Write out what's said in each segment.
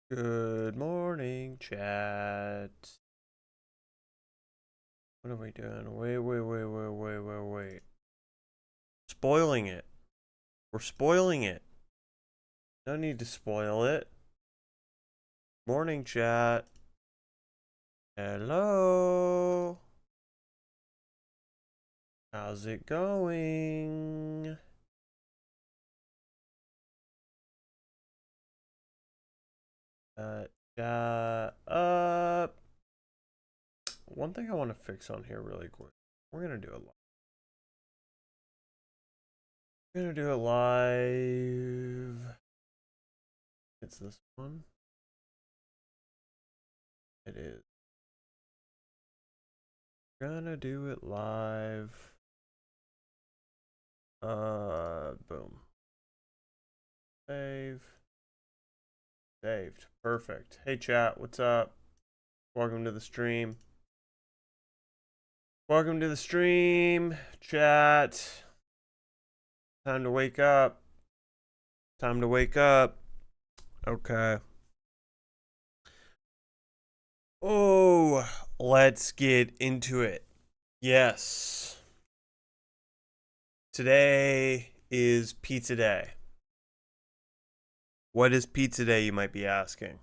Good morning, chat. What are we doing? Wait. Spoiling it. We're spoiling it. No need to spoil it. Morning, chat. Hello. How's it going? Chat up. One thing I want to fix on here really quick. We're gonna do it live. We're gonna do it live. It's this one. It is. Gonna do it live. Boom. Save. Saved. Perfect. Hey chat, what's up? Welcome to the stream. Welcome to the stream, chat. Time to wake up. Time to wake up. Okay. Oh, let's get into it. Yes. Today is pizza day. What is pizza day, you might be asking?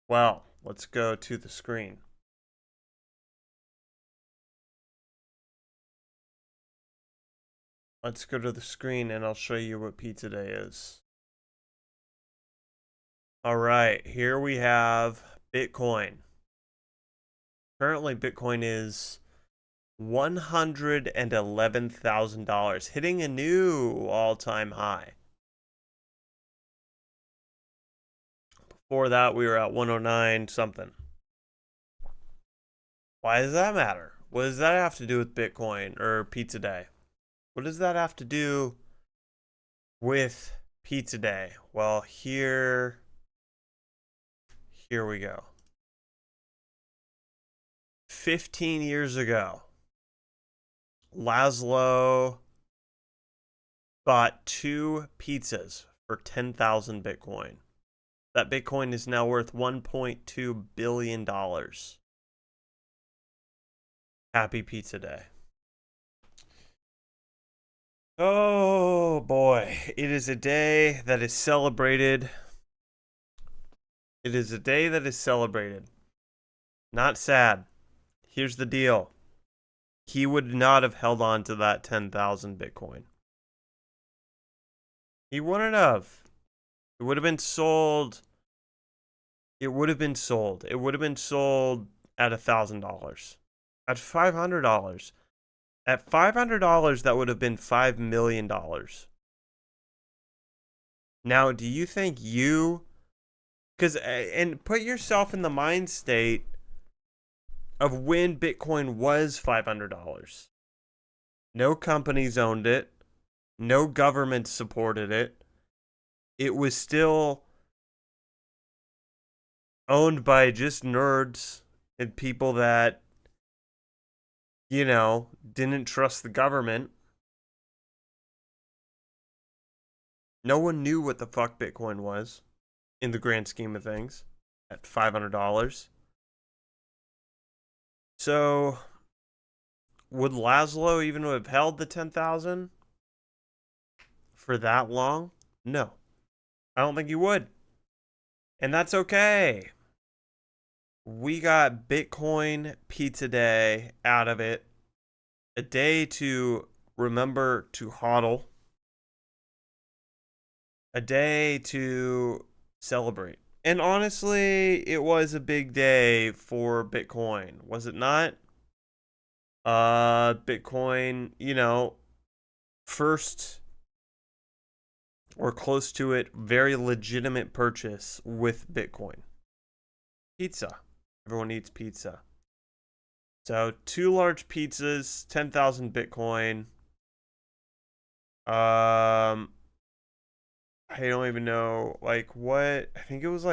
Well, let's go to the screen. Let's go to the screen and I'll show you what pizza day is. All right, here we have Bitcoin. Currently, Bitcoin is $111,000, hitting a new all-time high. Before that, we were at 109 something. Why does that matter? What does that have to do with Bitcoin or Pizza Day? What does that have to do with Pizza Day? Well, here we go. 15 years ago, Laszlo bought 2 pizzas for 10,000 Bitcoin. That Bitcoin is now worth $1.2 billion. Happy Pizza Day. Oh boy, it is a day that is celebrated. It is a day that is celebrated. Not sad. Here's the deal. He would not have held on to that 10,000 Bitcoin. He wouldn't have. It would have been sold. It would have been sold. It would have been sold at $1,000. At $500. At $500, that would have been $5 million. Now, do you think and put yourself in the mind state of when Bitcoin was $500. No companies owned it. No government supported it. It was still owned by just nerds and people that, didn't trust the government. No one knew what the fuck Bitcoin was in the grand scheme of things at $500. So, would Laszlo even have held the 10,000 for that long? No. I don't think he would. And that's okay. We got Bitcoin Pizza Day out of it. A day to remember to hodl. A day to celebrate. And honestly, it was a big day for Bitcoin, was it not? Bitcoin, first or close to it, very legitimate purchase with Bitcoin. Pizza. Everyone eats pizza. So 2 large pizzas, 10,000 Bitcoin. I don't even know what. I think that was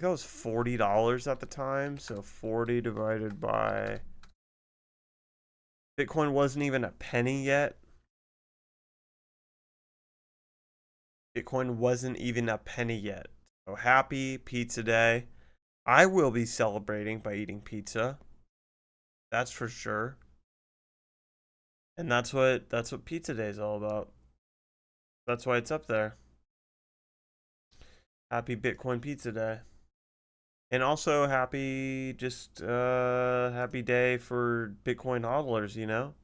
$40 at the time. So 40 divided by. Bitcoin wasn't even a penny yet. Bitcoin wasn't even a penny yet. So happy pizza day. I will be celebrating by eating pizza. That's for sure. And that's what pizza day is all about. That's why it's up there. Happy Bitcoin Pizza Day. And also happy day for Bitcoin hodlers, you know?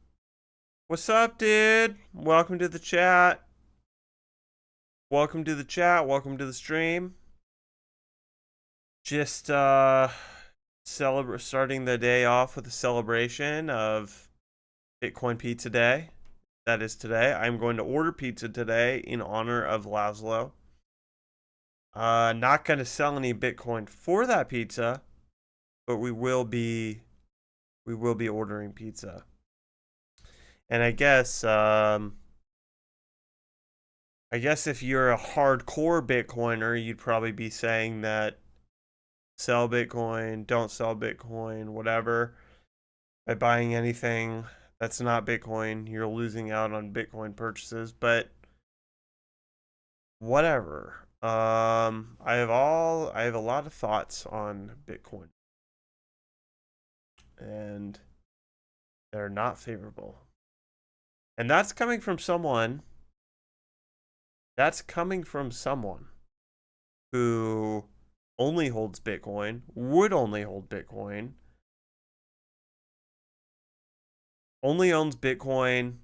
What's up, dude? Welcome to the chat. Welcome to the chat. Welcome to the stream. Just starting the day off with a celebration of Bitcoin Pizza Day. That is today. I'm going to order pizza today in honor of Laszlo. Not going to sell any Bitcoin for that pizza, but we will be ordering pizza. And I guess if you're a hardcore Bitcoiner, you'd probably be saying that sell Bitcoin, don't sell Bitcoin, whatever. By buying anything that's not Bitcoin, you're losing out on Bitcoin purchases, but whatever. I have a lot of thoughts on Bitcoin, and they're not favorable. And that's coming from someone who only holds Bitcoin, would only hold Bitcoin, only owns Bitcoin,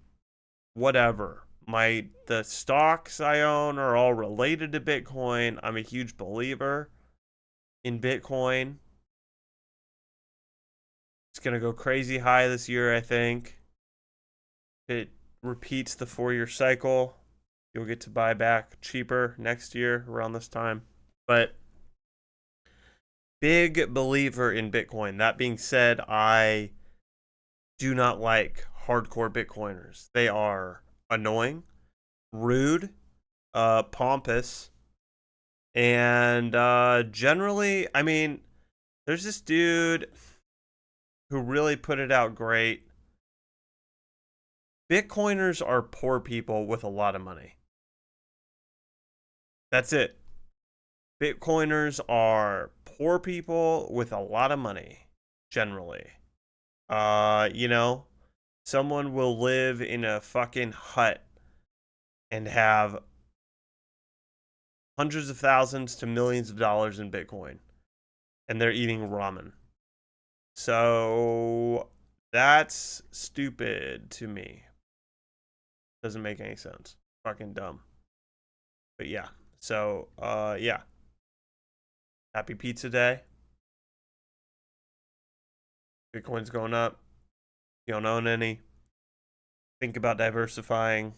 whatever. The stocks I own are all related to Bitcoin. I'm a huge believer in Bitcoin. It's going to go crazy high this year, I think. It repeats the 4-year cycle. You'll get to buy back cheaper next year around this time. But big believer in Bitcoin. That being said, I do not like hardcore Bitcoiners. They are annoying, rude, pompous, and generally, I mean, there's this dude who really put it out great. Bitcoiners are poor people with a lot of money. That's it. Bitcoiners are poor people with a lot of money, generally. You know, someone will live in a fucking hut and have hundreds of thousands to millions of dollars in Bitcoin, and they're eating ramen. So that's stupid to me. Doesn't make any sense. Fucking dumb. But yeah. So yeah. Happy Pizza Day. Bitcoin's going up. You don't own any. Think about diversifying.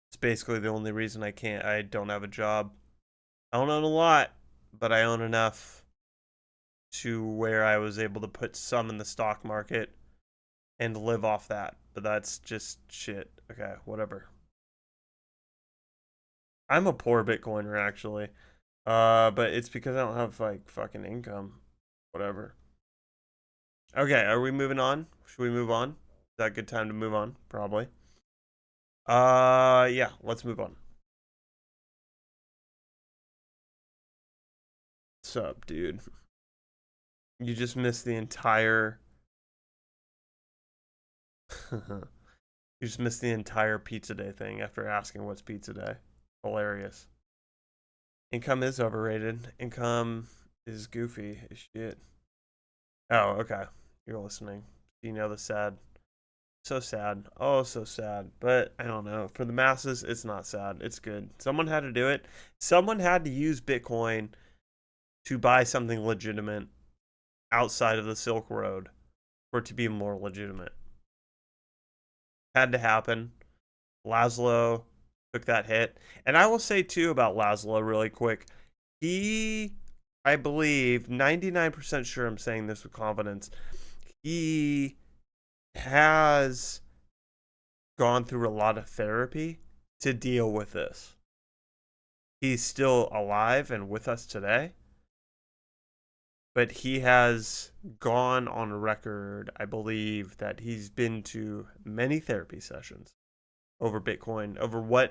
It's basically the only reason I don't have a job. I don't own a lot, but I own enough to where I was able to put some in the stock market and live off that. But that's just shit. Okay, whatever. I'm a poor Bitcoiner actually. But it's because I don't have like fucking income. Whatever. Okay, are we moving on? Should we move on? Is that a good time to move on? Probably. Yeah, let's move on. What's up, dude? You just missed the entire you just missed the entire Pizza Day thing after asking what's Pizza Day. Hilarious. Income is overrated. Income is goofy as shit. Oh, okay. You're listening. You know the sad. So sad. Oh, so sad. But I don't know. For the masses, it's not sad. It's good. Someone had to do it. Someone had to use Bitcoin to buy something legitimate outside of the Silk Road for it to be more legitimate. Had to happen. Laszlo took that hit. And I will say, too, about Laszlo really quick. He, I believe, 99% sure I'm saying this with confidence, he has gone through a lot of therapy to deal with this. He's still alive and with us today, but he has gone on record, I believe, that he's been to many therapy sessions over Bitcoin, over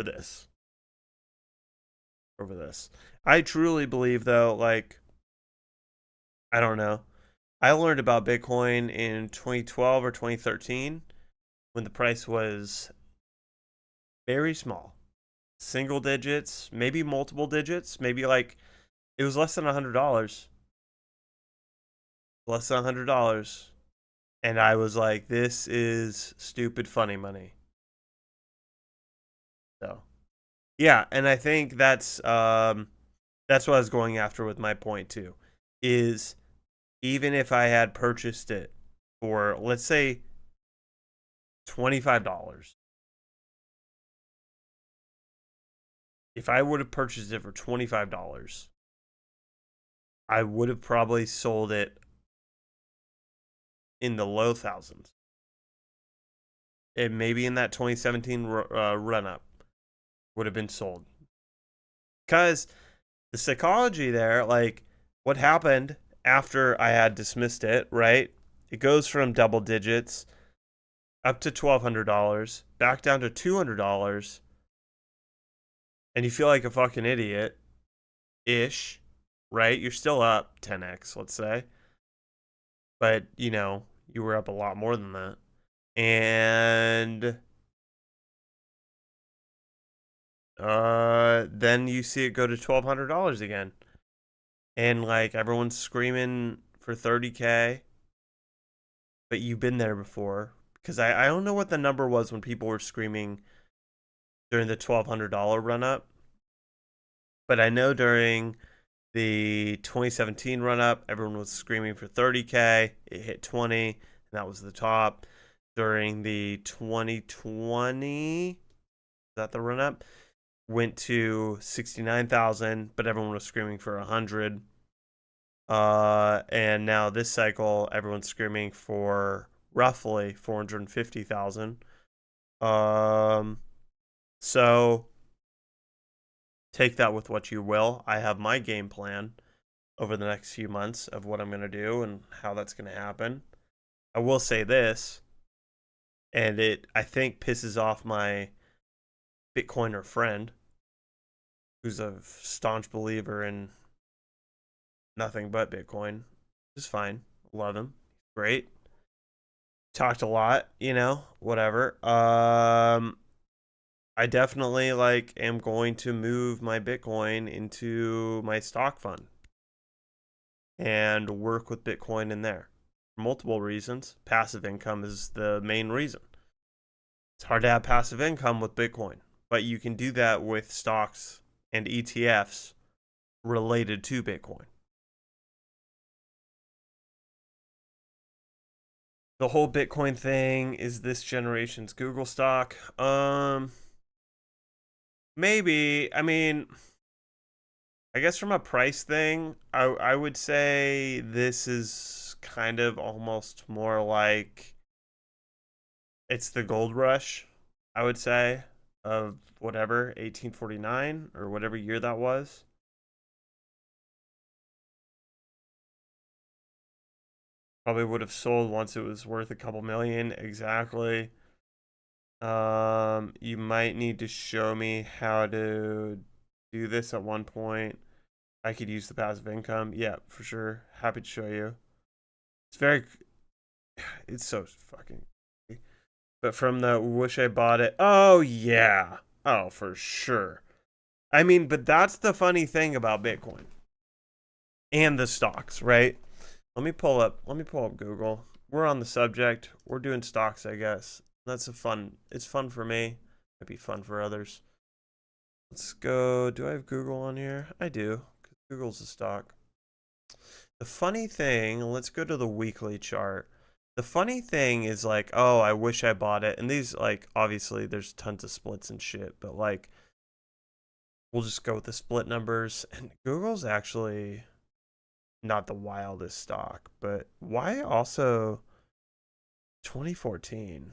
this. over this. I truly believe, though, like, I don't know. I learned about Bitcoin in 2012 or 2013 when the price was very small. Single digits, maybe multiple digits, maybe like it was less than $100. Less than $100. And I was like, this is stupid funny money. So, yeah, and I think that's what I was going after with my point too. Is even if I had purchased it for, let's say, $25. If I would have purchased it for $25, I would have probably sold it in the low thousands. And maybe in that 2017 run up would have been sold. Because the psychology there, like what happened after I had dismissed it, right? It goes from double digits up to $1,200, back down to $200, and you feel like a fucking idiot ish, right? You're still up 10x, let's say. But, you were up a lot more than that. And then you see it go to $1,200 again. And like everyone's screaming for 30K, but you've been there before. Because I don't know what the number was when people were screaming during the $1,200 run up. But I know during the 2017 run up, everyone was screaming for 30K. It hit 20, and that was the top. During the 2020, is that the run up? Went to 69,000, but everyone was screaming for 100. And now this cycle, everyone's screaming for roughly 450,000. So take that with what you will. I have my game plan over the next few months of what I'm going to do and how that's going to happen. I will say this, and it, I think, pisses off my Bitcoiner friend, who's a staunch believer in nothing but Bitcoin. Is fine. Love him. Great. Talked a lot, whatever. I definitely am going to move my Bitcoin into my stock fund and work with Bitcoin in there. For multiple reasons. Passive income is the main reason. It's hard to have passive income with Bitcoin, but you can do that with stocks and ETFs related to Bitcoin. The whole Bitcoin thing is this generation's Google stock. Maybe. I mean, I guess from a price thing, I would say this is kind of almost more like it's the gold rush, I would say, of whatever, 1849 or whatever year that was. Probably would have sold once it was worth a couple million. Exactly. You might need to show me how to do this at one point. I could use the passive income. Yeah, for sure. Happy to show you. It's so fucking. But from the wish I bought it. Oh yeah. Oh, for sure. I mean, but that's the funny thing about Bitcoin and the stocks, right? Let me pull up Google. We're on the subject. We're doing stocks, I guess. It's fun for me. Might be fun for others. Let's go. Do I have Google on here? I do. Google's a stock. The funny thing, let's go to the weekly chart. The funny thing is oh, I wish I bought it. And these obviously there's tons of splits and shit, but we'll just go with the split numbers. And Google's actually not the wildest stock, but why also 2014?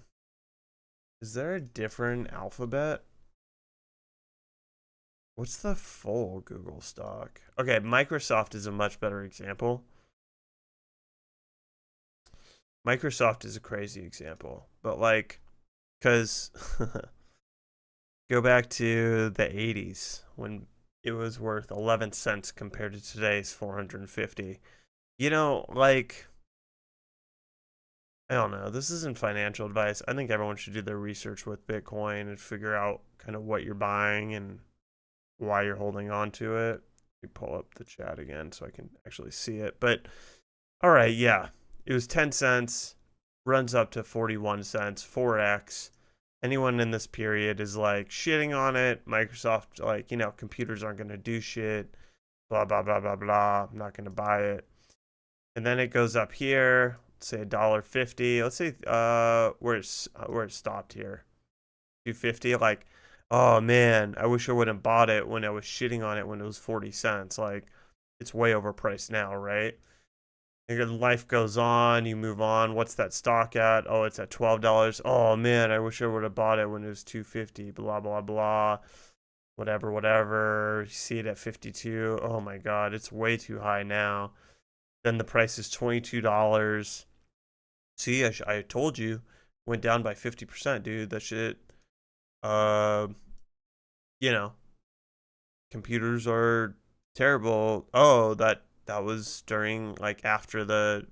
Is there a different alphabet? What's the full Google stock? Okay, Microsoft is a much better example. Microsoft is a crazy example, but because go back to the 80s when it was worth 11 cents compared to today's 450. You know, like, I don't know. This isn't financial advice. I think everyone should do their research with Bitcoin and figure out kind of what you're buying and why you're holding on to it. Let me pull up the chat again so I can actually see it. But all right, yeah. It was 10 cents, runs up to 41 cents, 4x. Anyone in this period is like shitting on it. Microsoft, like, computers aren't going to do shit. Blah, blah, blah, blah, blah. I'm not going to buy it. And then it goes up here. Let's say $1.50. Let's say where it stopped here. 250. Like, oh man, I wish I wouldn't bought it when I was shitting on it when it was 40 cents. Like, it's way overpriced now, right? And life goes on, you move on. What's that stock at? Oh, it's at $12. Oh man, I wish I would have bought it when it was 250. Blah blah blah. Whatever, whatever. You see it at 52. Oh my god, it's way too high now. Then the price is $22. See, I told you, went down by 50%, dude. That shit. Uh, you know, computers are terrible. Oh, that was during, like, after the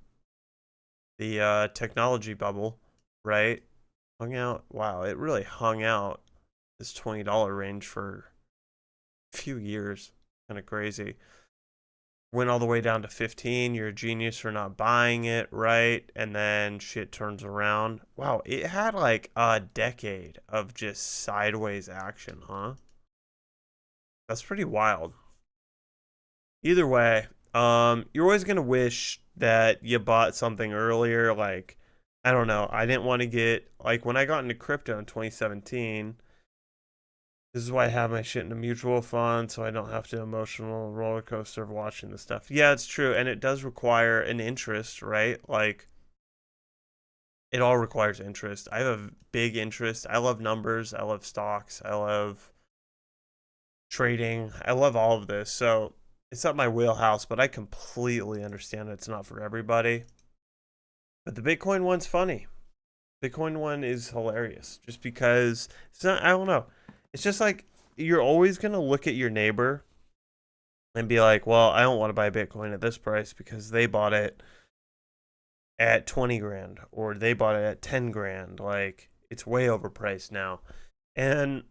technology bubble, right? Hung out. Wow, it really hung out this $20 range for a few years. Kind of crazy. Went all the way down to 15. You're a genius for not buying it, right? And then shit turns around. Wow, it had like a decade of just sideways action, huh? That's pretty wild. Either way, you're always gonna wish that you bought something earlier. Like, I don't know. I didn't want to get, like, when I got into crypto in 2017. This is why I have my shit in a mutual fund, so I don't have to emotional roller coaster of watching the stuff. Yeah, it's true, and it does require an interest, right? Like, it all requires interest. I have a big interest. I love numbers. I love stocks. I love trading. I love all of this. So it's not my wheelhouse, but I completely understand it's not for everybody. But the Bitcoin one's funny. Bitcoin one is hilarious just because it's not, I don't know. It's just like you're always going to look at your neighbor and be like, well, I don't want to buy Bitcoin at this price because they bought it at 20 grand or they bought it at 10 grand. Like, it's way overpriced now. And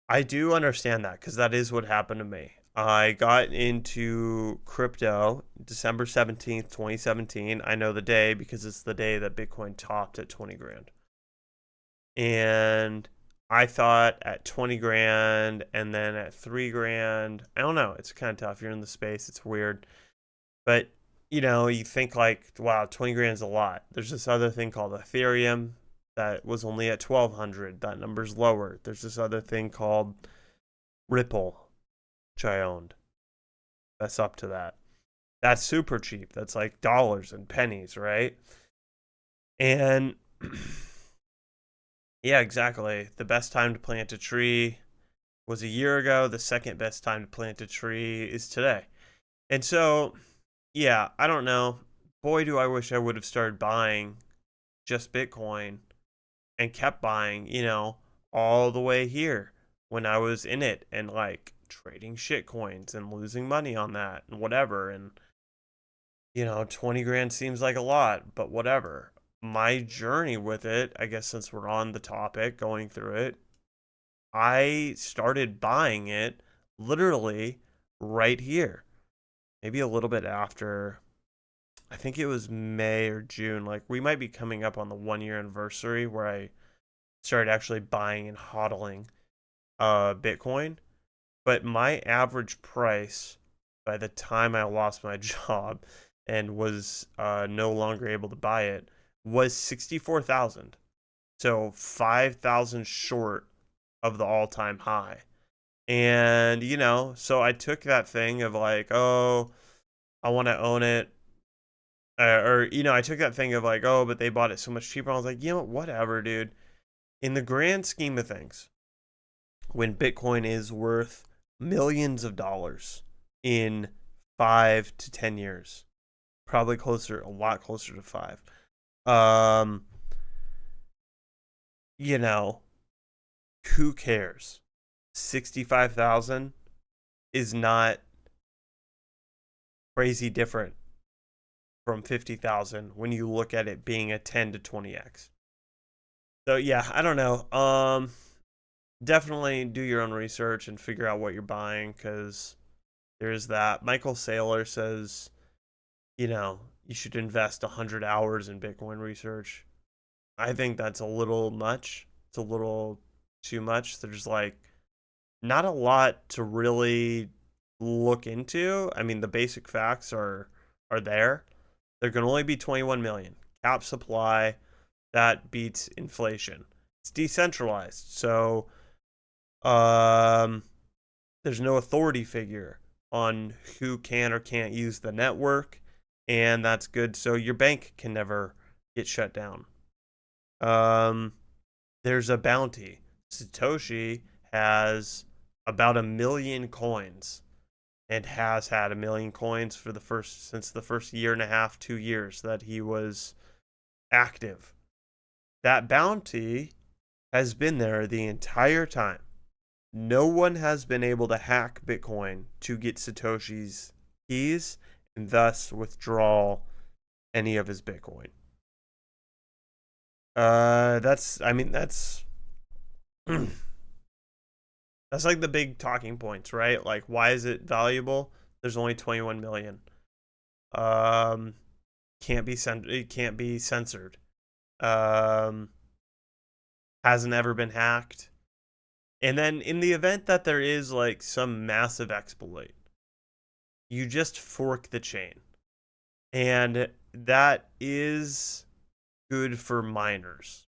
I do understand that because that is what happened to me. I got into crypto December 17th, 2017. I know the day because it's the day that Bitcoin topped at 20 grand. And I thought at 20 grand and then at 3 grand, I don't know. It's kind of tough. You're in the space. It's weird. But, you think like, wow, 20 grand is a lot. There's this other thing called Ethereum that was only at 1,200. That number's lower. There's this other thing called Ripple, which I owned. That's up to that. That's super cheap. That's like dollars and pennies, right? And yeah, exactly. The best time to plant a tree was a year ago. The second best time to plant a tree is today. And so, yeah, I don't know. Boy, do I wish I would have started buying just Bitcoin and kept buying, all the way here when I was in it and like trading shit coins and losing money on that and whatever. And, 20 grand seems like a lot, but whatever. My journey with it, I guess since we're on the topic, going through it, I started buying it literally right here. Maybe a little bit after, I think it was May or June. Like, we might be coming up on the 1 year anniversary where I started actually buying and hodling Bitcoin. But my average price by the time I lost my job and was no longer able to buy it was 64,000. So 5,000 short of the all-time high. And, so I took that thing of like, oh, I want to own it. I took that thing of like, oh, but they bought it so much cheaper. I was like, whatever, dude. In the grand scheme of things, when Bitcoin is worth millions of dollars in 5 to 10 years, probably a lot closer to 5. Who cares? 65,000 is not crazy different from 50,000 when you look at it being a 10 to 20x. So yeah, I don't know. Definitely do your own research and figure out what you're buying, because there's that. Michael Saylor says, you should invest 100 hours in Bitcoin research. I think that's a little much. It's a little too much. There's like not a lot to really look into. I mean, the basic facts are there. There can only be 21 million. Cap supply, that beats inflation. It's decentralized. So there's no authority figure on who can or can't use the network, and that's good. So your bank can never get shut down. There's a bounty. Satoshi has about 1 million coins, and has had 1 million coins since the first year and a half, 2 years that he was active. That bounty has been there the entire time. No one has been able to hack Bitcoin to get Satoshi's keys and thus withdraw any of his Bitcoin. That's that's like the big talking points, right? Like, why is it valuable? There's only 21 million. It can't be censored. Hasn't ever been hacked. And then in the event that there is like some massive exploit, you just fork the chain. And that is good for miners.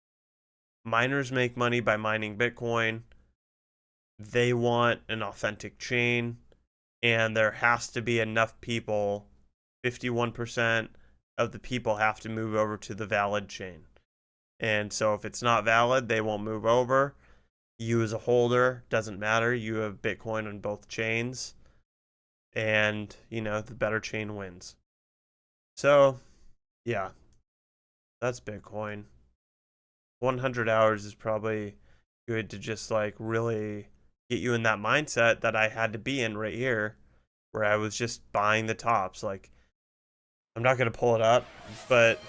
Miners make money by mining Bitcoin. They want an authentic chain, and there has to be enough people. 51% of the people have to move over to the valid chain. And so if it's not valid, they won't move over. You as a holder, doesn't matter. You have Bitcoin on both chains, and the better chain wins. So yeah, that's Bitcoin. 100 hours is probably good to just like really get you in that mindset that I had to be in right here, where I was just buying the tops. Like, I'm not gonna pull it up, but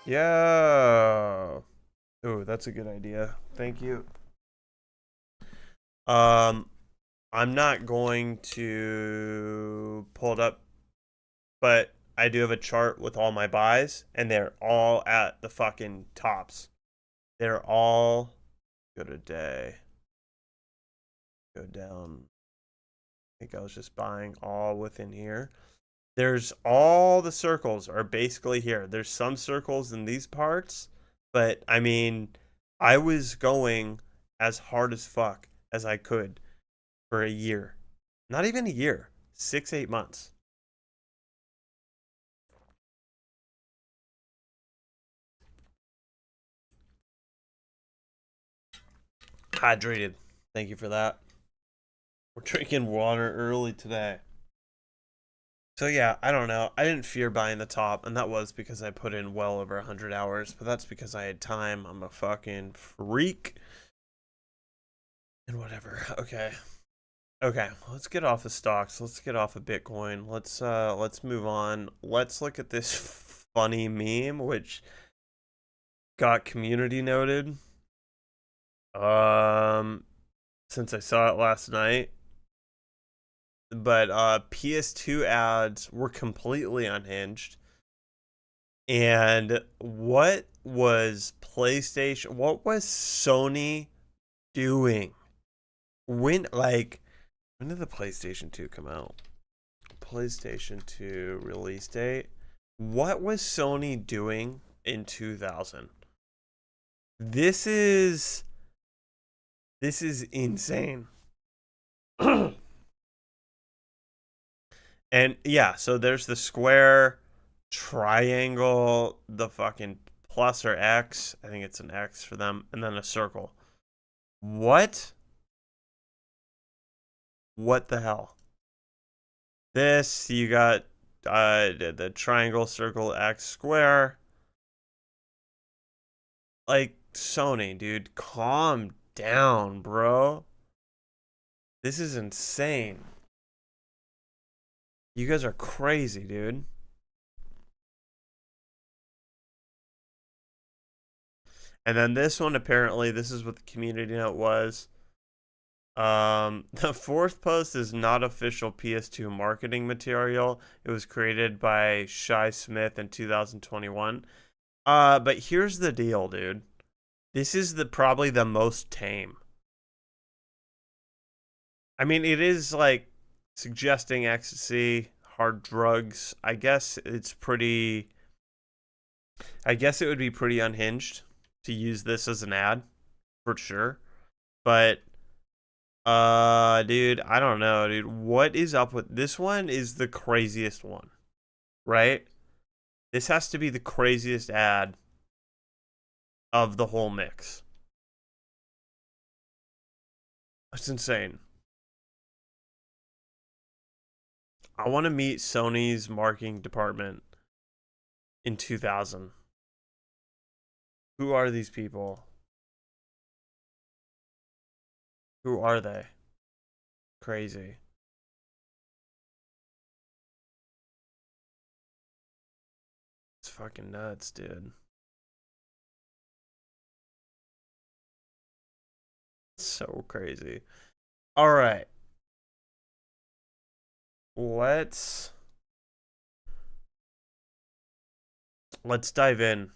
yeah. Oh, that's a good idea. Thank you. I'm not going to pull it up, but I do have a chart with all my buys, and they're all at the fucking tops. They're all go to day. Go down. I think I was just buying all within here. There's all the circles are basically here. There's some circles in these parts, but I mean, I was going as hard as fuck as I could for a year. Not even a year, 6-8 months. Hydrated. Thank you for that. We're drinking water early today. So yeah, I don't know. I didn't fear buying the top, and that was because I put in well over 100 hours, but that's because I had time. I'm a fucking freak. And whatever. Okay. Okay, let's get off of stocks. Let's get off of Bitcoin. Let's move on. Let's look at this funny meme which got community noted. Since I saw it last night. But PS2 ads were completely unhinged. And what was PlayStation, what was Sony doing? When did the PlayStation 2 come out? PlayStation 2 release date. What was Sony doing in 2000? This is insane. And yeah, so there's the square, triangle, the fucking plus or X. I think it's an X for them, and then a circle. What? What the hell? This, you got the triangle, circle, X, square. Like, Sony, dude, calm down, bro. This is insane. You guys are crazy, dude. And then this one, apparently, this is what the community note was. The fourth post is not official PS2 marketing material. It was created by Shy Smith in 2021. But here's the deal, dude. This is probably the most tame. I mean, it is like suggesting ecstasy, hard drugs. I guess it would be pretty unhinged to use this as an ad, for sure. But dude, I don't know, dude. What is up with this one? Is the craziest one, right? This has to be the craziest ad of the whole mix. That's insane. I want to meet Sony's marketing department in 2000. Who are these people? Who are they? Crazy. It's fucking nuts, dude. So crazy. All right. Let's dive in.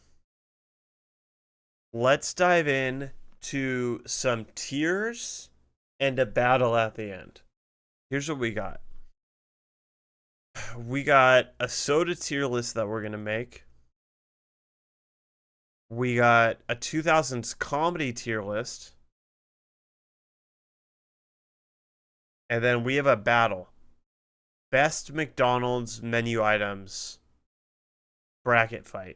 Let's dive in to some tiers and a battle at the end. Here's what we got. We got a soda tier list that we're going to make. We got a 2000s comedy tier list. And then we have a battle. Best McDonald's menu items bracket fight.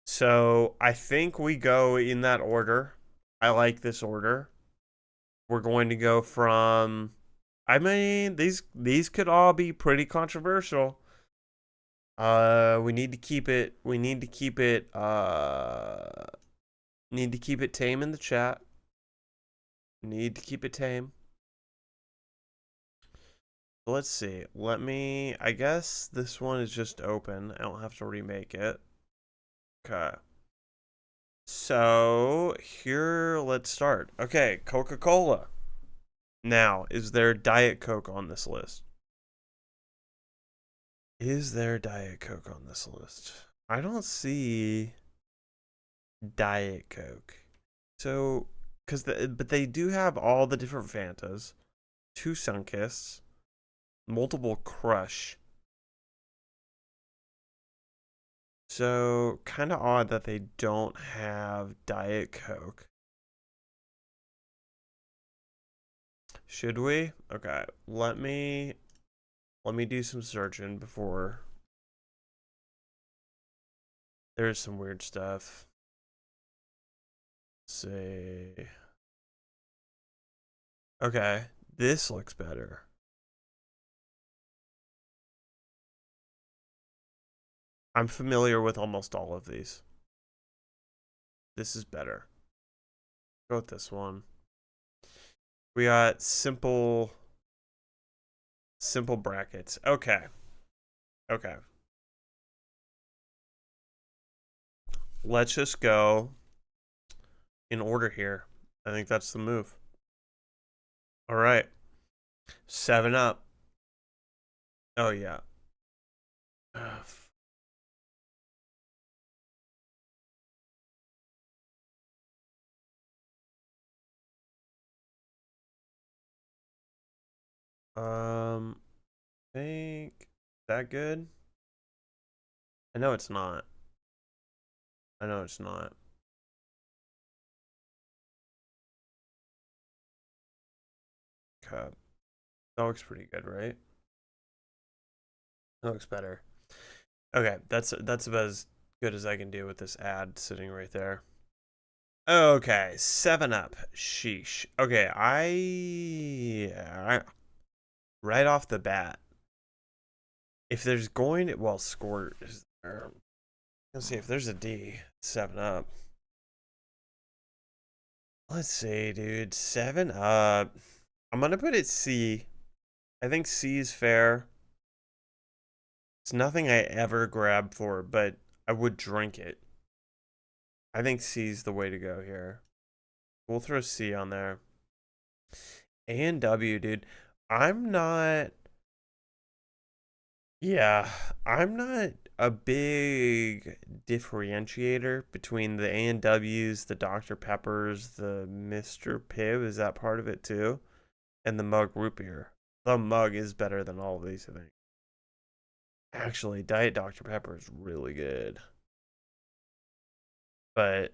So I think we go in that order. I like this order. We're going to go from, I mean, these could all be pretty controversial. We need to keep it tame in the chat. Need to keep it tame. Let's see. I guess this one is just open. I don't have to remake it. Okay. So, here, let's start. Okay, Coca-Cola. Now, is there Diet Coke on this list? Is there Diet Coke on this list? I don't see Diet Coke. So, but they do have all the different Fantas, 2 Sunkists, multiple Crush. So, kind of odd that they don't have Diet Coke. Should we? Okay, let me do some searching before. There's some weird stuff. Let's see. Okay, this looks better. I'm familiar with almost all of these. This is better. Go with this one. We got simple brackets. Okay. Okay. Let's just go in order here. I think that's the move. All right. 7-Up. Oh, yeah. Think that good? I know it's not. I know it's not. Okay. That looks pretty good, right? That looks better. Okay, that's about as good as I can do with this ad sitting right there. Okay, 7-Up. Sheesh. Okay, right off the bat, if there's going to, well, score is there. Let's see if there's a D. 7-Up. Let's see, dude. 7 I'm gonna put it C. I think C is fair. It's nothing I ever grab for, but I would drink it. I think C is the way to go here. We'll throw C on there. A and W, dude. I'm not. Yeah, I'm not a big differentiator between the A&Ws, the Dr. Peppers, the Mr. Pibb, is that part of it too? And the Mug Root Beer. The Mug is better than all of these, I think. Actually, Diet Dr. Pepper is really good. But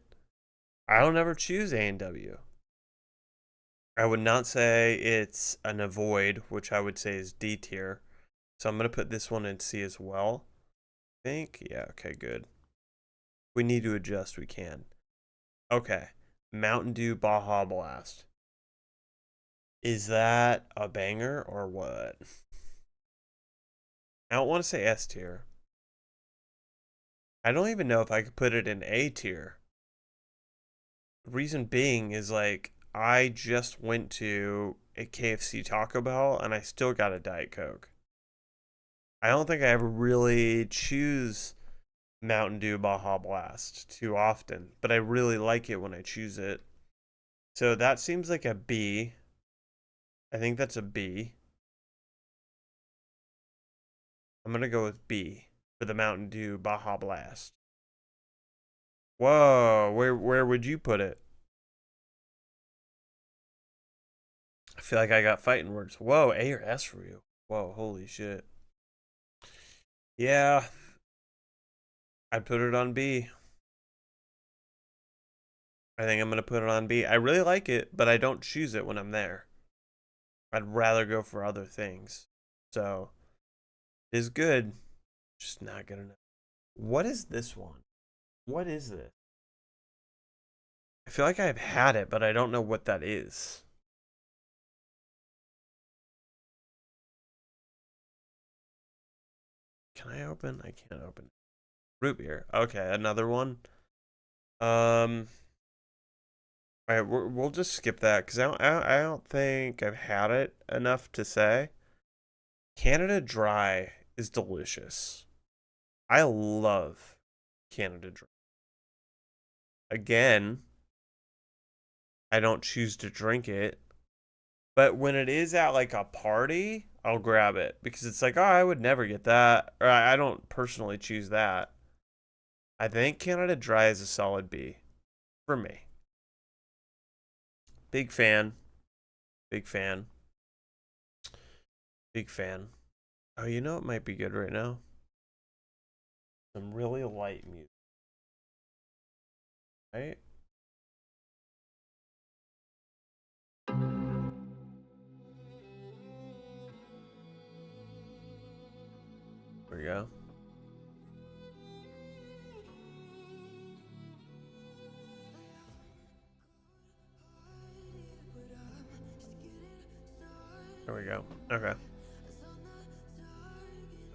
I don't ever choose A&W. I would not say it's an avoid, which I would say is D tier. So I'm going to put this one in C as well. I think, yeah, okay, good. We need to adjust, we can. Okay, Mountain Dew Baja Blast. Is that a banger or what? I don't want to say S tier. I don't even know if I could put it in A tier. The reason being is like, I just went to a KFC Taco Bell and I still got a Diet Coke. I don't think I ever really choose Mountain Dew Baja Blast too often, but I really like it when I choose it. So that seems like a B. I think that's a B. I'm going to go with B for the Mountain Dew Baja Blast. Whoa, where would you put it? I feel like I got fighting words. Whoa, A or S for you? Whoa, holy shit. Yeah, I'd put it on B. I think I'm going to put it on B. I really like it, but I don't choose it when I'm there. I'd rather go for other things. So, it is good, just not good enough. What is this one? What is this? I feel like I've had it, but I don't know what that is. Can I open? I can't open. Root beer. Okay, another one. All right, we'll just skip that because I don't think I've had it enough to say. Canada Dry is delicious. I love Canada Dry. Again, I don't choose to drink it, but when it is at like a party, I'll grab it because it's like, oh, I would never get that, or I don't personally choose that. I think Canada Dry is a solid B for me. Big fan. Big fan. Big fan. Oh, you know it might be good right now? Some really light music. Right? There we go. There we go. Okay.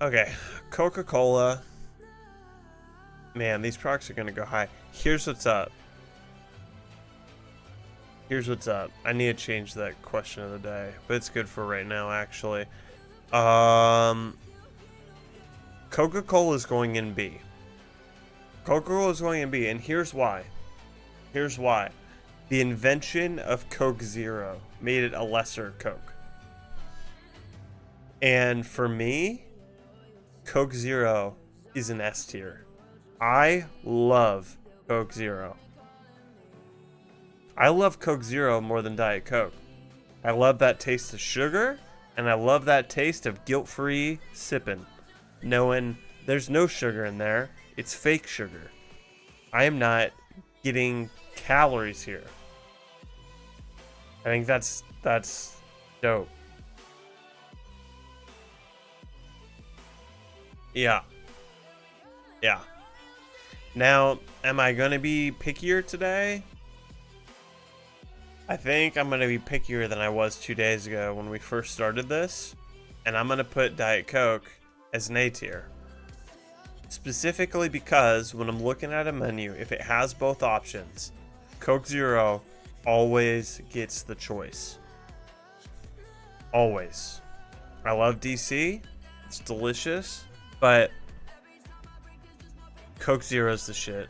Okay. Coca-Cola. Man, these products are going to go high. Here's what's up. Here's what's up. I need to change that question of the day, but it's good for right now, actually. Coca-Cola is going in B. Coca-Cola is going in B, and here's why. Here's why. The invention of Coke Zero made it a lesser Coke. And for me, Coke Zero is an S tier. I love Coke Zero. I love Coke Zero more than Diet Coke. I love that taste of sugar, and I love that taste of guilt-free sipping, knowing there's no sugar in there. It's fake sugar. I am not getting calories here. I think that's dope. Yeah. Yeah. Now, am I going to be pickier today? I think I'm going to be pickier than I was 2 days ago when we first started this. And I'm going to put Diet Coke as an A tier. Specifically because when I'm looking at a menu, if it has both options, Coke Zero always gets the choice. Always. I love DC. It's delicious. But Coke Zero's the shit.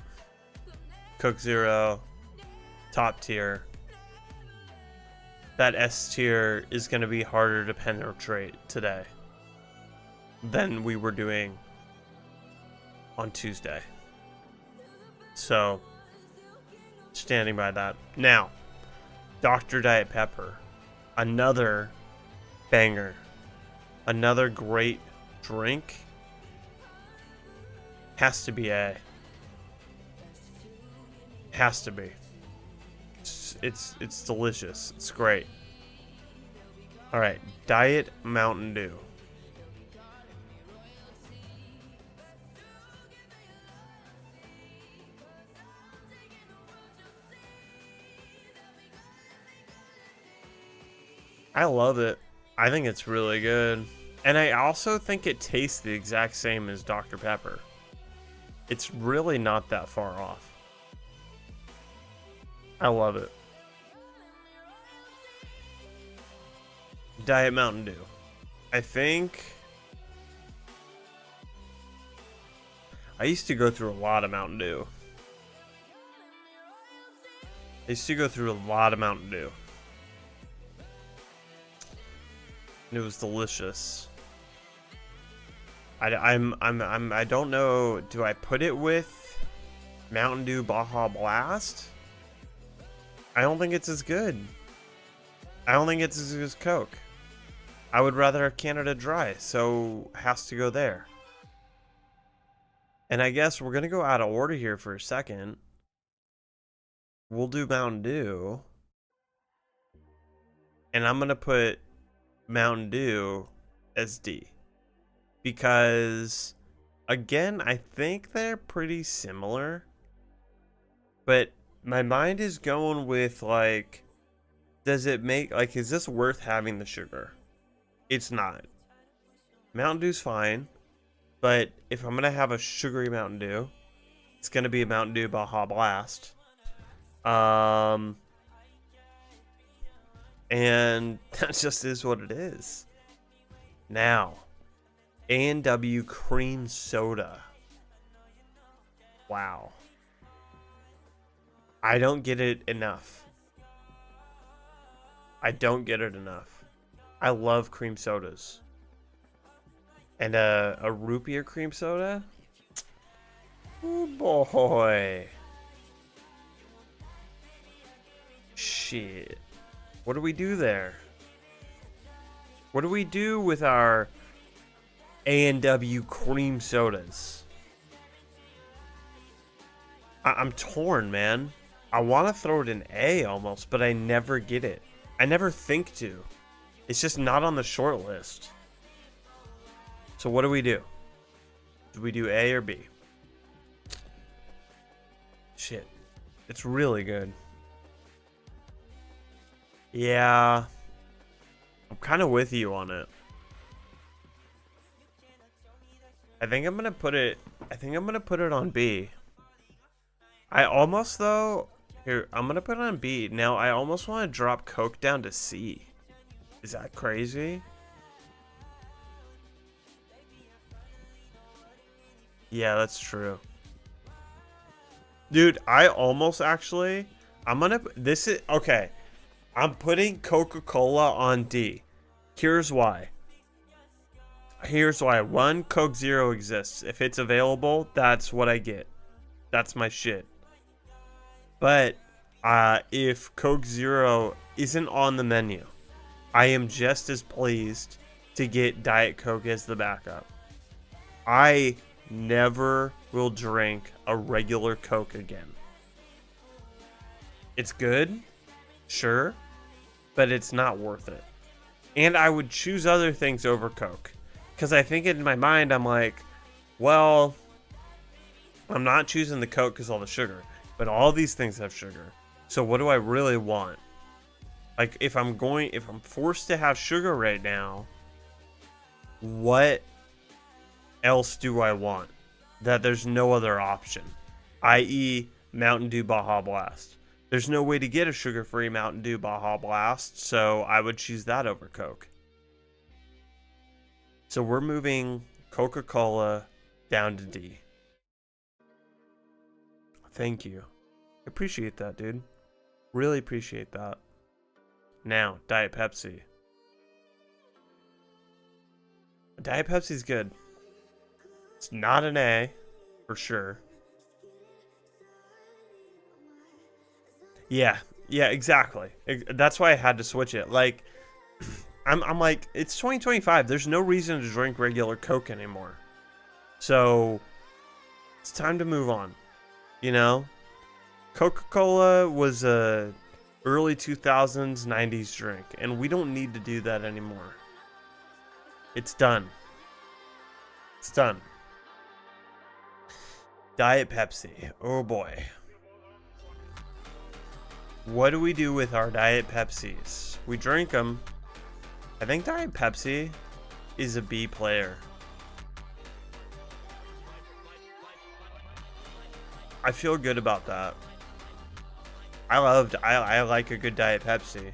Coke Zero, top tier. That S tier is going to be harder to penetrate today than we were doing on Tuesday. So, standing by that. Now, Dr. Diet Pepper. Another banger. Another great drink. Has to be A. Has to be. It's delicious. It's great. All right, Diet Mountain Dew. I love it. I think it's really good. And I also think it tastes the exact same as Dr. Pepper. It's really not that far off. I love it. Diet Mountain Dew. I think I used to go through a lot of Mountain Dew. And it was delicious. I don't know. Do I put it with Mountain Dew Baja Blast? I don't think it's as good. I don't think it's as good as Coke. I would rather have Canada Dry, so has to go there. And I guess we're gonna go out of order here for a second. We'll do Mountain Dew. And I'm gonna put Mountain Dew as D. Because, again, I think they're pretty similar. But my mind is going with, like, does it make, like, is this worth having the sugar? It's not. Mountain Dew's fine. But if I'm going to have a sugary Mountain Dew, it's going to be a Mountain Dew Baja Blast. And that just is what it is. Now, A&W Cream Soda. Wow. I don't get it enough. I love cream sodas. And a root beer cream soda? Oh boy. Shit. What do we do there? What do we do with our A&W cream sodas? I'm torn, man. I want to throw it in A almost, but I never get it. I never think to. It's just not on the short list. So what do we do? Do we do A or B? Shit. It's really good. Yeah. I'm kind of with you on it. I think I'm going to put it on B. I almost, though, here, I'm going to put it on B. Now, I almost want to drop Coke down to C. Is that crazy? Yeah, that's true. Dude, I almost actually, okay. I'm putting Coca-Cola on D. Here's why. One, Coke Zero exists. If it's available, that's what I get. That's my shit. But if Coke Zero isn't on the menu, I am just as pleased to get Diet Coke as the backup. I never will drink a regular Coke again. It's good, sure, but it's not worth it. And I would choose other things over Coke. Because I think in my mind, I'm like, well, I'm not choosing the Coke because all the sugar. But all these things have sugar. So what do I really want? Like, if I'm forced to have sugar right now, what else do I want? That there's no other option. I.e., Mountain Dew Baja Blast. There's no way to get a sugar-free Mountain Dew Baja Blast, so I would choose that over Coke. So we're moving Coca-Cola down to D. Thank you. I appreciate that, dude. Really appreciate that. Now, Diet Pepsi. Diet Pepsi's good. It's not an A, for sure. Yeah, exactly. That's why I had to switch it. Like, I'm like, it's 2025. There's no reason to drink regular Coke anymore. So, it's time to move on. You know? Coca-Cola was a early 2000s, 90s drink, and we don't need to do that anymore. It's done. It's done. Diet Pepsi. Oh boy. What do we do with our Diet Pepsis? We drink them. I think Diet Pepsi is a B player. I feel good about that. I like a good Diet Pepsi.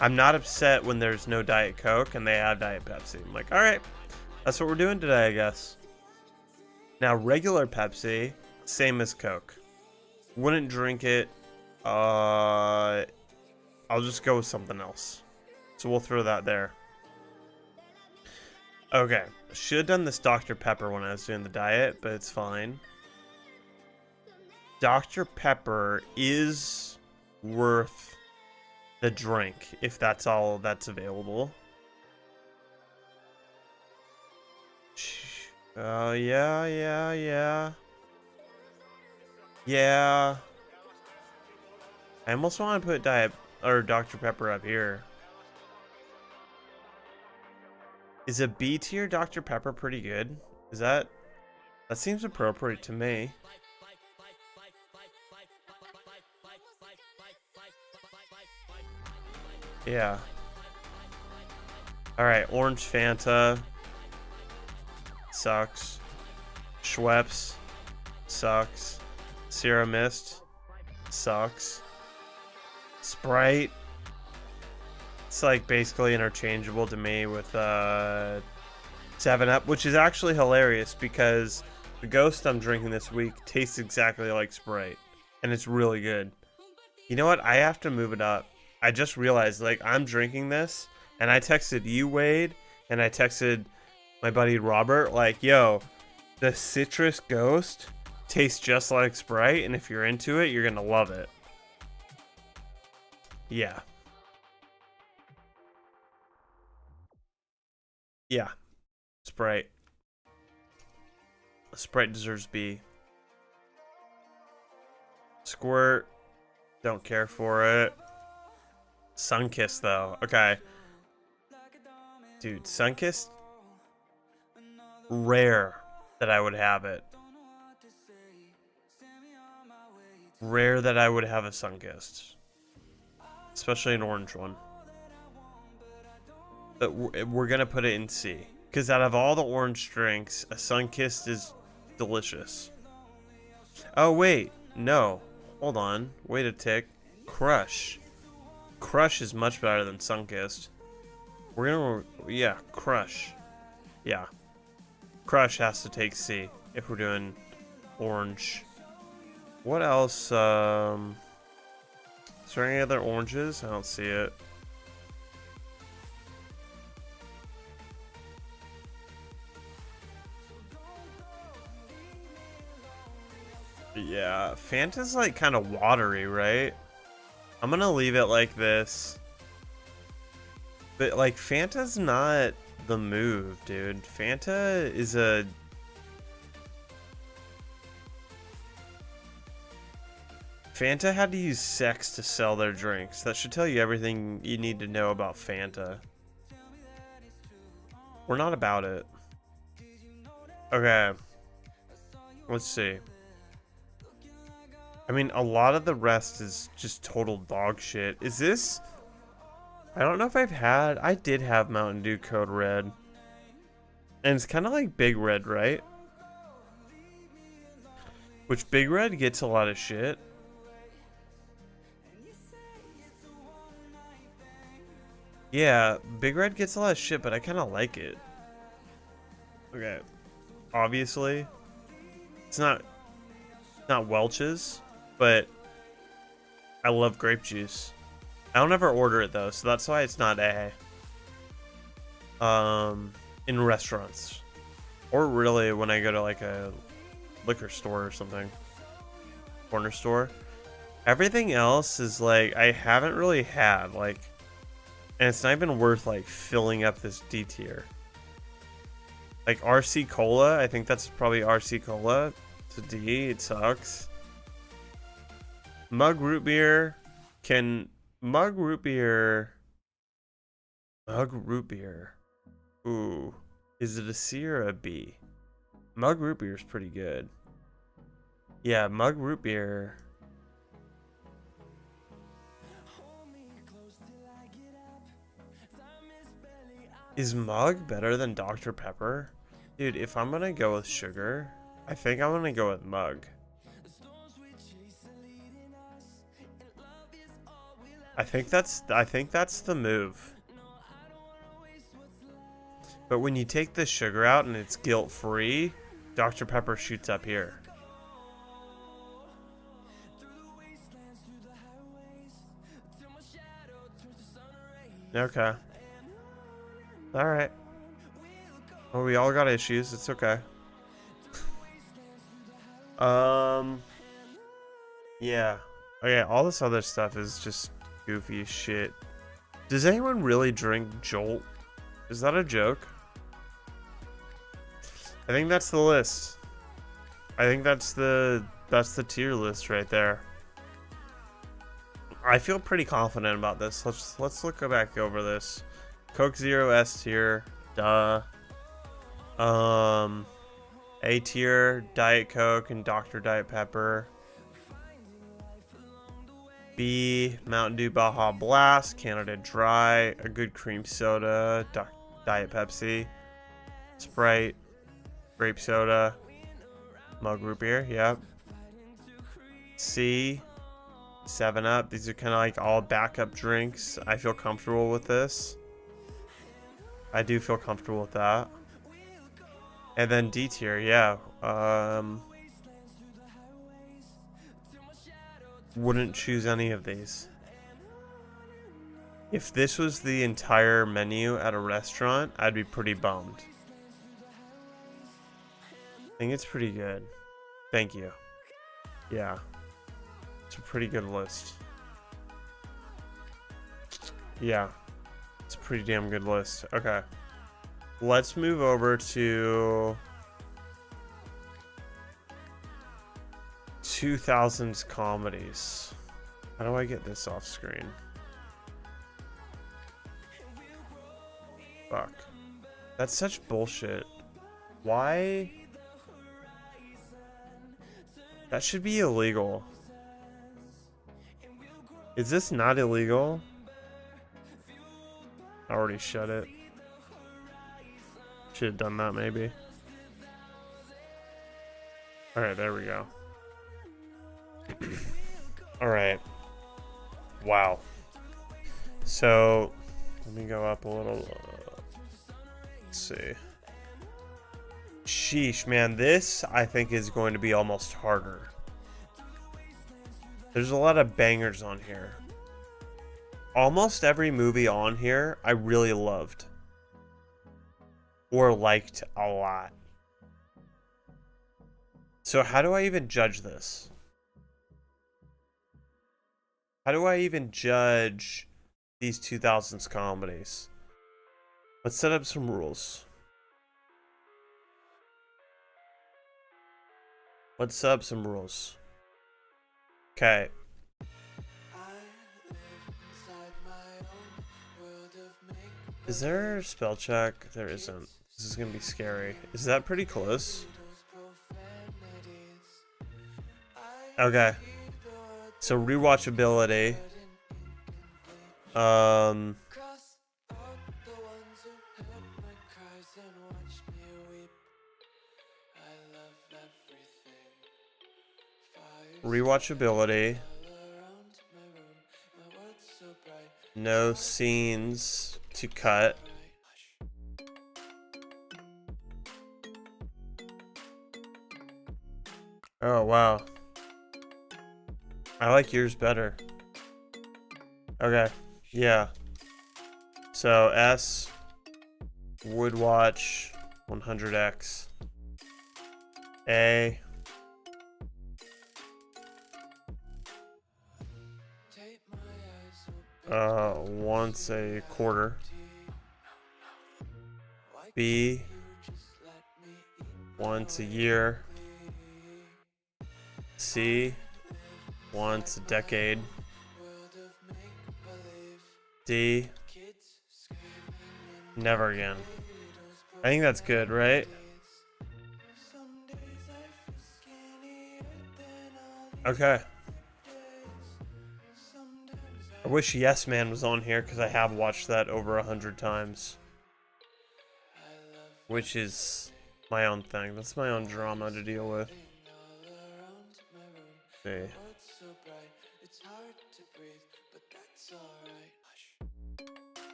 I'm not upset when there's no Diet Coke and they have Diet Pepsi. I'm like, all right, that's what we're doing today, I guess. Now, regular Pepsi, same as Coke. Wouldn't drink it. I'll just go with something else. So we'll throw that there. Okay, should have done this Dr. Pepper when I was doing the diet, but it's fine. Dr. Pepper is worth the drink if that's all that's available. Oh, yeah. I almost want to put Dr. Pepper up here. Is a B tier Dr. Pepper pretty good? That seems appropriate to me. Yeah. Alright, Orange Fanta. Sucks. Schweppes. Sucks. Sierra Mist. Sucks. Sprite. It's like basically interchangeable to me with 7-Up, which is actually hilarious because the Ghost I'm drinking this week tastes exactly like Sprite, and it's really good. You know what? I have to move it up. I just realized, like, I'm drinking this, and I texted you, Wade, and I texted my buddy Robert, like, yo, the Citrus Ghost tastes just like Sprite, and if you're into it, you're gonna love it. Yeah. Yeah. Sprite. Sprite deserves B. Squirt. Don't care for it. Sunkist, though. Okay. Dude, Sunkist. Rare that I would have it. Rare that I would have a Sunkist. Especially an orange one. But we're going to put it in C. Because out of all the orange drinks, a Sunkist is delicious. Oh, wait. No. Hold on. Wait a tick. Crush. Crush is much better than Sunkist. We're gonna... Yeah, Crush. Yeah. Crush has to take C if we're doing orange. What else? Is there any other oranges? I don't see it. Yeah, Fanta's like kind of watery, right? I'm gonna leave it like this. But like Fanta's not the move, dude. Fanta is a... Fanta had to use sex to sell their drinks. That should tell you everything you need to know about Fanta. We're not about it. Okay. Let's see. I mean, a lot of the rest is just total dog shit. Is this... I don't know if I did have Mountain Dew Code Red. And it's kind of like Big Red, right? Which Big Red gets a lot of shit. Yeah, Big Red gets a lot of shit, but I kind of like it. Okay, obviously, it's not Welch's, but I love grape juice. I don't ever order it though, so that's why it's not A. In restaurants, or really when I go to like a liquor store or something, corner store. Everything else is like I haven't really had like, and it's not even worth like filling up this D tier. Like RC Cola, I think that's probably RC Cola. It's a D. It sucks. Mug root beer. Can mug root beer? Mug root beer. Ooh, is it a C or a B? Mug root beer is pretty good. Yeah, mug root beer. Is Mug better than Dr. Pepper? Dude, if I'm gonna go with sugar, I think I'm gonna go with Mug. I think that's the move. But when you take the sugar out and it's guilt-free, Dr. Pepper shoots up here. Okay. Alright. Well, we all got issues. It's okay. Yeah. Okay, all this other stuff is just goofy as shit. Does anyone really drink Jolt? Is that a joke? I think that's the list. I think that's the tier list right there. I feel pretty confident about this. Let's look back over this. Coke Zero S tier, duh. A tier, Diet Coke and Dr. Diet Pepper. B, Mountain Dew Baja Blast, Canada Dry, a good cream soda, Diet Pepsi, Sprite, grape soda, mug root beer, yep. C, 7-Up. These are kind of like all backup drinks. I feel comfortable with this. I do feel comfortable with that. And then D tier, yeah. Wouldn't choose any of these. If this was the entire menu at a restaurant, I'd be pretty bummed. I think it's pretty good. Thank you. Yeah. It's a pretty good list. Yeah. It's a pretty damn good list. Okay. Let's move over to 2000s comedies. How do I get this off screen? Fuck. That's such bullshit. Why? That should be illegal. Is this not illegal? I already shut it. Should have done that maybe. Alright, there we go. Alright. Wow. So, let me go up a little. Let's see. Sheesh, man. This, I think, is going to be almost harder. There's a lot of bangers on here. Almost every movie on here, I really loved. Or liked a lot. So how do I even judge this? How do I even judge these 2000s comedies? Let's set up some rules. Let's set up some rules. Okay. Is there a spell check? There isn't. This is gonna be scary. Is that pretty close? Okay. So rewatchability. Rewatchability. No scenes to cut. Oh, wow. I like yours better. Okay. Yeah. So S would watch 100x. A once a quarter. B once a year. C once a decade. D never again. I think that's good, right? Okay. I wish Yes Man was on here because I have watched that over 100 times. Which is my own thing. That's my own drama to deal with. See.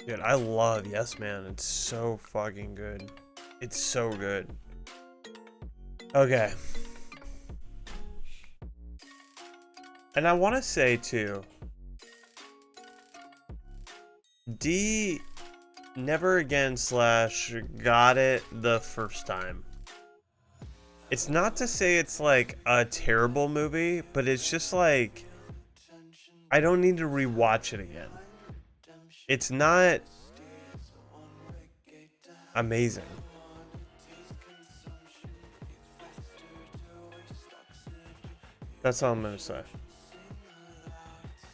Dude, I love Yes Man. It's so fucking good. It's so good. Okay. And I want to say too, D never again / got it the first time. It's not to say it's like a terrible movie, but it's just like I don't need to rewatch it again. It's not amazing. That's all I'm gonna say.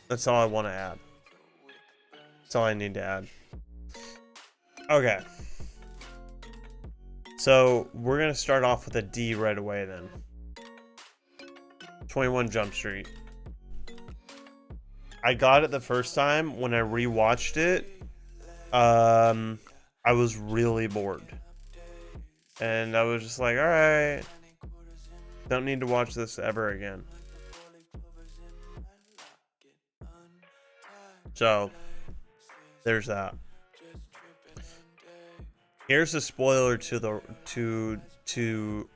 That's all I want to add. That's all I need to add. Okay. So we're gonna start off with a D right away then. 21 Jump Street. I got it the first time. When I rewatched it, I was really bored. And I was just like, alright. Don't need to watch this ever again. So, there's that. Here's a spoiler to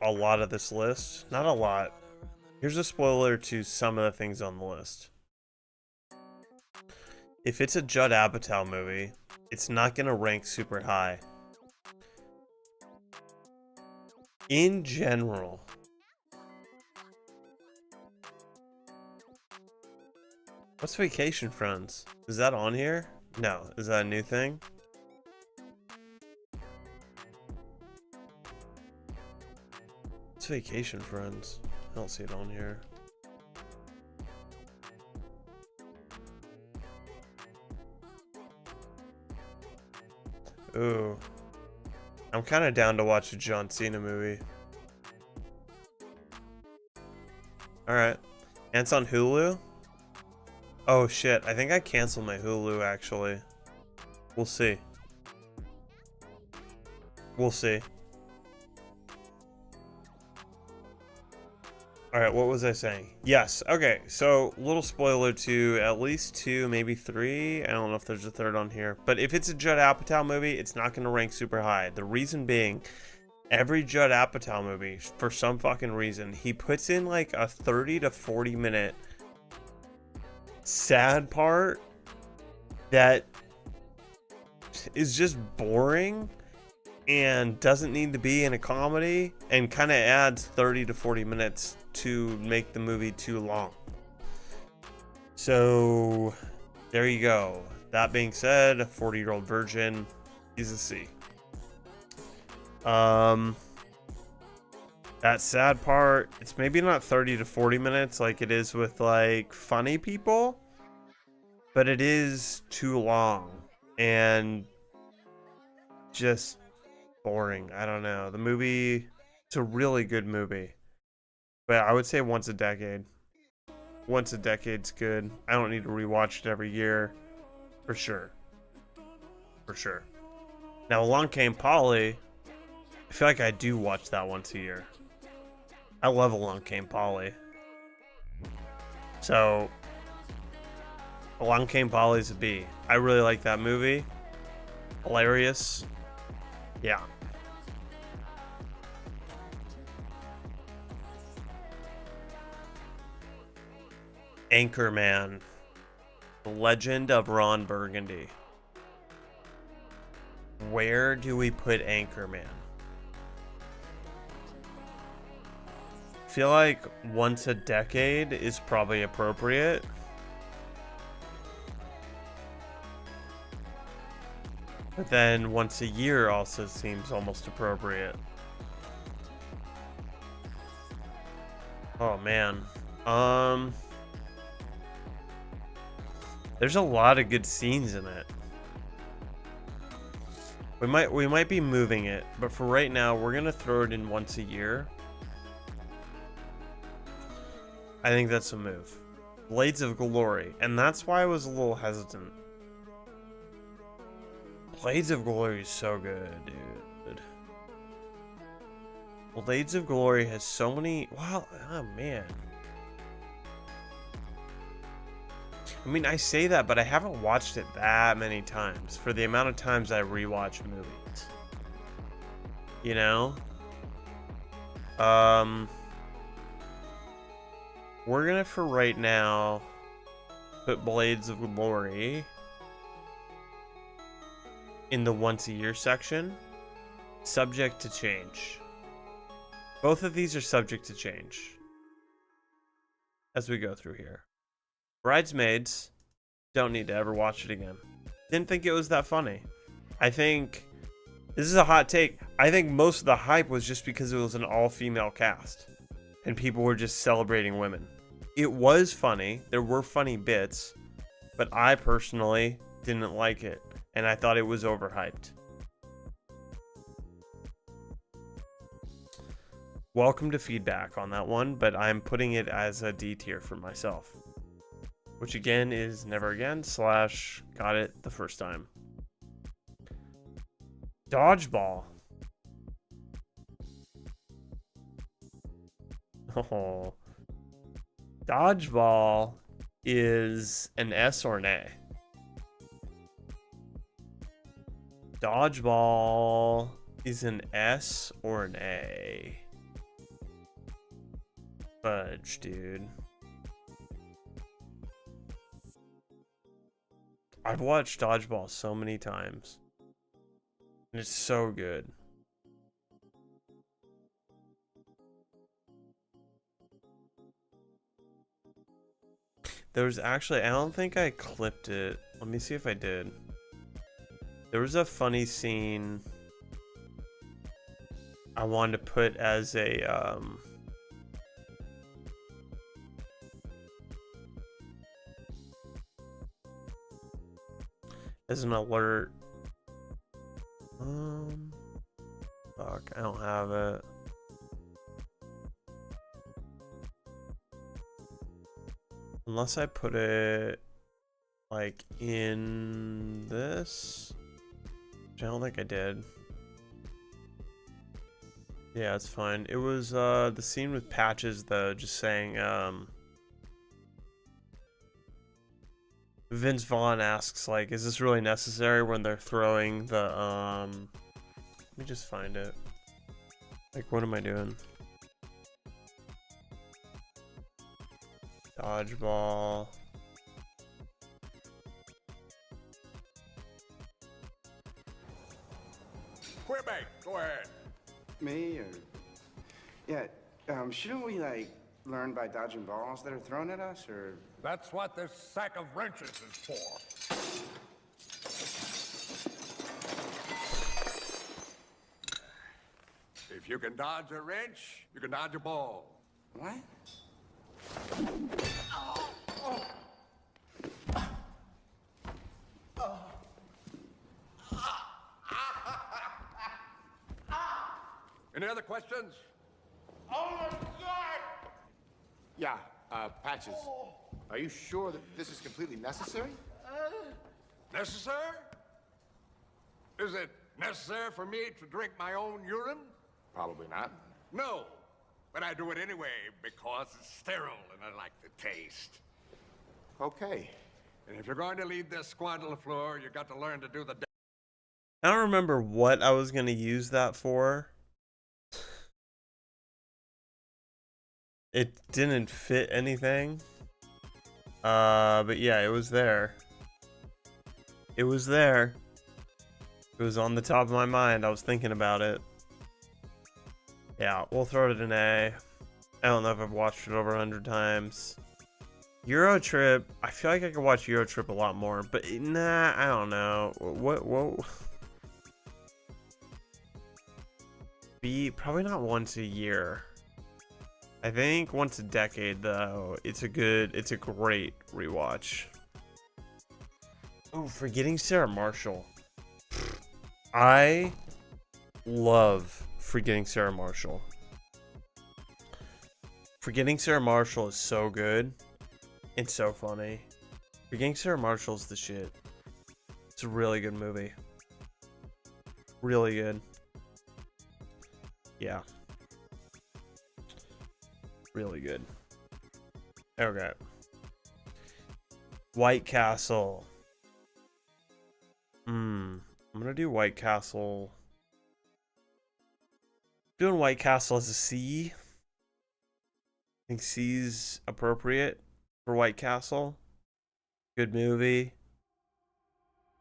a lot of this list. Not a lot. Here's a spoiler to some of the things on the list. If it's a Judd Apatow movie, it's not going to rank super high. In general, what's Vacation Friends? Is that on here? No. Is that a new thing? What's Vacation Friends? I don't see it on here. Ooh. I'm kind of down to watch a John Cena movie. Alright. And it's on Hulu? Oh shit, I think I canceled my Hulu actually. We'll see. We'll see. Alright, what was I saying? Yes, okay, so little spoiler to at least 2, maybe 3. I don't know if there's a third on here. But if it's a Judd Apatow movie, it's not going to rank super high. The reason being, every Judd Apatow movie, for some fucking reason, he puts in like a 30 to 40 minute sad part that is just boring and doesn't need to be in a comedy and kind of adds 30 to 40 minutes to make the movie too long. So there you go. That being said, 40-Year-Old Virgin is a C. That sad part, it's maybe not 30 to 40 minutes like it is with like Funny People, but it is too long and just boring. I don't know. The movie, it's a really good movie, but I would say Once a Decade. Once a Decade's good. I don't need to rewatch it every year, for sure. For sure. Now, Along Came Polly, I feel like I do watch that once a year. I love Along Came Polly. So, Along Came Polly's a B. I really like that movie. Hilarious. Yeah. Anchorman. The Legend of Ron Burgundy. Where do we put Anchorman? I feel like once a decade is probably appropriate. But then once a year also seems almost appropriate. Oh man. There's a lot of good scenes in it. We might be moving it, but for right now we're gonna throw it in once a year. I think that's a move. Blades of Glory, and that's why I was a little hesitant. Blades of Glory is so good, dude. Blades of Glory has so many. Wow, oh man. I mean, I say that, but I haven't watched it that many times for the amount of times I rewatch movies. You know? We're gonna, for right now, put Blades of Glory in the once a year section, subject to change. Both of these are subject to change as we go through here. Bridesmaids, don't need to ever watch it again. Didn't think it was that funny. I think, this is a hot take, I think most of the hype was just because it was an all-female cast and people were just celebrating women. It was funny, there were funny bits, but I personally didn't like it, and I thought it was overhyped. Welcome to feedback on that one, but I'm putting it as a D tier for myself. Which again is Never Again / got it the first time. Dodgeball. Oh. Dodgeball is an S or an A? Dodgeball is an S or an A? Fudge, dude. I've watched Dodgeball so many times. And it's so good. There was actually, I don't think I clipped it. Let me see if I did. There was a funny scene I wanted to put as a, as an alert. Fuck, I don't have it. Unless I put it like in this, which I don't think I did. Yeah, it's fine. It was the scene with Patches though, just saying Vince Vaughn asks like, is this really necessary when they're throwing the let me just find it. Like, what am I doing? Dodgeball. Quebec, go ahead. Me or yeah, shouldn't we like learn by dodging balls that are thrown at us, or? That's what this sack of wrenches is for. If you can dodge a wrench, you can dodge a ball. What? Any other questions? Oh my God! Yeah, Patches. Are you sure that this is completely necessary? Necessary? Is it necessary for me to drink my own urine? Probably not. No, but I do it anyway because it's sterile and I like the taste. Okay. And if you're going to lead this squad to the floor, you got to learn to do the I don't remember what I was going to use that for. It didn't fit anything. But yeah, it was there. It was there. It was on the top of my mind. I was thinking about it. Yeah, we'll throw it an A. I don't know if I've watched it over 100 times. Euro Trip, I feel like I could watch Euro Trip a lot more, but nah, I don't know. What? B, probably not once a year. I think once a decade though. It's a great rewatch. Oh, Forgetting Sarah Marshall. I love Forgetting Sarah Marshall. Forgetting Sarah Marshall is so good. It's so funny. Forgetting Sarah Marshall's the shit. It's a really good movie. Really good. Yeah. Really good. Okay. White Castle. I'm gonna do White Castle. Doing White Castle as a C. I think C's appropriate for White Castle. Good movie.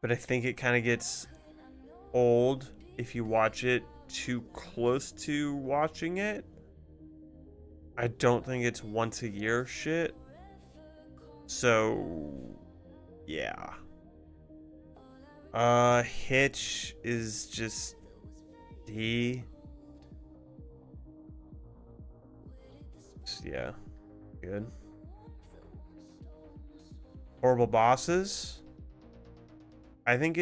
But I think it kind of gets old if you watch it too close to watching it. I don't think it's once a year shit. So, yeah. Hitch is just D. Yeah, good. Horrible Bosses. I think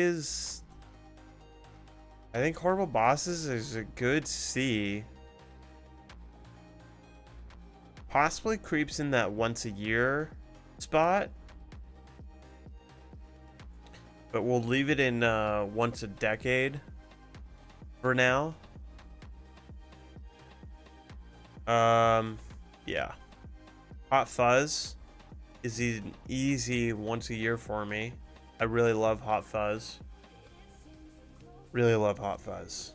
Horrible Bosses is a good C. Possibly creeps in that once a year spot. But we'll leave it in once a decade for now. Yeah. Hot Fuzz is an easy once a year for me. I really love Hot Fuzz. Really love Hot Fuzz.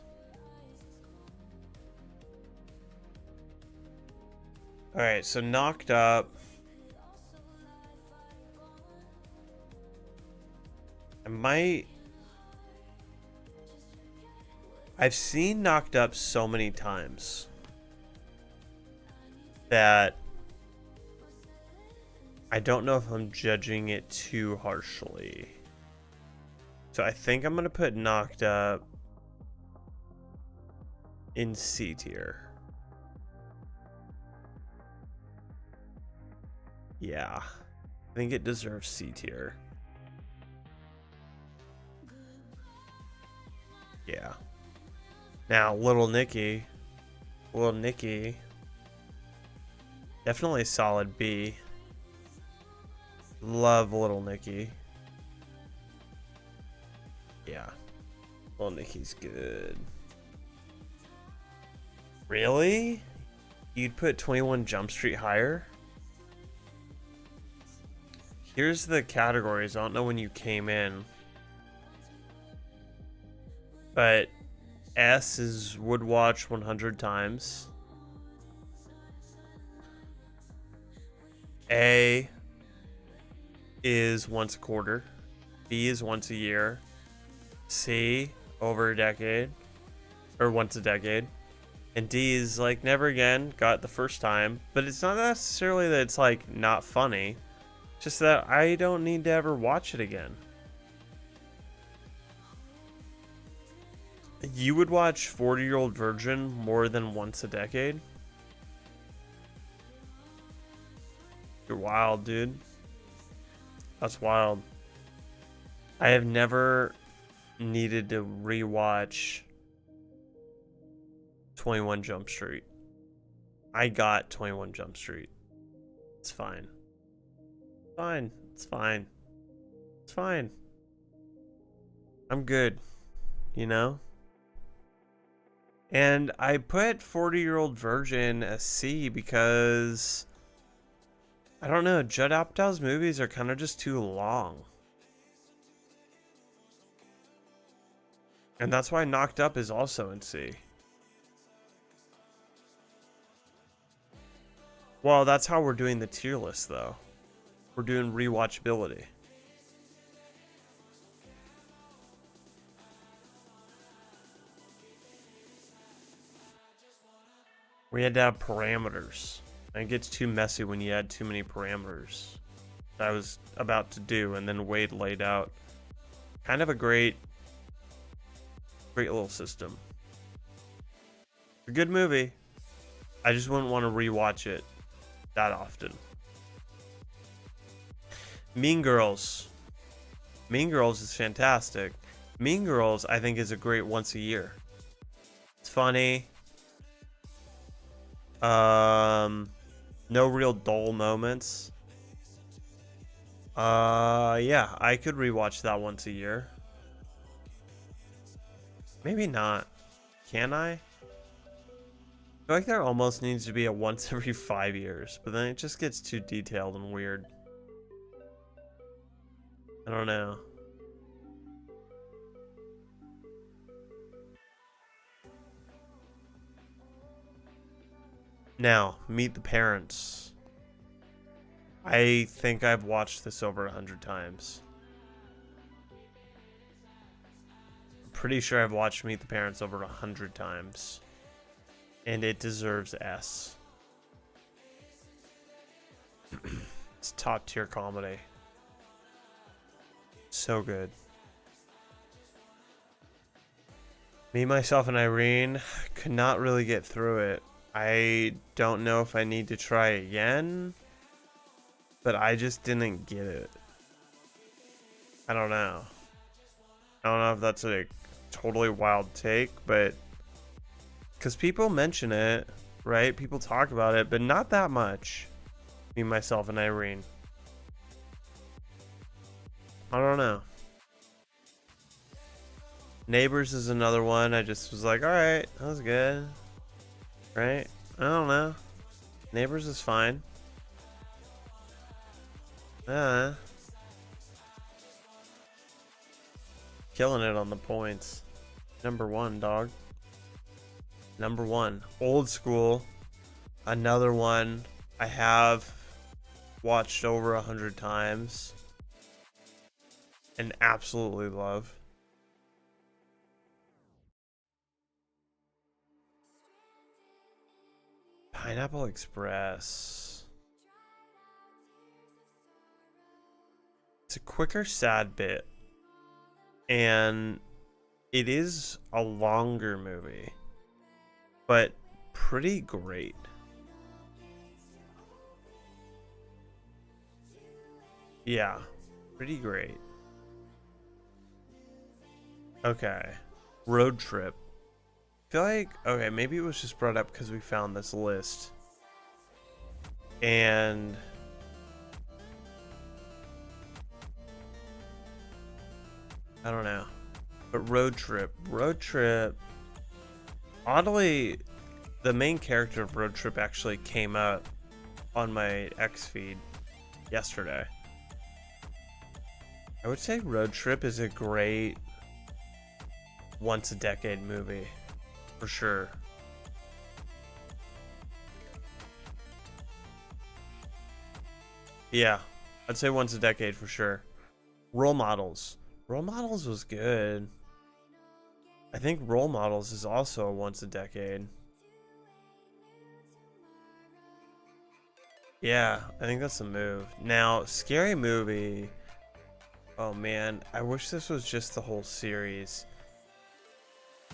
Alright, so Knocked Up. I've seen Knocked Up so many times that I don't know if I'm judging it too harshly. So I think I'm gonna put Knocked Up in C tier. Yeah, I think it deserves C tier. Yeah. Now, Little Nicky. Definitely a solid B. Love Little Nicky. Yeah. Little Nicky's good. Really? You'd put 21 Jump Street higher? Here's the categories. I don't know when you came in. But S is would watch 100 times. A is once a quarter. B is once a year. C, over a decade. Or once a decade. And D is like never again, got the first time. But it's not necessarily that it's like not funny. Just that I don't need to ever watch it again. You would watch 40-Year-Old Virgin more than once a decade? You're wild, dude. That's wild. I have never needed to rewatch 21 Jump Street. I got 21 Jump Street. It's fine. Fine. It's fine. It's fine. I'm good. You know? And I put 40-Year-Old Virgin a C because I don't know. Judd Apatow's movies are kind of just too long. And that's why Knocked Up is also in C. Well, that's how we're doing the tier list, though. We're doing rewatchability. We had to have parameters. And it gets too messy when you add too many parameters. I was about to do, and then Wade laid out kind of a great little system. A good movie. I just wouldn't want to rewatch it that often. Mean Girls. Mean Girls is fantastic. Mean Girls, I think, is a great once a year. It's funny. No real dull moments. Yeah, I could rewatch that once a year. Maybe not. Can I? I feel like there almost needs to be a once every 5 years, but then it just gets too detailed and weird. I don't know. Now, Meet the Parents. I think I've watched this over 100 times. I'm pretty sure I've watched Meet the Parents over 100 times. And it deserves S. It's top tier comedy. So good. Me, Myself, and Irene could not really get through it. I don't know if I need to try again, but I just didn't get it. I don't know. I don't know if that's a totally wild take, but because people mention it, right? People talk about it, but not that much. Me, Myself, and Irene. I don't know. Neighbors is another one. I just was like, alright, that was good. Right? I don't know. Neighbors is fine. Killing it on the points. Number 1, dog. Number 1. Old School. Another one I have watched over 100 times. And absolutely love. Pineapple Express. It's a quicker, sad bit. And it is a longer movie. But pretty great. Yeah, pretty great. Okay. Road Trip. I feel like, okay, maybe it was just brought up because we found this list. And I don't know. But Road Trip. Oddly, the main character of Road Trip actually came up on my X feed yesterday. I would say Road Trip is a great once a decade movie. For sure. Yeah, I'd say once a decade for sure. Role Models. Role Models was good. I think Role Models is also a once a decade. Yeah, I think that's the move. Now, Scary Movie. Oh man, I wish this was just the whole series.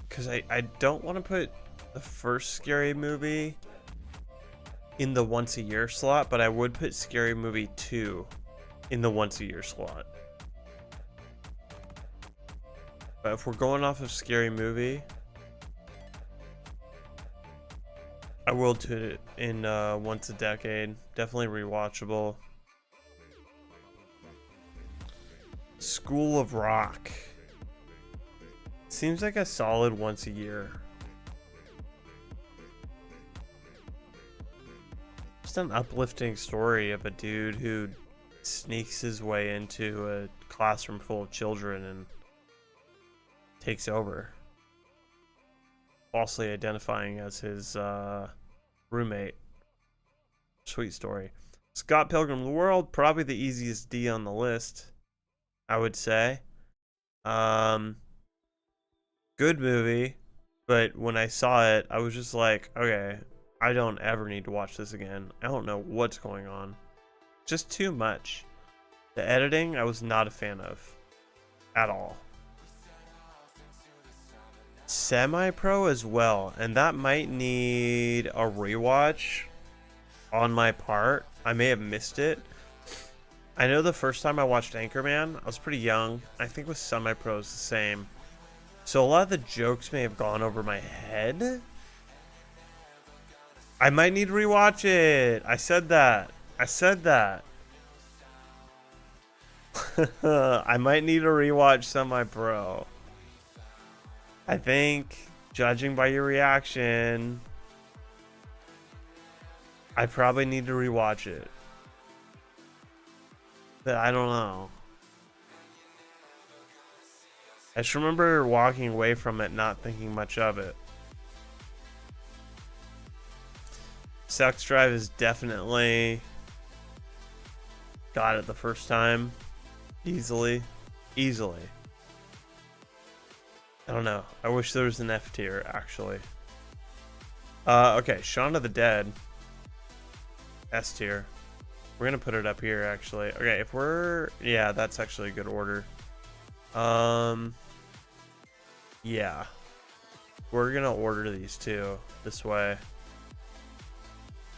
Because I don't want to put the first Scary Movie in the once a year slot, but I would put Scary Movie 2 in the once a year slot. But if we're going off of Scary Movie, I will put it in once a decade. Definitely rewatchable. School of Rock. Seems like a solid once a year. just an uplifting story of a dude who sneaks his way into a classroom full of children and takes over, falsely identifying as his roommate. Sweet story. Scott Pilgrim the World, probably the easiest D on the list, I would say. Good movie, but when I saw it, I was just like, okay, I don't ever need to watch this again. I don't know what's going on. Just too much. The editing, I was not a fan of at all. Semi-Pro as well, and that might need a rewatch on my part. I may have missed it. I know the first time I watched Anchorman, I was pretty young. I think with Semi-Pro is the same. So a lot of the jokes may have gone over my head. I might need to rewatch it. I said that. I said that. I might need to rewatch Semi-Pro. I think, judging by your reaction, I probably need to rewatch it. But I don't know. I just remember walking away from it not thinking much of it. Sex Drive is definitely got it the first time. Easily. I don't know. I wish there was an F tier, actually. Okay, Shaun of the Dead. S tier. We're gonna put it up here, actually. Okay, if we're... Yeah, that's actually a good order. Yeah. We're gonna order these two this way.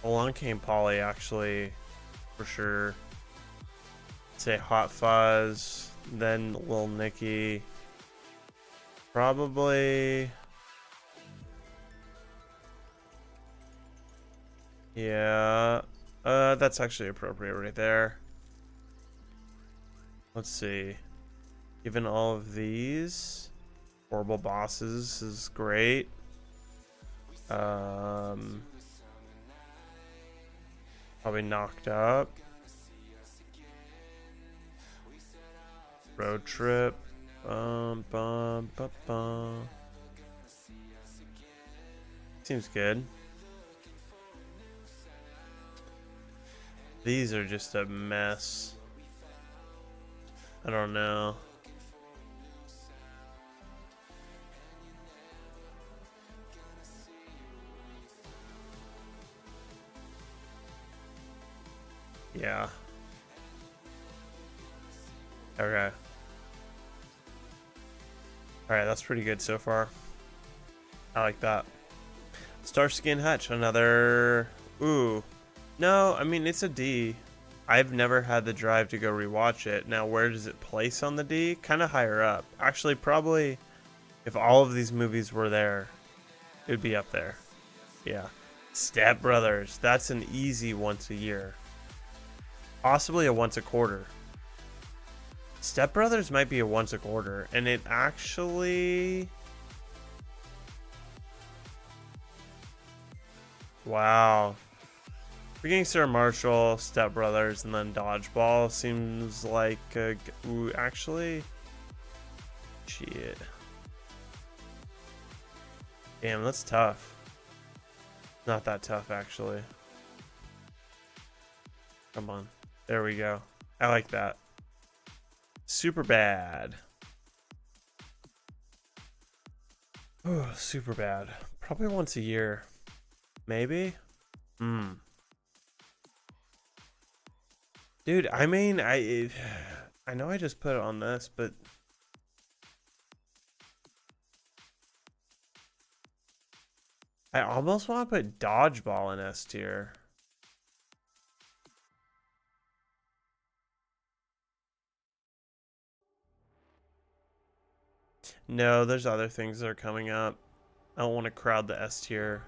Along Came Polly, actually, for sure. Say Hot Fuzz, then Lil Nicky. Probably... Yeah. That's actually appropriate right there. Let's see. Given all of these, Horrible Bosses is great. Probably Knocked Up. Road Trip. Seems good. These are just a mess. I don't know. Yeah. Okay. Alright, that's pretty good so far. I like that. Starsky and Hutch, another... Ooh. No, I mean, it's a D. I've never had the drive to go rewatch it. Now, where does it place on the D? Kind of higher up. Actually, probably, if all of these movies were there, it would be up there. Yeah. Step Brothers. That's an easy once a year. Possibly a once a quarter. Step Brothers might be a once a quarter. And it actually... Wow. Beginning Sarah Marshall, Step Brothers, and then Dodgeball seems like a... Ooh, actually... Shit. Damn, that's tough. Not that tough, actually. Come on. There we go. I like that. Super bad. Oh, super bad. Probably once a year. Maybe? Dude, I mean, I know I just put it on this, but... I almost want to put Dodgeball in S tier. No, there's other things that are coming up. I don't want to crowd the S tier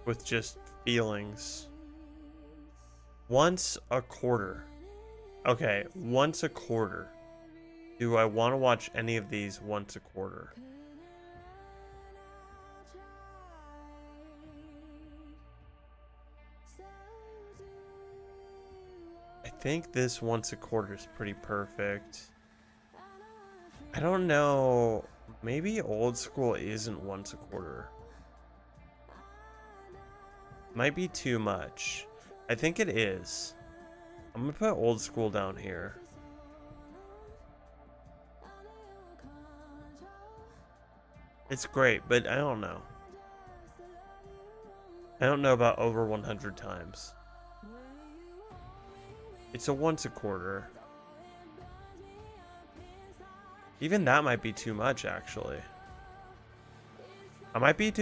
with just feelings. Once a quarter. Okay, once a quarter. Do I want to watch any of these once a quarter? think this once a quarter is pretty perfect. I don't know. Maybe old school isn't once a quarter. Might be too much. I think it is. I'm gonna put old school down here. It's great, but I don't know. I don't know about over 100 times. It's a once a quarter. Even that might be too much, actually. I might be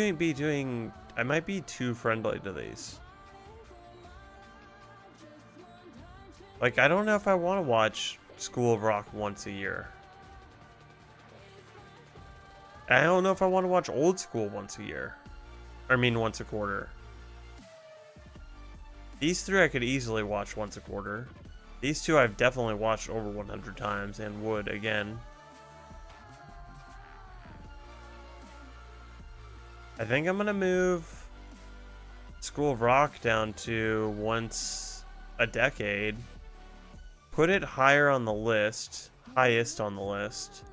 I might be too friendly to these. Like, I don't know if I want to watch School of Rock once a year. I don't know if I want to watch Old School once a year. I mean, once a quarter. These three I could easily watch once a quarter. These two I've definitely watched over 100 times and would again. I think I'm gonna move School of Rock down to once a decade. Put it higher on the list, highest on the list.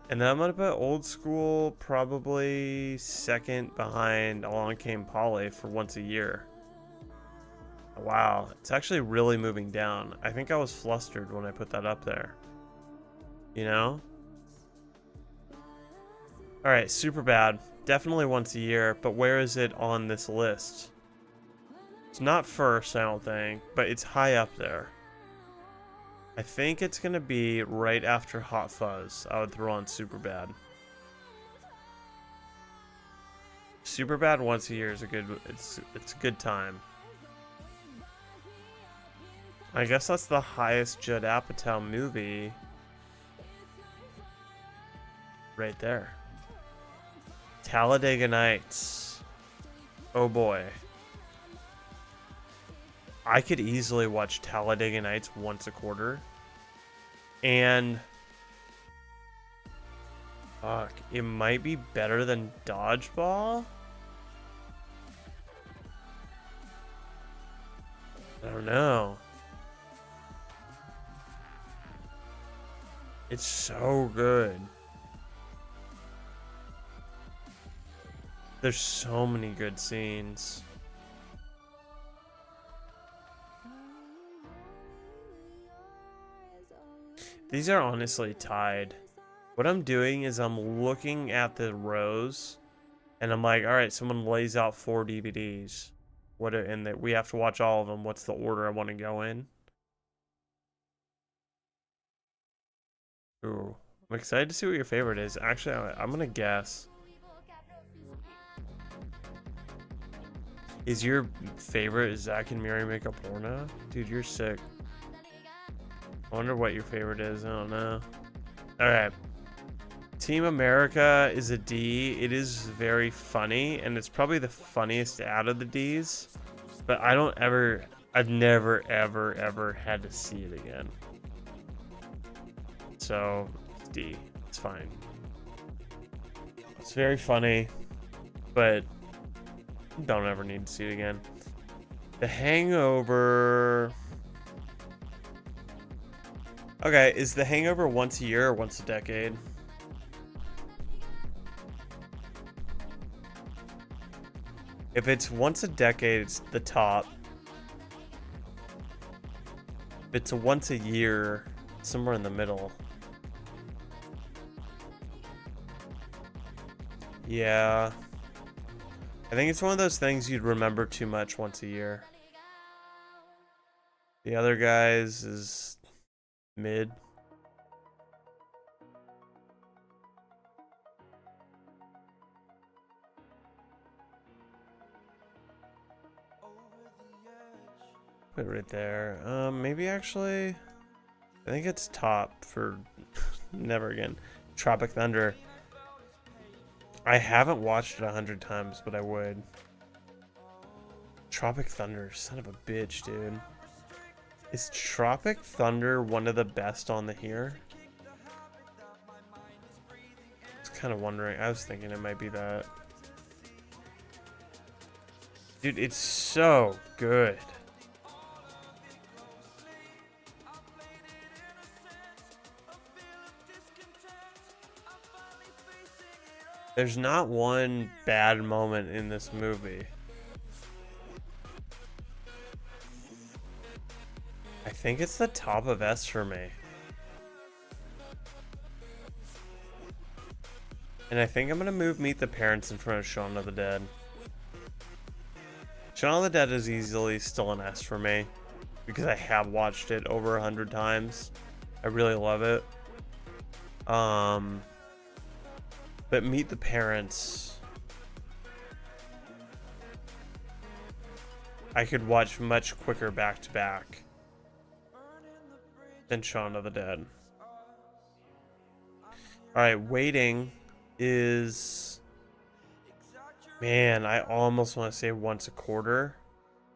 And then I'm gonna put Old School probably second behind Along Came Polly for once a year. Wow, it's actually really moving down. I think I was flustered when I put that up there. You know? Alright, Superbad. Definitely once a year, but where is it on this list? It's not first, I don't think, but it's high up there. I think it's gonna be right after Hot Fuzz. I would throw on Superbad. Superbad once a year is a good. It's a good time. I guess that's the highest Judd Apatow movie. Right there. Talladega Nights. Oh boy. I could easily watch Talladega Nights once a quarter. And fuck, it might be better than Dodgeball? I don't know. It's so good. There's so many good scenes. These are honestly tied. What I'm doing is I'm looking at the rows and I'm like, all right, someone lays out 4 DVDs. And that we have to watch all of them. What's the order I want to go in? Ooh, I'm excited to see what your favorite is. Actually, I'm gonna guess. Is your favorite Zack and Miri Make a Porno? Dude, you're sick. I wonder what your favorite is. I don't know. Alright. Team America is a D. It is very funny, and it's probably the funniest out of the Ds. But I've never, ever had to see it again. So, it's D. It's fine. It's very funny, but don't ever need to see it again. The Hangover... Okay, is The Hangover once a year or once a decade? If it's once a decade, it's the top. If it's a once a year, somewhere in the middle. Yeah. I think it's one of those things you'd remember too much once a year. The other guys is mid. Put it right there. Maybe actually, I think it's top for Never Again. Tropic Thunder. I haven't watched it 100 times, but I would. Tropic Thunder, son of a bitch, dude. Is Tropic Thunder one of the best on the here? I was kind of wondering. I was thinking it might be that. Dude, it's so good. There's not one bad moment in this movie. I think it's the top of S for me. And I think I'm going to move Meet the Parents in front of Shaun of the Dead. Shaun of the Dead is easily still an S for me, because I have watched it over 100 times. I really love it. But Meet the Parents, I could watch much quicker back to back than Shaun of the Dead. Alright, Waiting is... Man, I almost want to say once a quarter,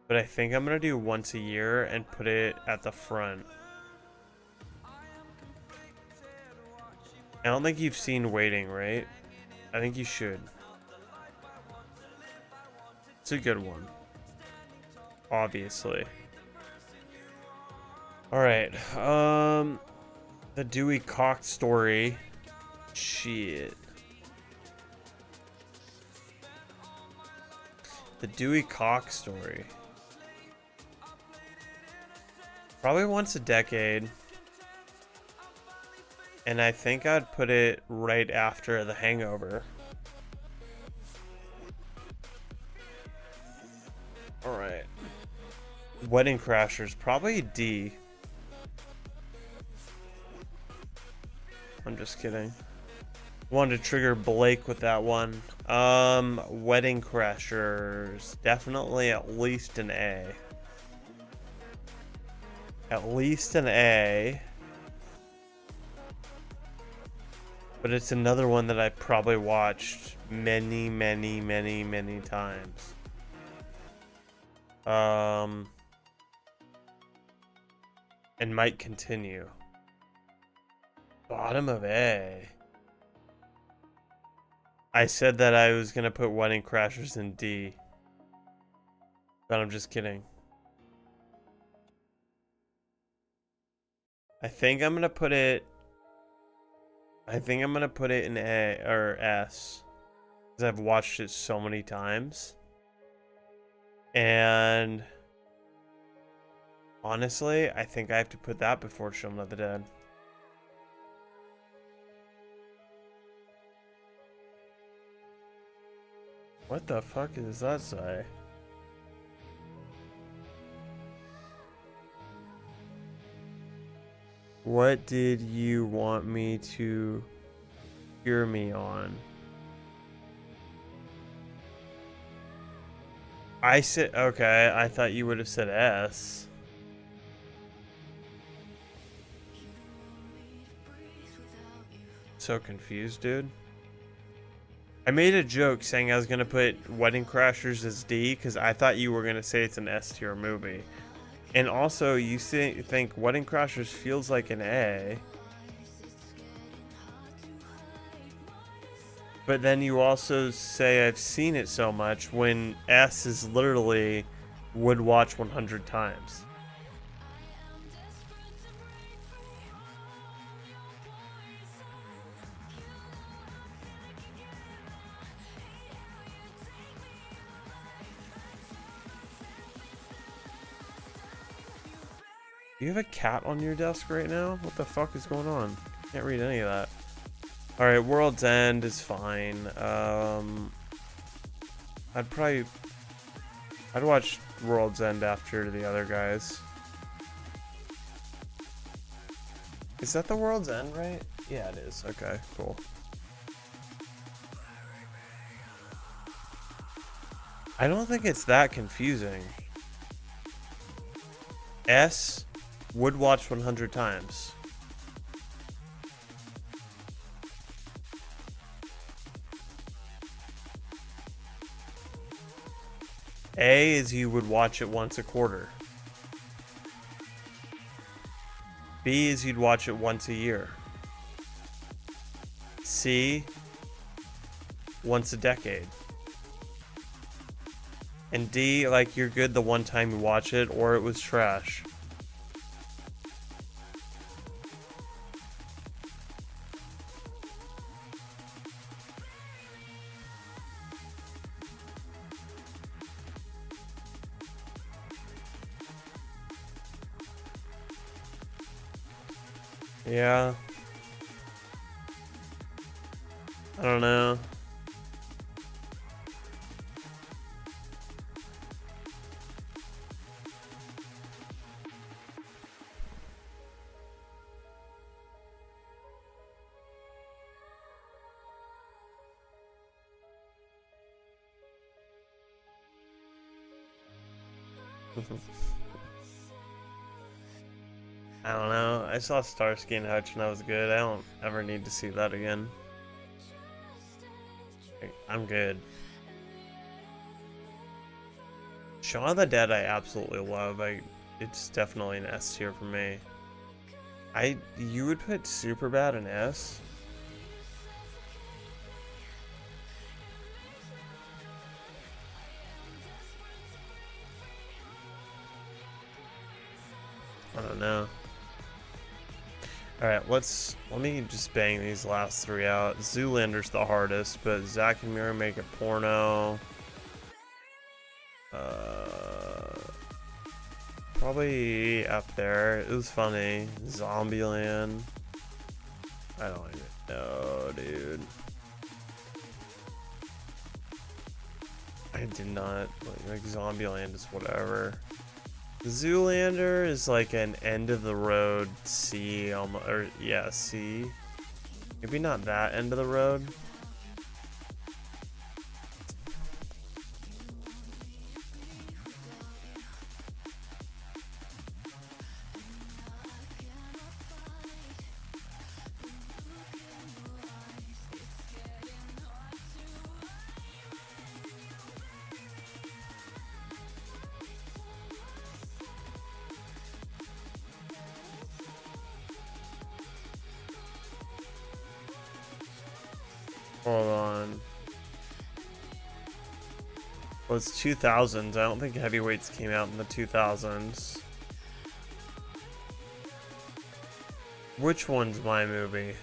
but I think I'm going to do once a year and put it at the front. I don't think you've seen Waiting, right? I think you should. It's a good one. Obviously. Alright, the Dewey Cox story. Shit. The Dewey Cox story. Probably once a decade. And I think I'd put it right after The Hangover. Alright. Wedding Crashers, probably D. I'm just kidding. Wanted to trigger Blake with that one. Wedding Crashers, definitely at least an A. At least an A. But it's another one that I probably watched many, many, many, many times. And might continue. Bottom of A. I said that I was going to put Wedding Crashers in D. But I'm just kidding. I think I'm going to put it... I think I'm going to put it in A or S. Because I've watched it so many times. And... honestly, I think I have to put that before Shaun of the Dead. What the fuck does that say? What did you want me to hear me on? I said, okay, I thought you would have said S. So confused, dude. I made a joke saying I was going to put Wedding Crashers as D because I thought you were going to say it's an S tier movie. And also, you think Wedding Crashers feels like an A. But then you also say I've seen it so much when S is literally would watch 100 times. Do you have a cat on your desk right now? What the fuck is going on? Can't read any of that. Alright, World's End is fine. I'd watch World's End after the other guys. Is that the World's End, right? Yeah, it is. Okay, cool. I don't think it's that confusing. S would watch 100 times. A is you would watch it once a quarter. B is you'd watch it once a year. C, once a decade. And D, like you're good the one time you watch it or it was trash. Yeah. I don't know. I don't know. I saw Starsky and Hutch and that was good. I don't ever need to see that again. I'm good. Shaun of the Dead I absolutely love. It's definitely an S tier for me. You would put Superbad an S? I don't know. Alright, let me just bang these last three out. Zoolander's the hardest, but Zack and Miri Make a Porno. Probably up there. It was funny. Zombieland. I don't even know, dude. I did not like Zombieland is whatever. Zoolander is like an end of the road C, or yeah, C. Maybe not that end of the road. Hold on. Well, it's 2000s. I don't think Heavyweights came out in the 2000s. Which one's my movie?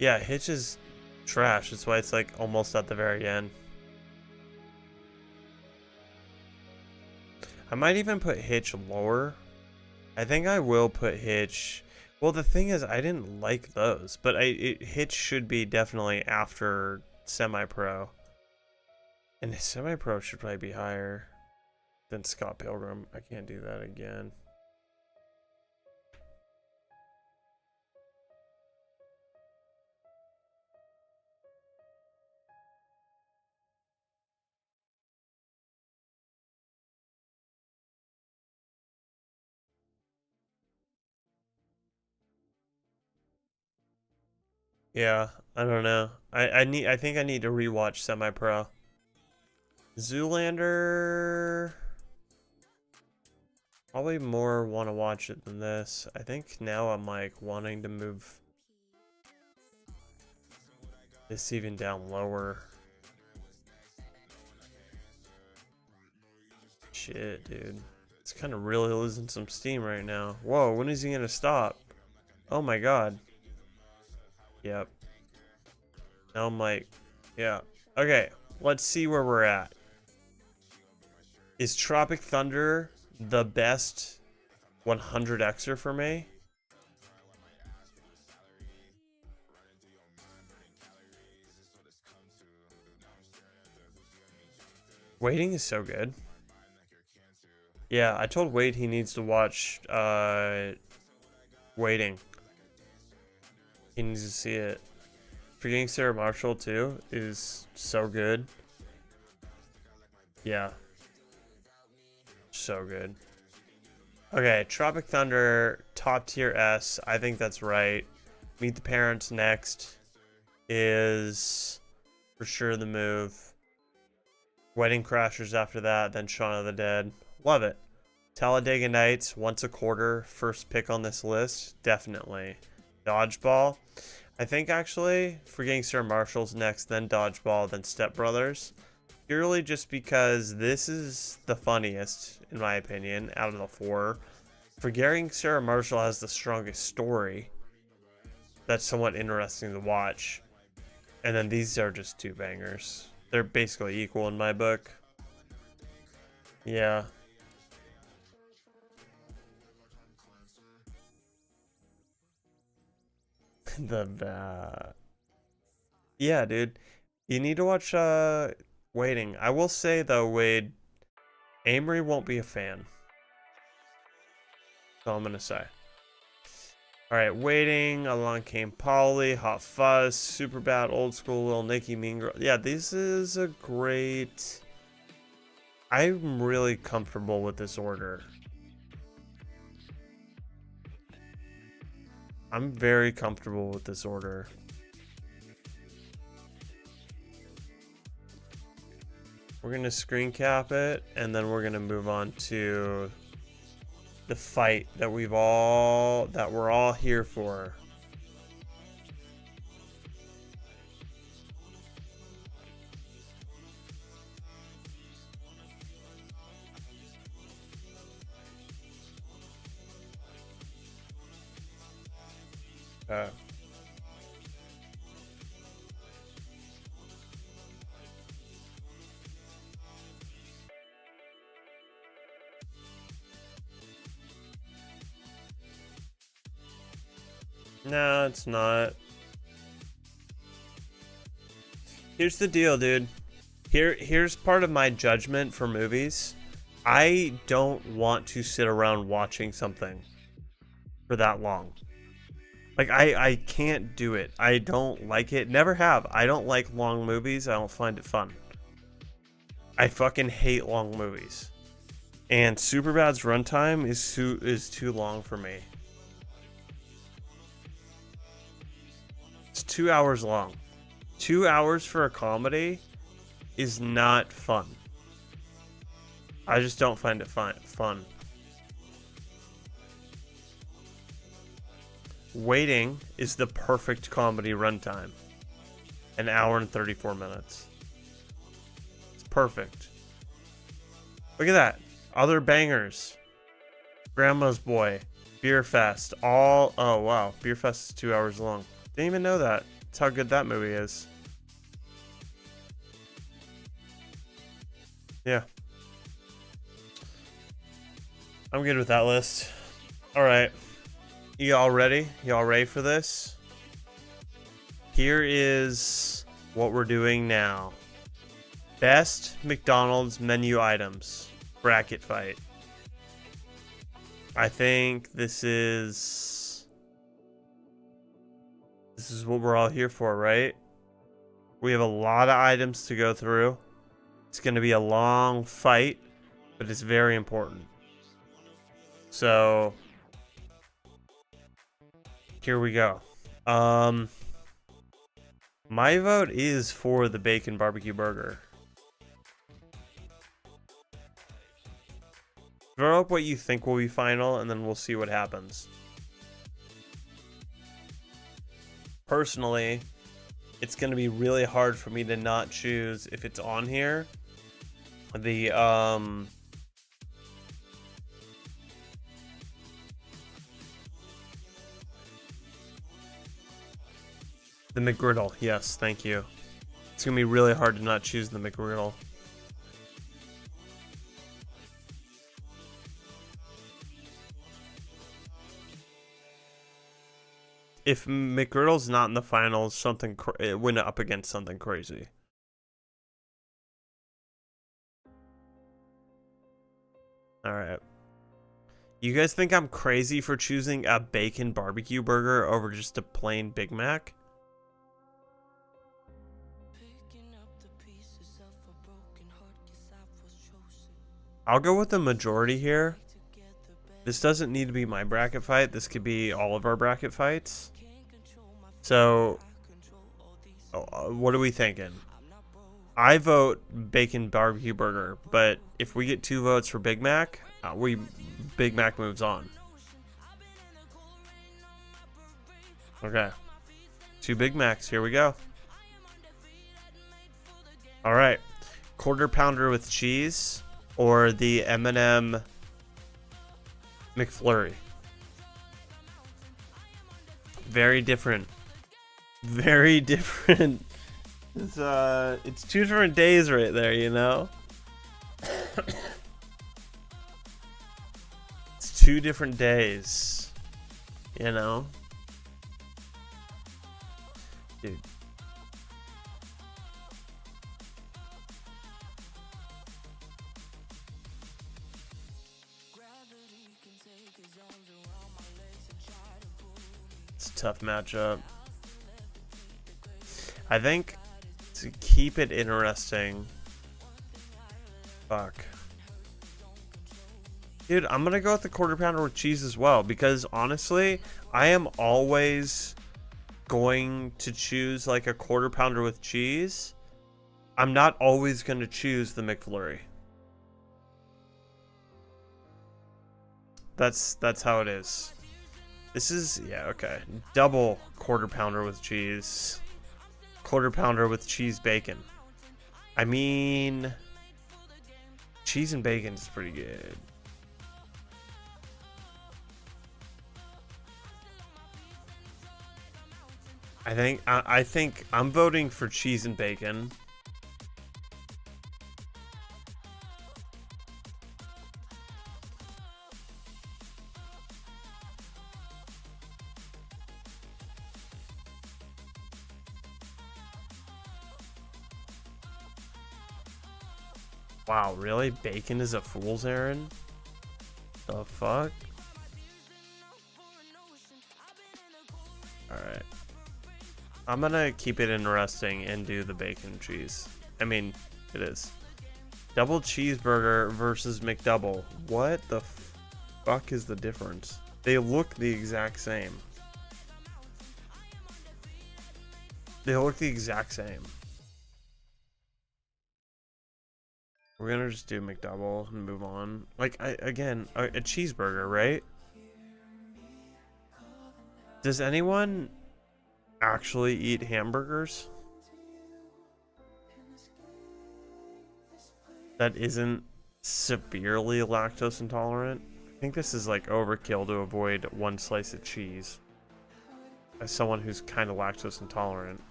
Yeah, Hitch is trash. That's why it's like almost at the very end. I might even put Hitch lower. I think I will put Hitch. Well, the thing is, I didn't like those, but Hitch should be definitely after Semi-Pro. And Semi-Pro should probably be higher than Scott Pilgrim. I can't do that again. Yeah, I don't know. I think I need to rewatch Semi-Pro. Zoolander, probably more want to watch it than this. I think now I'm like wanting to move this even down lower. Shit, dude. It's kind of really losing some steam right now. Whoa, when is he gonna stop? Oh my god. Yep. Now I'm like, yeah. Okay, let's see where we're at. Is Tropic Thunder the best 100xer for me? Waiting is so good. Yeah, I told Wade he needs to watch Waiting. He needs to see it. Forgetting Sarah Marshall too is so good. Yeah. So good. Okay, Tropic Thunder, top tier S. I think that's right. Meet the Parents next is for sure the move. Wedding Crashers after that, then Shaun of the Dead. Love it. Talladega Nights, once a quarter, first pick on this list. Definitely. Dodgeball. I think actually, Forgetting Sarah Marshall's next, then Dodgeball, then Step Brothers. Purely just because this is the funniest, in my opinion, out of the four. Forgetting Sarah Marshall has the strongest story. That's somewhat interesting to watch. And then these are just two bangers. They're basically equal in my book. Yeah. Yeah, dude. You need to watch Waiting. I will say though, Wade, Amory won't be a fan. That's all I'm gonna say. Alright, Waiting, Along Came Polly, Hot Fuzz, Superbad, Old School, Lil Nicky, Mean Girl. Yeah, this is a great... I'm really comfortable with this order. I'm very comfortable with this order. We're gonna screen cap it, and then we're gonna move on to the fight that we're all here for. No, it's not. Here's the deal, dude. Here's part of my judgment for movies. I don't want to sit around watching something for that long. Like, I can't do it. I don't like it. Never have. I don't like long movies. I don't find it fun. I fucking hate long movies. And Superbad's runtime is too long for me. It's 2 hours long. 2 hours for a comedy is not fun. I just don't find it fun. Waiting is the perfect comedy runtime. An hour and 34 minutes. It's perfect. Look at that. Other bangers. Grandma's Boy. Beer Fest. Oh wow. Beer Fest is 2 hours long. Didn't even know that. That's how good that movie is. Yeah. I'm good with that list. Alright. Y'all ready? Y'all ready for this? Here is what we're doing now. Best McDonald's menu items. Bracket fight. I think this is what we're all here for, right? We have a lot of items to go through. It's going to be a long fight, but it's very important. So, here we go. My vote is for the bacon barbecue burger. Throw up what you think will be final, and then we'll see what happens. Personally, it's going to be really hard for me to not choose, if it's on here, the McGriddle. Yes, thank you. It's going to be really hard to not choose the McGriddle. If McGriddle's not in the finals, it went up against something crazy. Alright. You guys think I'm crazy for choosing a bacon barbecue burger over just a plain Big Mac? I'll go with the majority here. This doesn't need to be my bracket fight. This could be all of our bracket fights. So, what are we thinking? I vote bacon barbecue burger, but if we get 2 votes for Big Mac, Big Mac moves on. Okay. 2 Big Macs. Here we go. All right. Quarter pounder with cheese or the M&M McFlurry. Very different It's two different days right there, you know? It's two different days, you know? Dude. It's a tough matchup. I think to keep it interesting. Fuck. Dude, I'm gonna go with the quarter pounder with cheese as well, because honestly, I am always going to choose like a quarter pounder with cheese. I'm not always gonna choose the McFlurry. That's how it is. This is, yeah, okay. Double quarter pounder with cheese. Quarter pounder with cheese bacon. I mean, cheese and bacon is pretty good. I think I'm voting for cheese and bacon. Wow, really? Bacon is a fool's errand? The fuck? Alright. I'm gonna keep it interesting and do the bacon cheese. I mean, it is. Double cheeseburger versus McDouble. What the fuck is the difference? They look the exact same. They look the exact same. We're gonna just do McDouble and move on. Like, again, a cheeseburger, right? Does anyone actually eat hamburgers that isn't severely lactose intolerant? I think this is like overkill to avoid one slice of cheese as someone who's kind of lactose intolerant.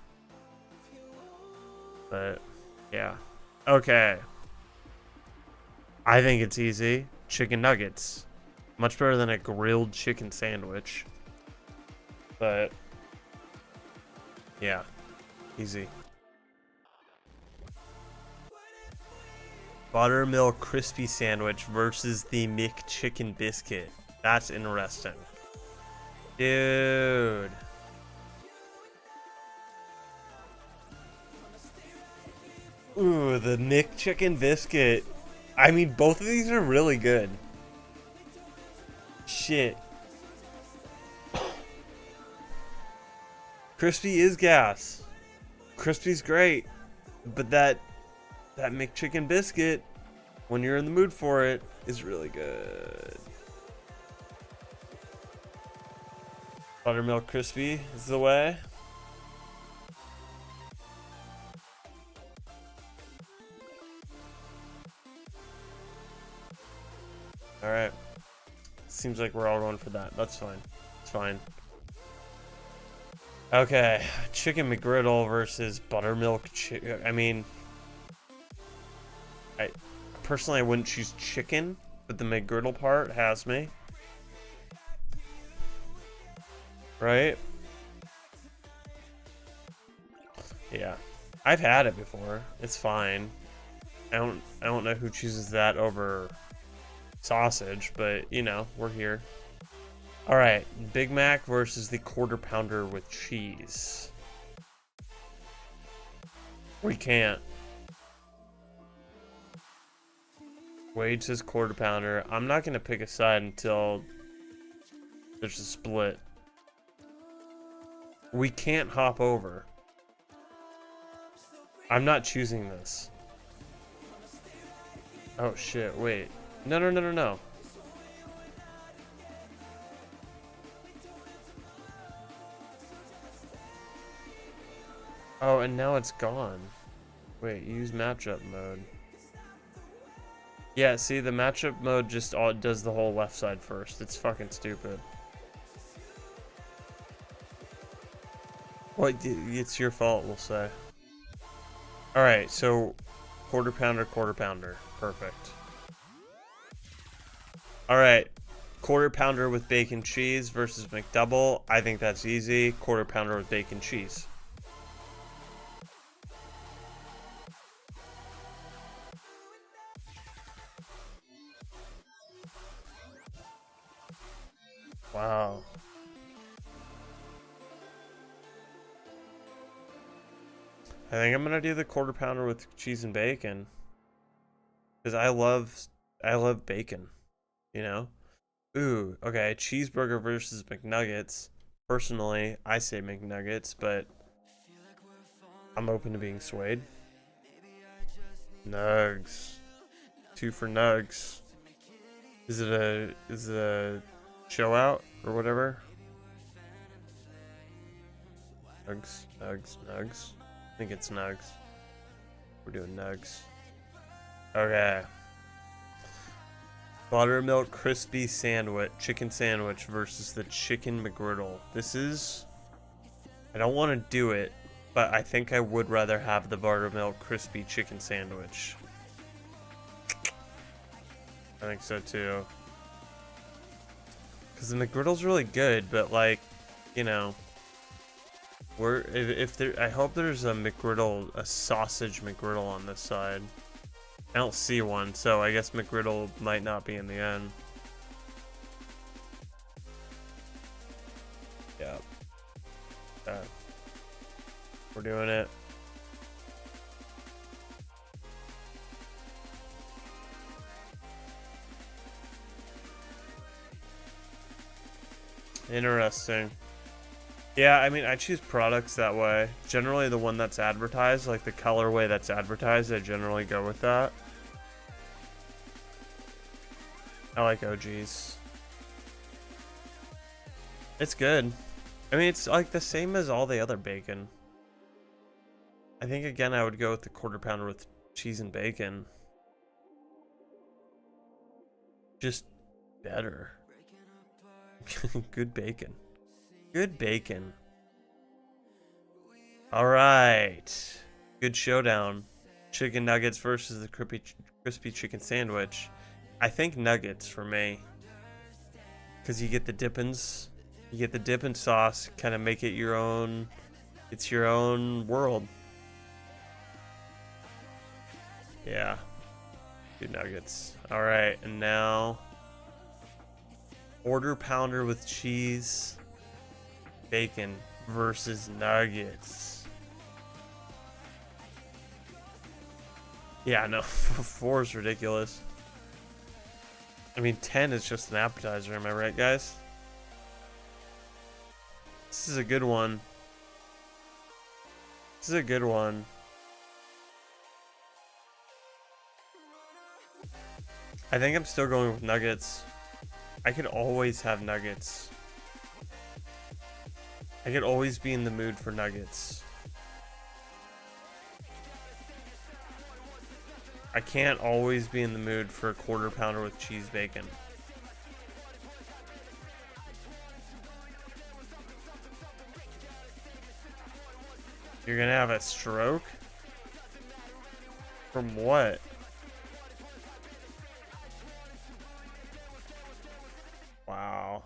But yeah, okay. I think it's easy. Chicken nuggets. Much better than a grilled chicken sandwich. But yeah, easy. Buttermilk crispy sandwich versus the McChicken biscuit. That's interesting. Dude. Ooh, the McChicken biscuit. I mean, both of these are really good. Shit. Crispy is gas. Crispy's great. But that McChicken biscuit, when you're in the mood for it, is really good. Buttermilk crispy is the way. Alright. Seems like we're all going for that. That's fine. It's fine. Okay. Chicken McGriddle versus buttermilk chicken. I mean, personally, I wouldn't choose chicken, but the McGriddle part has me. Right? Yeah. I've had it before. It's fine. I don't know who chooses that over sausage, but you know, we're here. All right, Big Mac versus the quarter pounder with cheese. We can't. Wade says quarter pounder. I'm not gonna pick a side until there's a split. We can't hop over. I'm not choosing this. Oh shit, wait. No. Oh, and now it's gone. Wait, use matchup mode. Yeah, see, the matchup mode just does the whole left side first. It's fucking stupid. Well, it's your fault, we'll say. All right, so quarter pounder, quarter pounder. Perfect. All right, quarter pounder with bacon cheese versus McDouble. I think that's easy. Quarter pounder with bacon cheese. Wow. I think I'm gonna do the quarter pounder with cheese and bacon. Because I love bacon, you know? Ooh, okay, cheeseburger versus McNuggets. Personally, I say McNuggets, but I'm open to being swayed. Nugs. 2 for Nugs. Is it a show out or whatever? Nugs, Nugs, Nugs. I think it's Nugs. We're doing Nugs. Okay. Buttermilk crispy sandwich, chicken sandwich versus the chicken McGriddle. This is, I don't want to do it, but I think I would rather have the buttermilk crispy chicken sandwich. I think so too. Because the McGriddle's really good, but like, you know, if there, I hope there's a McGriddle, a sausage McGriddle on this side. I don't see one, so I guess McGriddle might not be in the end. Yeah. We're doing it. Interesting. Yeah, I mean, I choose products that way. Generally, the one that's advertised, like the colorway that's advertised, I generally go with that. I like OG's. It's good. I mean, it's like the same as all the other bacon. I think, again, I would go with the quarter pounder with cheese and bacon. Just better. Good bacon. Good bacon. Alright. Good showdown. Chicken nuggets versus the crispy chicken sandwich. I think nuggets for me. Because you get the dippins. You get the dippin' sauce. Kind of make it your own. It's your own world. Yeah. Good nuggets. Alright, and now quarter pounder with cheese, bacon versus nuggets. Yeah, no, 4 is ridiculous. I mean, 10 is just an appetizer, am I right, guys? This is a good one. This is a good one. I think I'm still going with nuggets. I could always have nuggets. I could always be in the mood for nuggets. I can't always be in the mood for a quarter pounder with cheese bacon. You're gonna have a stroke? From what? Wow.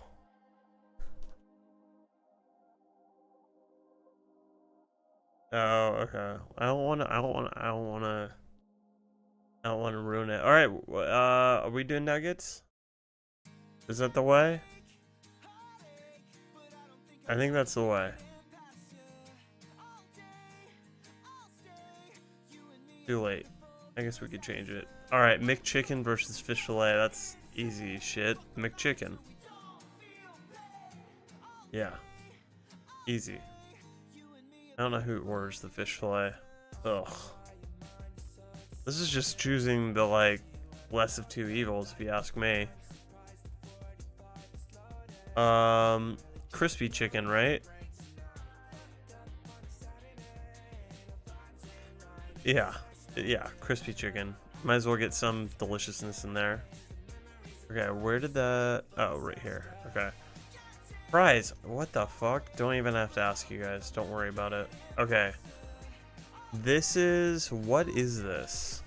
Oh, okay. I don't want to ruin it. All right, are we doing nuggets? Is that the way? I think that's the way. Too late. I guess we could change it. All right, McChicken versus fish fillet. That's easy shit. McChicken. Yeah. Easy. I don't know who orders the fish fillet. Ugh. This is just choosing the, like, less of two evils, if you ask me. Crispy chicken, right? Yeah. Yeah, crispy chicken. Might as well get some deliciousness in there. Okay, where did the... Oh, right here. Okay. Fries. What the fuck? Don't even have to ask you guys. Don't worry about it. Okay. This is, what is this?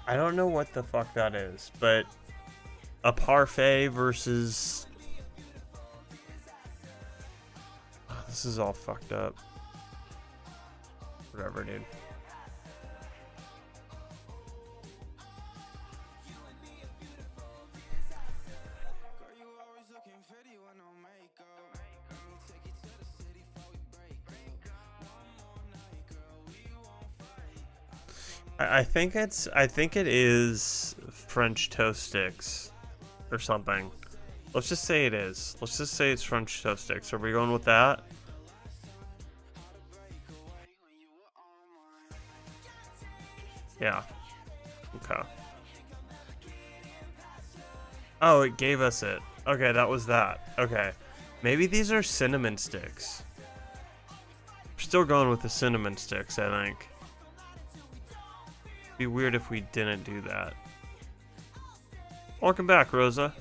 I don't know what the fuck that is, but a parfait versus... Oh, this is all fucked up. Whatever, dude. I think it is French toast sticks or something. Let's just say it is. Let's just say it's French toast sticks. Are we going with that? Yeah. Okay. Oh, it gave us it. Okay, that was that. Okay. Maybe these are cinnamon sticks. We're still going with the cinnamon sticks, I think. Be weird if we didn't do that. Welcome back, Rosa.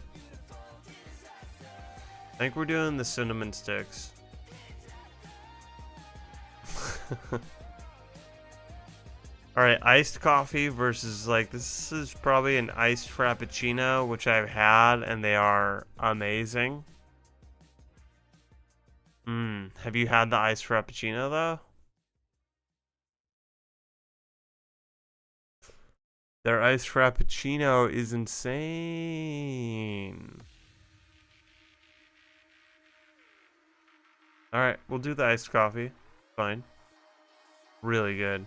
I think we're doing the cinnamon sticks. Alright, iced coffee versus, like, this is probably an iced frappuccino, which I've had, and they are amazing. Have you had the iced frappuccino, though? Their iced frappuccino is insane. Alright, we'll do the iced coffee. Fine. Really good.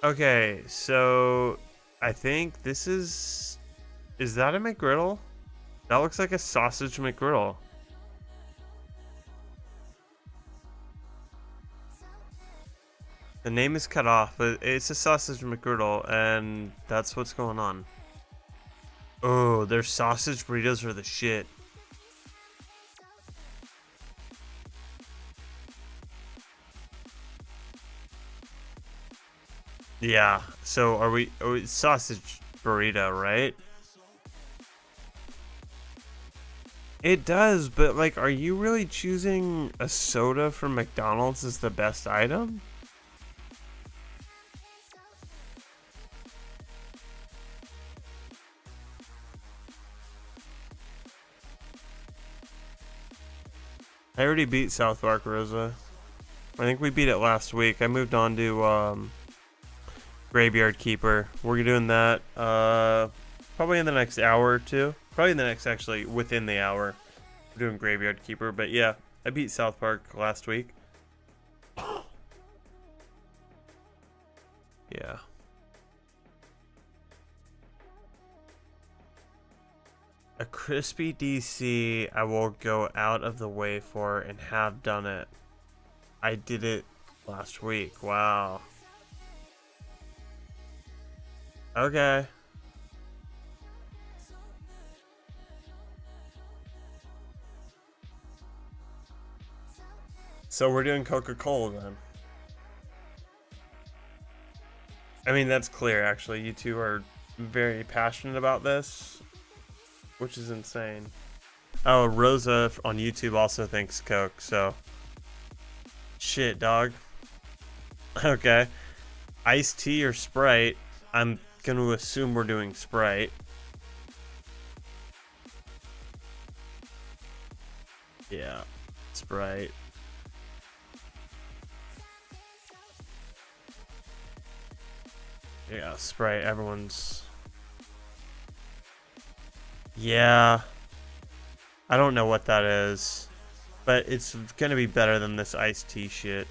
Okay, so I think this is that a McGriddle? That looks like a sausage McGriddle. The name is cut off, but it's a sausage McGriddle, and that's what's going on. Oh, their sausage burritos are the shit. Yeah, so are we sausage burrito, right? It does, but like, are you really choosing a soda from McDonald's as the best item? I already beat South Park, Rosa. I think we beat it last week. I moved on to Graveyard Keeper. We're doing that probably in the next hour or two. Probably in the next, actually, within the hour. We're doing Graveyard Keeper. But yeah, I beat South Park last week. Yeah. A crispy DC I will go out of the way for and have done it. I did it last week. Wow. Okay. So we're doing Coca-Cola then. I mean, that's clear actually. You two are very passionate about this, which is insane. Oh, Rosa on YouTube also thinks Coke, so. Shit, dog. Okay. Iced tea or Sprite? I'm gonna assume we're doing Sprite. Yeah, Sprite. Yeah, Sprite, everyone's... Yeah. I don't know what that is, but it's gonna be better than this iced tea shit.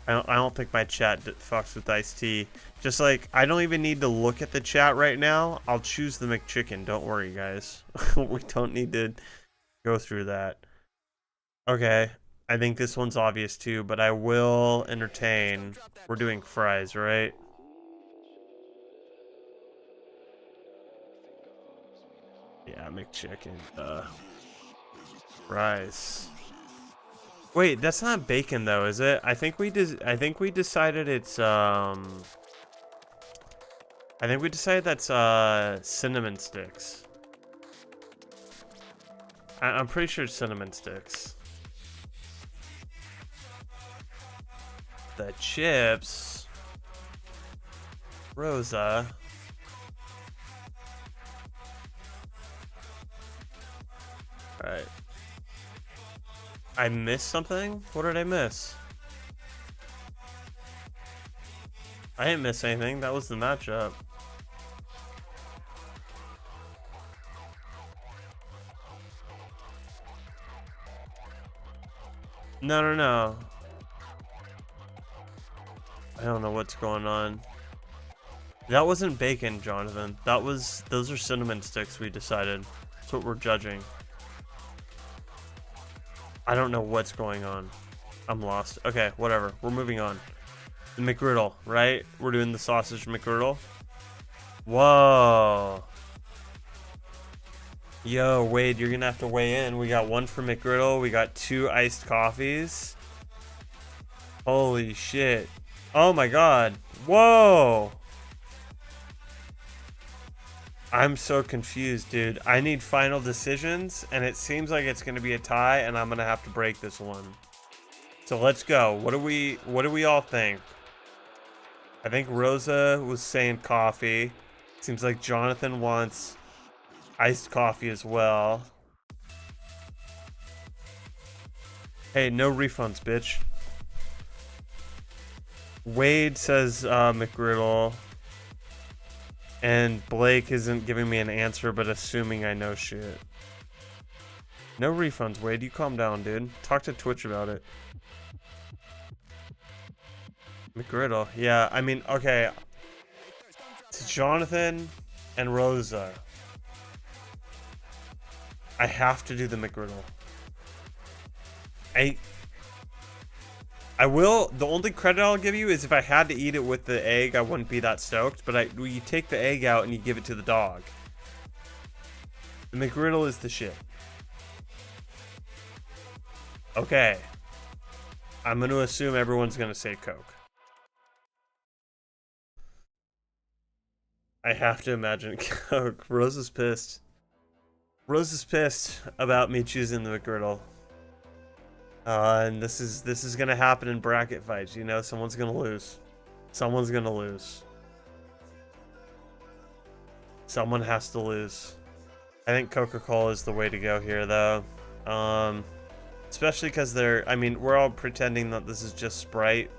I don't think my chat fucks with iced tea. Just like, I don't even need to look at the chat right now. I'll choose the McChicken. Don't worry, guys. We don't need to go through that. Okay. I think this one's obvious too, but I will entertain. We're doing fries, right? Yeah, McChicken. Fries. Wait, that's not bacon though, is it? I think we decided it's I think we decided that's cinnamon sticks. I'm pretty sure it's cinnamon sticks. The chips. Rosa. Alright. I missed something? What did I miss? I didn't miss anything. That was the matchup. No. I don't know what's going on. That wasn't bacon, Jonathan. Those are cinnamon sticks, we decided. That's what we're judging. I don't know what's going on. I'm lost. Okay, whatever. We're moving on. The McGriddle, right? We're doing the sausage McGriddle. Whoa. Yo, Wade, you're gonna have to weigh in. We got one for McGriddle. We got 2 iced coffees. Holy shit. Oh my god. Whoa. I'm so confused, dude. I need final decisions, and it seems like it's gonna be a tie, and I'm gonna have to break this one. So let's go. What do we all think? I think Rosa was saying coffee. Seems like Jonathan wants iced coffee as well. Hey, no refunds, bitch. Wade says McGriddle. And Blake isn't giving me an answer, but assuming I know shit. No refunds, Wade. You calm down, dude. Talk to Twitch about it. McGriddle. Yeah, I mean, okay. It's Jonathan and Rosa. I have to do the McGriddle. I will. The only credit I'll give you is if I had to eat it with the egg, I wouldn't be that stoked. But you take the egg out and you give it to the dog. The McGriddle is the shit. Okay. I'm going to assume everyone's going to say Coke. I have to imagine Coke. Rose is pissed. Rose is pissed about me choosing the McGriddle. And this is gonna happen in bracket fights, you know. Someone's gonna lose. Someone's gonna lose. Someone has to lose. I think Coca-Cola is the way to go here, though. Especially because we're all pretending that this is just Sprite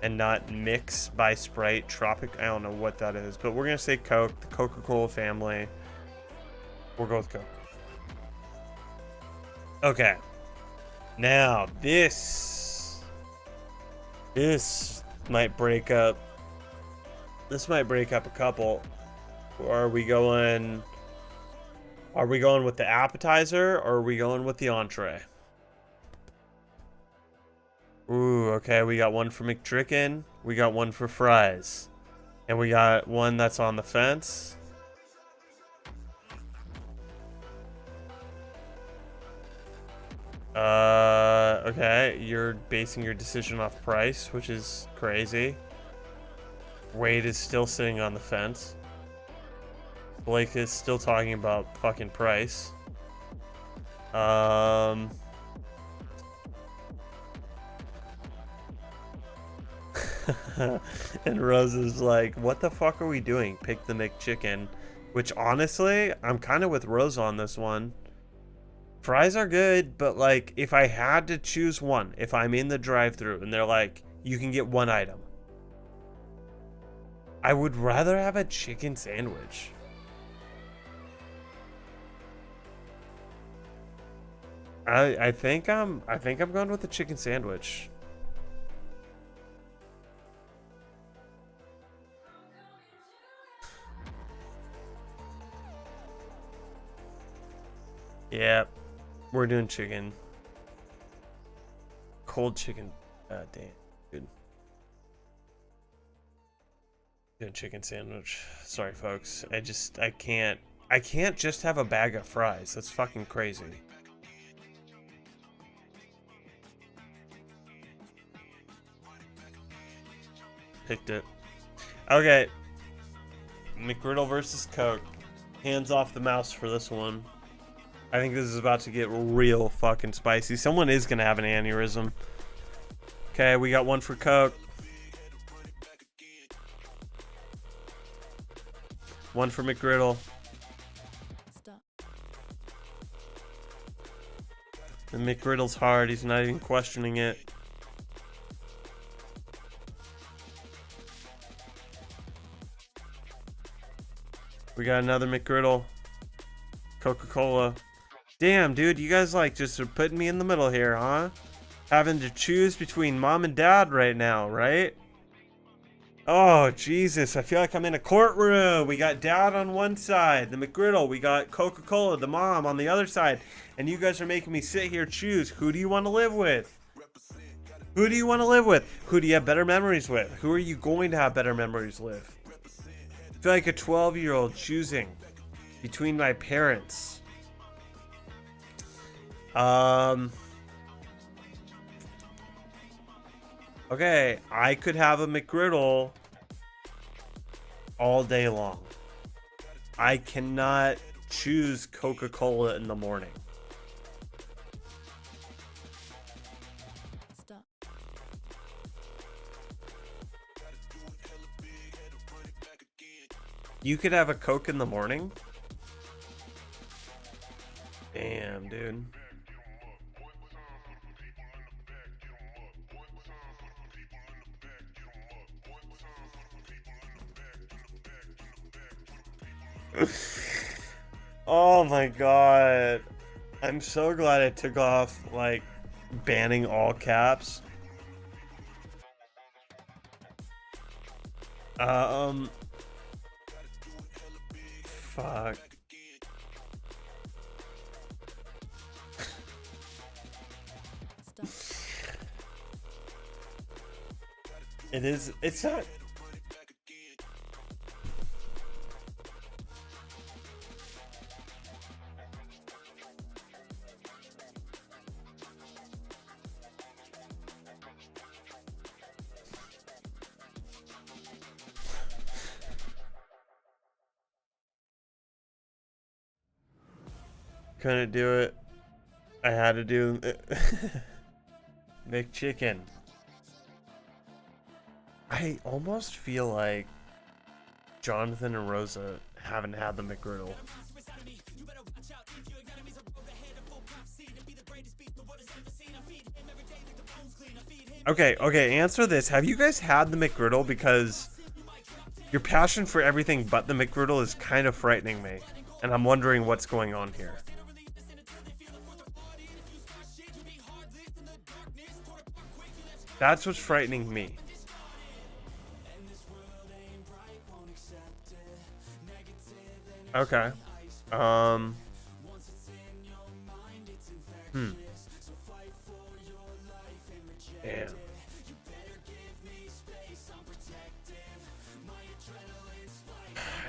and not Mix by Sprite Tropic. I don't know what that is, but we're gonna say Coke, the Coca-Cola family. We'll go with Coke. Okay. Now, this might break up. This might break up a couple. Are we going with the appetizer, or are we going with the entree? Ooh, okay, we got one for McChicken, we got one for fries, and we got one that's on the fence. Okay, you're basing your decision off price, which is crazy. Wade is still sitting on the fence. Blake is still talking about fucking price. And Rose is like, what the fuck are we doing? Pick the McChicken. Which, honestly, I'm kind of with Rose on this one. Fries are good, but like, if I had to choose one, if I'm in the drive-thru and they're like, you can get one item, I would rather have a chicken sandwich. I think I'm going with the chicken sandwich. Yeah. We're doing chicken. Cold chicken. Damn. Good. Doing chicken sandwich. Sorry, folks. I can't just have a bag of fries. That's fucking crazy. Picked it. Okay. McGriddle versus Coke. Hands off the mouse for this one. I think this is about to get real fucking spicy. Someone is gonna have an aneurysm. Okay, we got one for Coke. One for McGriddle. Stop. And McGriddle's hard. He's not even questioning it. We got another McGriddle. Coca-Cola. Damn, dude, you guys like just are putting me in the middle here, huh? Having to choose between mom and dad right now, right? Oh, Jesus, I feel like I'm in a courtroom. We got dad on one side, the McGriddle. We got Coca-Cola, the mom, on the other side. And you guys are making me sit here choose. Who do you want to live with? Who do you want to live with? Who do you have better memories with? Who are you going to have better memories with? I feel like a 12-year-old choosing between my parents. Okay, I could have a McGriddle all day long. I cannot choose Coca-Cola in the morning. Stop. You could have a Coke in the morning? Damn, dude. Oh my god. I'm so glad I took off, like, banning all caps. Fuck. Stop. It's not. Couldn't do it. I had to do McChicken. I almost feel like Jonathan and Rosa haven't had the McGriddle. Okay, answer this. Have you guys had the McGriddle? Because your passion for everything but the McGriddle is kind of frightening me. And I'm wondering what's going on here. That's what's frightening me. Okay. Damn.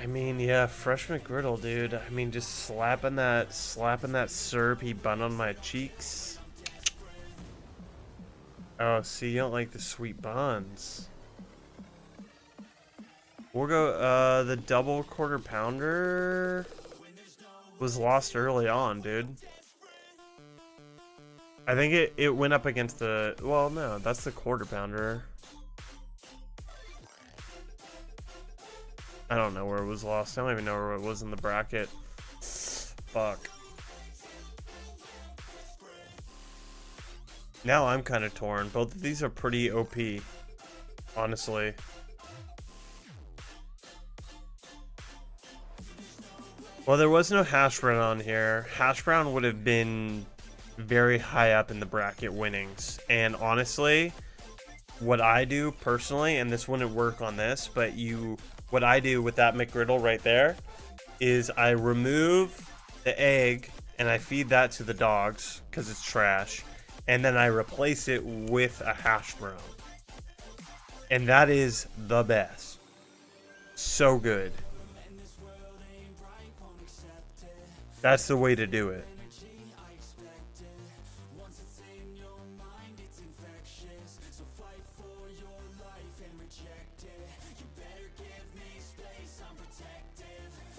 I mean, yeah, fresh McGriddle, dude. I mean, just slapping that syrupy bun on my cheeks. Oh, see, you don't like the sweet buns. We'll go, the double quarter pounder was lost early on, dude. I think it went up against the, well, no, that's the quarter pounder. I don't know where it was lost. I don't even know where it was in the bracket. Fuck. Now I'm kind of torn. Both of these are pretty OP, honestly. Well, there was no hash brown on here. Hash brown would have been very high up in the bracket winnings. And honestly, what I do personally, and this wouldn't work on this, but what I do with that McGriddle right there is I remove the egg and I feed that to the dogs because it's trash. And then I replace it with a hash brown. And that is the best. So good. That's the way to do it.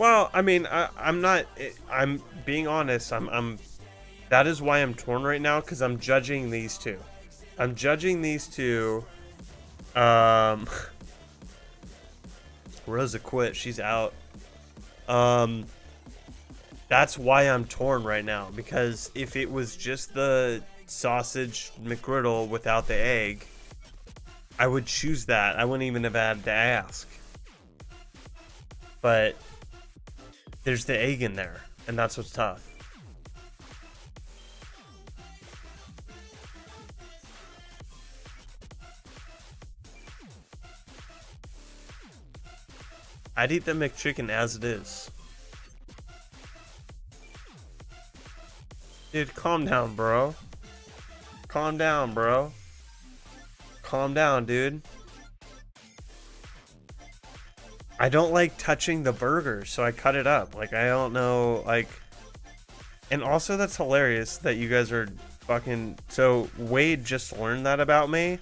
Well, I mean, I'm not. I'm being honest. I'm. That is why I'm torn right now, because I'm judging these two. I'm judging these two. Um, Rosa quit. She's out. That's why I'm torn right now, because if it was just the sausage McGriddle without the egg, I would choose that. I wouldn't even have had to ask. But there's the egg in there, and that's what's tough. I'd eat the McChicken as it is. Dude, calm down, bro. Calm down, bro. Calm down, dude. I don't like touching the burger, so I cut it up. Like, I don't know, like... And also, that's hilarious that you guys are fucking... So, Wade just learned that about me,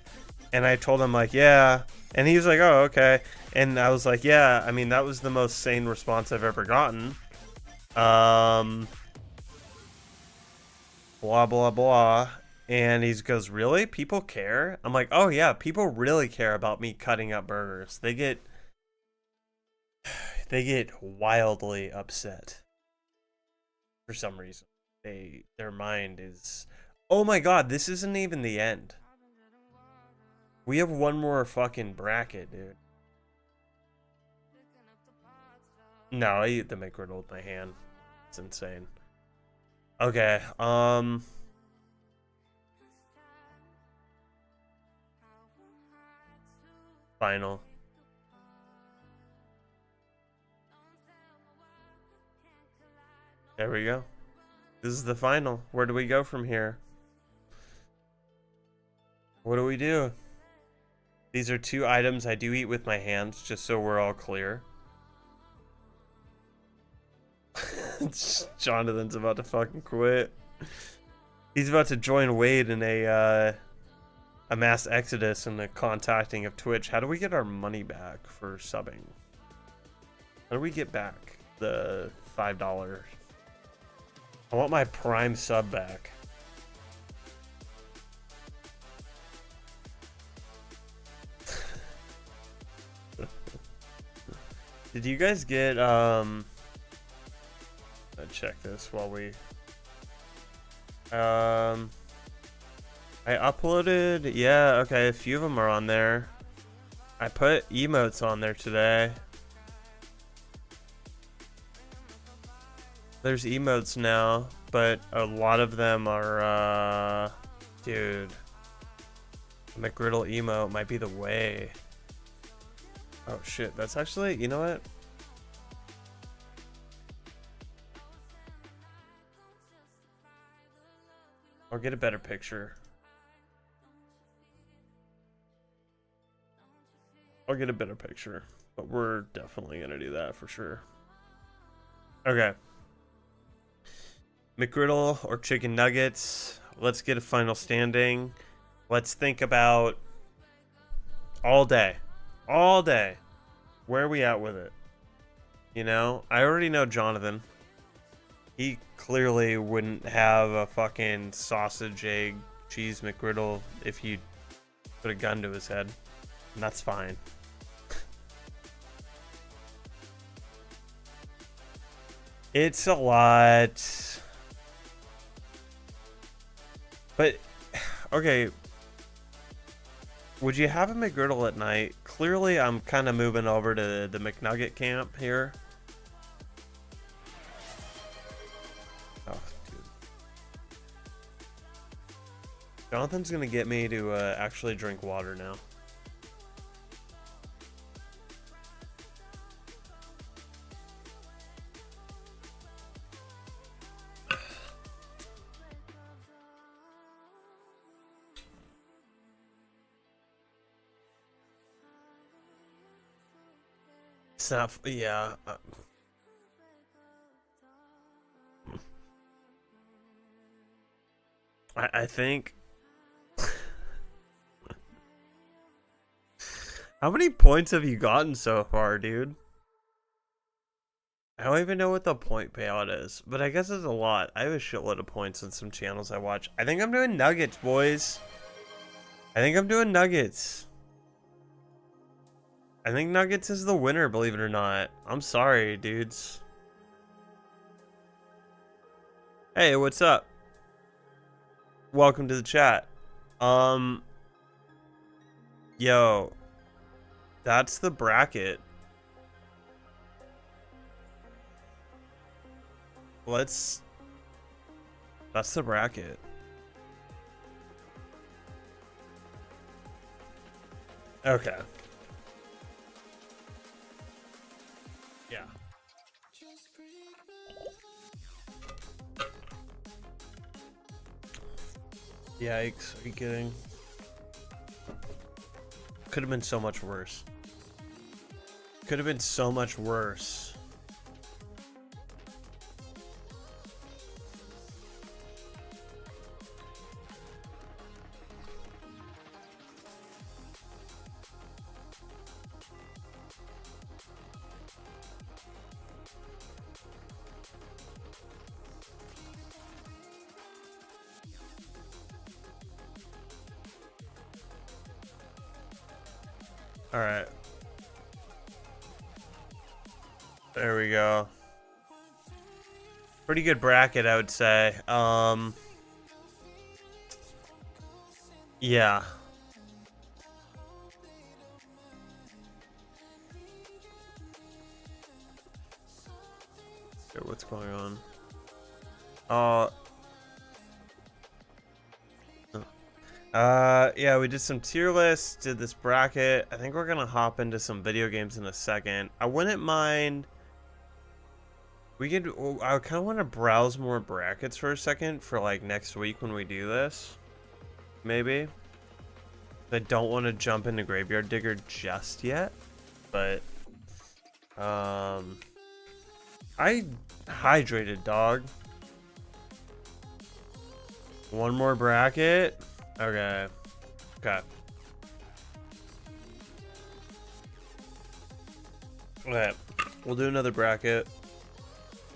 and I told him, like, yeah. And he was like, oh, okay. And I was like, yeah, I mean, that was the most sane response I've ever gotten. Blah, blah, blah. And he goes, really? People care? I'm like, oh, yeah, people really care about me cutting up burgers. They get wildly upset for some reason. Their mind is, oh my god, this isn't even the end. We have one more fucking bracket, dude. No, I eat the McGriddle with my hand. It's insane. Okay, final. There we go. This is the final. Where do we go from here? What do we do? These are two items I do eat with my hands, just so we're all clear. Jonathan's about to fucking quit. He's about to join Wade in a mass exodus and the contacting of Twitch. How do we get our money back for subbing? How do we get back the $5? I want my Prime sub back. Did you guys get let's check this while we I uploaded, yeah, okay, a few of them are on there. I put emotes on there today. There's emotes now, but a lot of them are, dude. McGriddle emote might be the way. Oh shit, that's actually, you know what? I'll get a better picture. I'll get a better picture, but we're definitely gonna do that for sure. Okay. McGriddle or chicken nuggets. Let's get a final standing. Let's think about all day. All day. Where are we at with it? You know, I already know Jonathan. He clearly wouldn't have a fucking sausage, egg, cheese McGriddle if you put a gun to his head. And that's fine. It's a lot. But, okay. Would you have a McGriddle at night? Clearly, I'm kind of moving over to the McNugget camp here. Oh, dude. Jonathan's gonna get me to actually drink water now. It's not, yeah. I think. How many points have you gotten so far, dude? I don't even know what the point payout is, but I guess it's a lot. I have a shitload of points on some channels I watch. I think I'm doing Nuggets, boys. I think I'm doing Nuggets. I think Nuggets is the winner, believe it or not. I'm sorry, dudes. Hey, what's up? Welcome to the chat. Yo, that's the bracket. That's the bracket. Okay. Yeah. Yikes, are you kidding? Could have been so much worse. Could have been so much worse. All right. There we go. Pretty good bracket, I would say. Yeah. Okay, what's going on? Yeah, we did some tier lists, did this bracket. I think we're gonna hop into some video games in a second. I wouldn't mind. We could. I kind of want to browse more brackets for a second for like next week when we do this. Maybe. I don't want to jump into Graveyard Digger just yet, but I hydrated, dog. One more bracket. Okay. Okay. Okay. We'll do another bracket.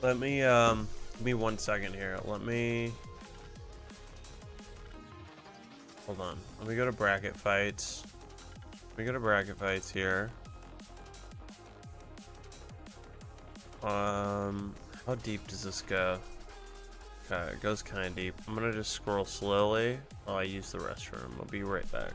Let me give me 1 second here. Let me hold on. Let me go to bracket fights. Let me go to bracket fights here. How deep does this go? Okay, it goes kind of deep. I'm gonna just scroll slowly while I use the restroom. I'll be right back.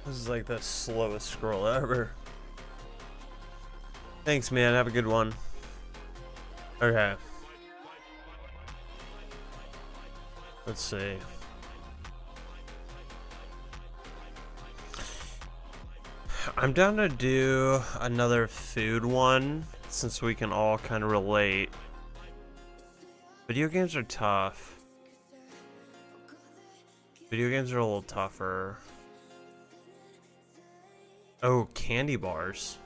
This is like the slowest scroll ever. Thanks, man. Have a good one. Okay. Let's see. I'm down to do another food one since we can all kind of relate. Video games are tough. Video games are a little tougher. Oh, candy bars.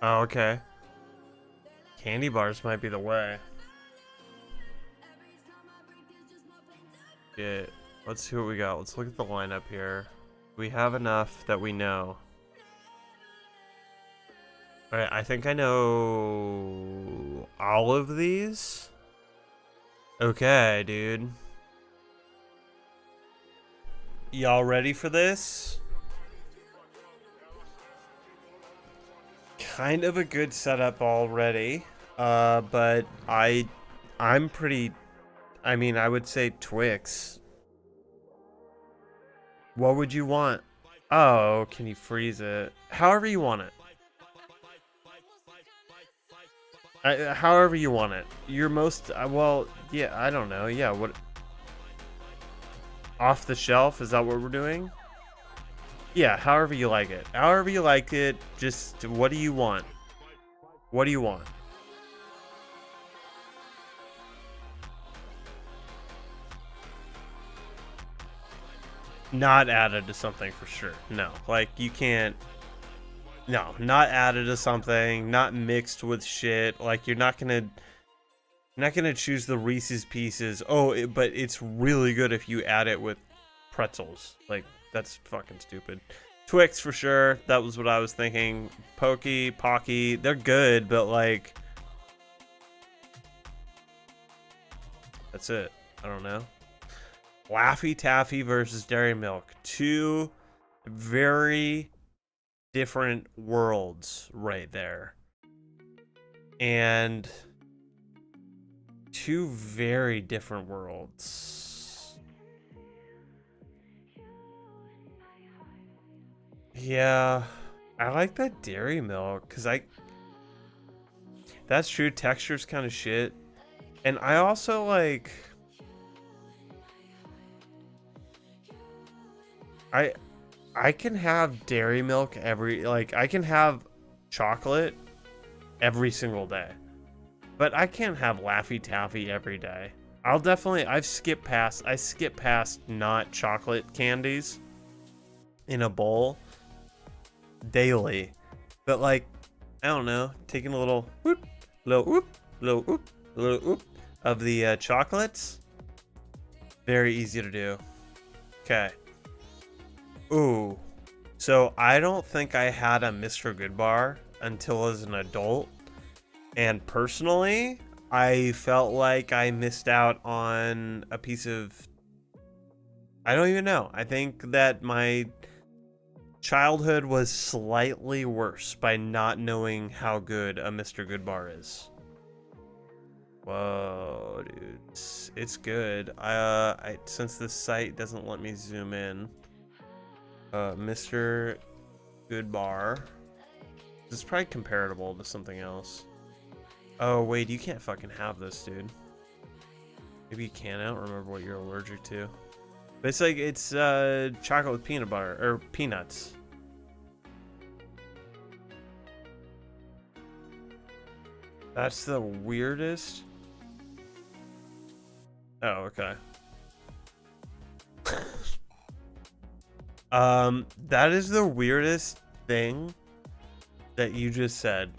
Oh, okay. Candy bars might be the way. Yeah, let's see what we got. Let's look at the lineup here. We have enough that we know. All right, I think I know all of these. Okay, dude. Y'all ready for this? Kind of a good setup already. But I'm pretty, I mean, I would say Twix. What would you want? Oh, can you freeze it? However you want it. However you want it. Your most, well, yeah, I don't know. Yeah, what? Off the shelf? Is that what we're doing? Yeah, however you like it. However you like it, just what do you want? What do you want? Not added to something for sure. No, like you can't. No, not added to something, not mixed with shit. Like you're not gonna choose the Reese's Pieces. Oh, but it's really good if you add it with pretzels. Like that's fucking stupid. Twix for sure. That was what I was thinking. Pokey, Pocky, they're good, but like that's it. I don't know. Laffy Taffy versus Dairy Milk. Two very different worlds right there. And two very different worlds. Yeah, I like that Dairy Milk because that's true. Texture's kind of shit. And I also like, I can have Dairy Milk I can have chocolate every single day. But I can't have Laffy Taffy every day. I skip past not chocolate candies in a bowl daily. But like, I don't know, taking a little whoop, little whoop, little whoop, little whoop of the chocolates. Very easy to do. Okay. Ooh. So I don't think I had a Mr. Goodbar until as an adult. And personally, I felt like I missed out on a piece of... I don't even know. I think that my childhood was slightly worse by not knowing how good a Mr. Goodbar is. Whoa, dude. It's good. Since this site doesn't let me zoom in. Mr. Goodbar. This is probably comparable to something else. Oh, wait, you can't fucking have this, dude. Maybe you can. I don't remember what you're allergic to. But it's like, it's chocolate with peanut butter, or peanuts. That's the weirdest. Oh, okay. That is the weirdest thing that you just said.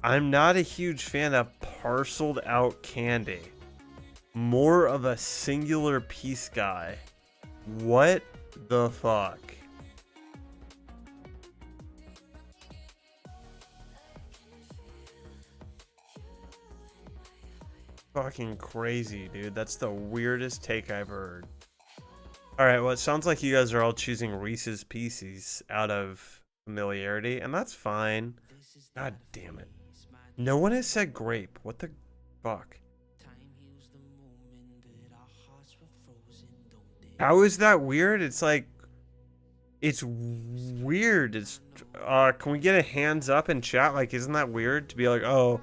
I'm not a huge fan of parceled out candy. More of a singular piece guy. What the fuck? Fucking crazy, dude. That's the weirdest take I've heard. Alright, well, it sounds like you guys are all choosing Reese's Pieces out of familiarity, and that's fine. God damn it. No one has said grape. What the fuck? How is that weird? It's like... It's weird. It's... can we get a hands up in chat? Like, isn't that weird? To be like, oh...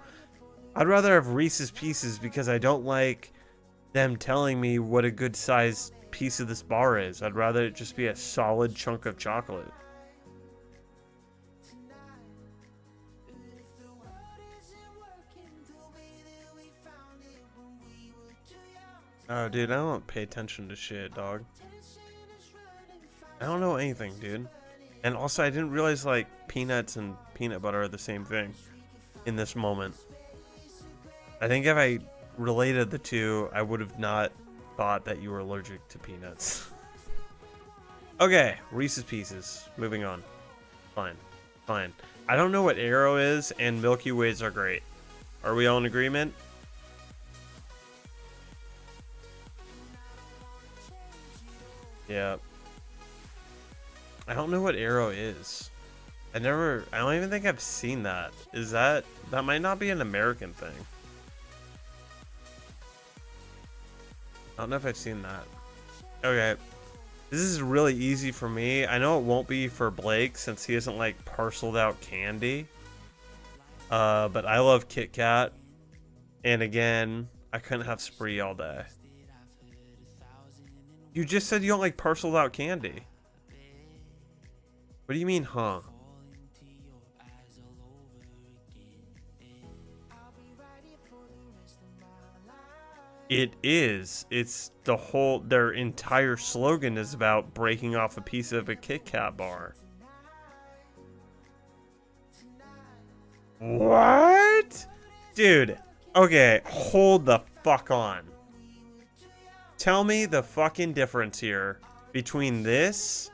I'd rather have Reese's Pieces because I don't like them telling me what a good sized piece of this bar is. I'd rather it just be a solid chunk of chocolate. Oh, dude, I don't pay attention to shit, dog. I don't know anything, dude. And also, I didn't realize, like, peanuts and peanut butter are the same thing in this moment. I think if I related the two, I would have not thought that you were allergic to peanuts. Okay, Reese's Pieces. Moving on. Fine. Fine. I don't know what Arrow is, and Milky Ways are great. Are we all in agreement? Yeah. I don't know what Arrow is. I don't even think I've seen that. That might not be an American thing. I don't know if I've seen that. Okay. This is really easy for me. I know it won't be for Blake since he isn't like parceled out candy. But I love Kit Kat. And again, I couldn't have Spree all day. You just said you don't like parceled out candy. What do you mean, huh? It is. It's the whole, their entire slogan is about breaking off a piece of a Kit Kat bar. What? Dude, okay, hold the fuck on. Tell me the fucking difference here between this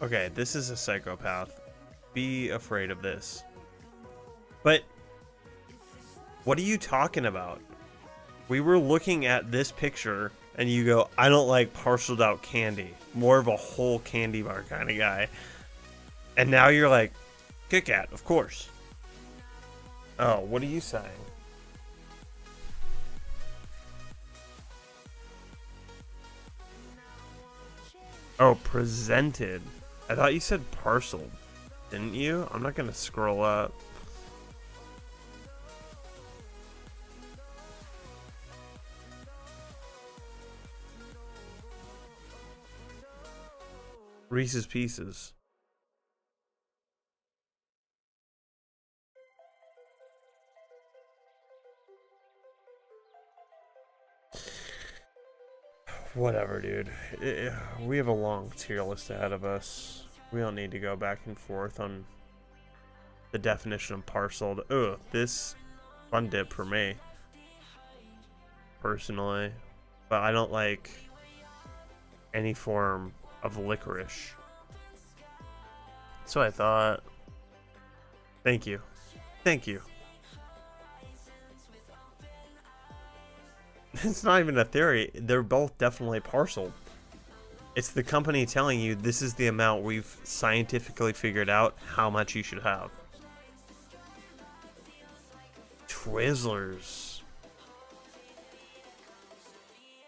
Okay, this is a psychopath. Be afraid of this. But what are you talking about? We were looking at this picture and you go, I don't like parceled out candy. More of a whole candy bar kind of guy. And now you're like, Kit Kat, of course. Oh, what are you saying? Oh, presented. I thought you said parceled. Didn't you? I'm not gonna scroll up. Reese's Pieces. Whatever, dude. We have a long tier list ahead of us. We don't need to go back and forth on the definition of parceled. Ugh, this Fun Dip for me. Personally. But I don't like any form of licorice. So I thought. Thank you. Thank you. It's not even a theory. They're both definitely parceled. It's the company telling you this is the amount we've scientifically figured out how much you should have. Twizzlers.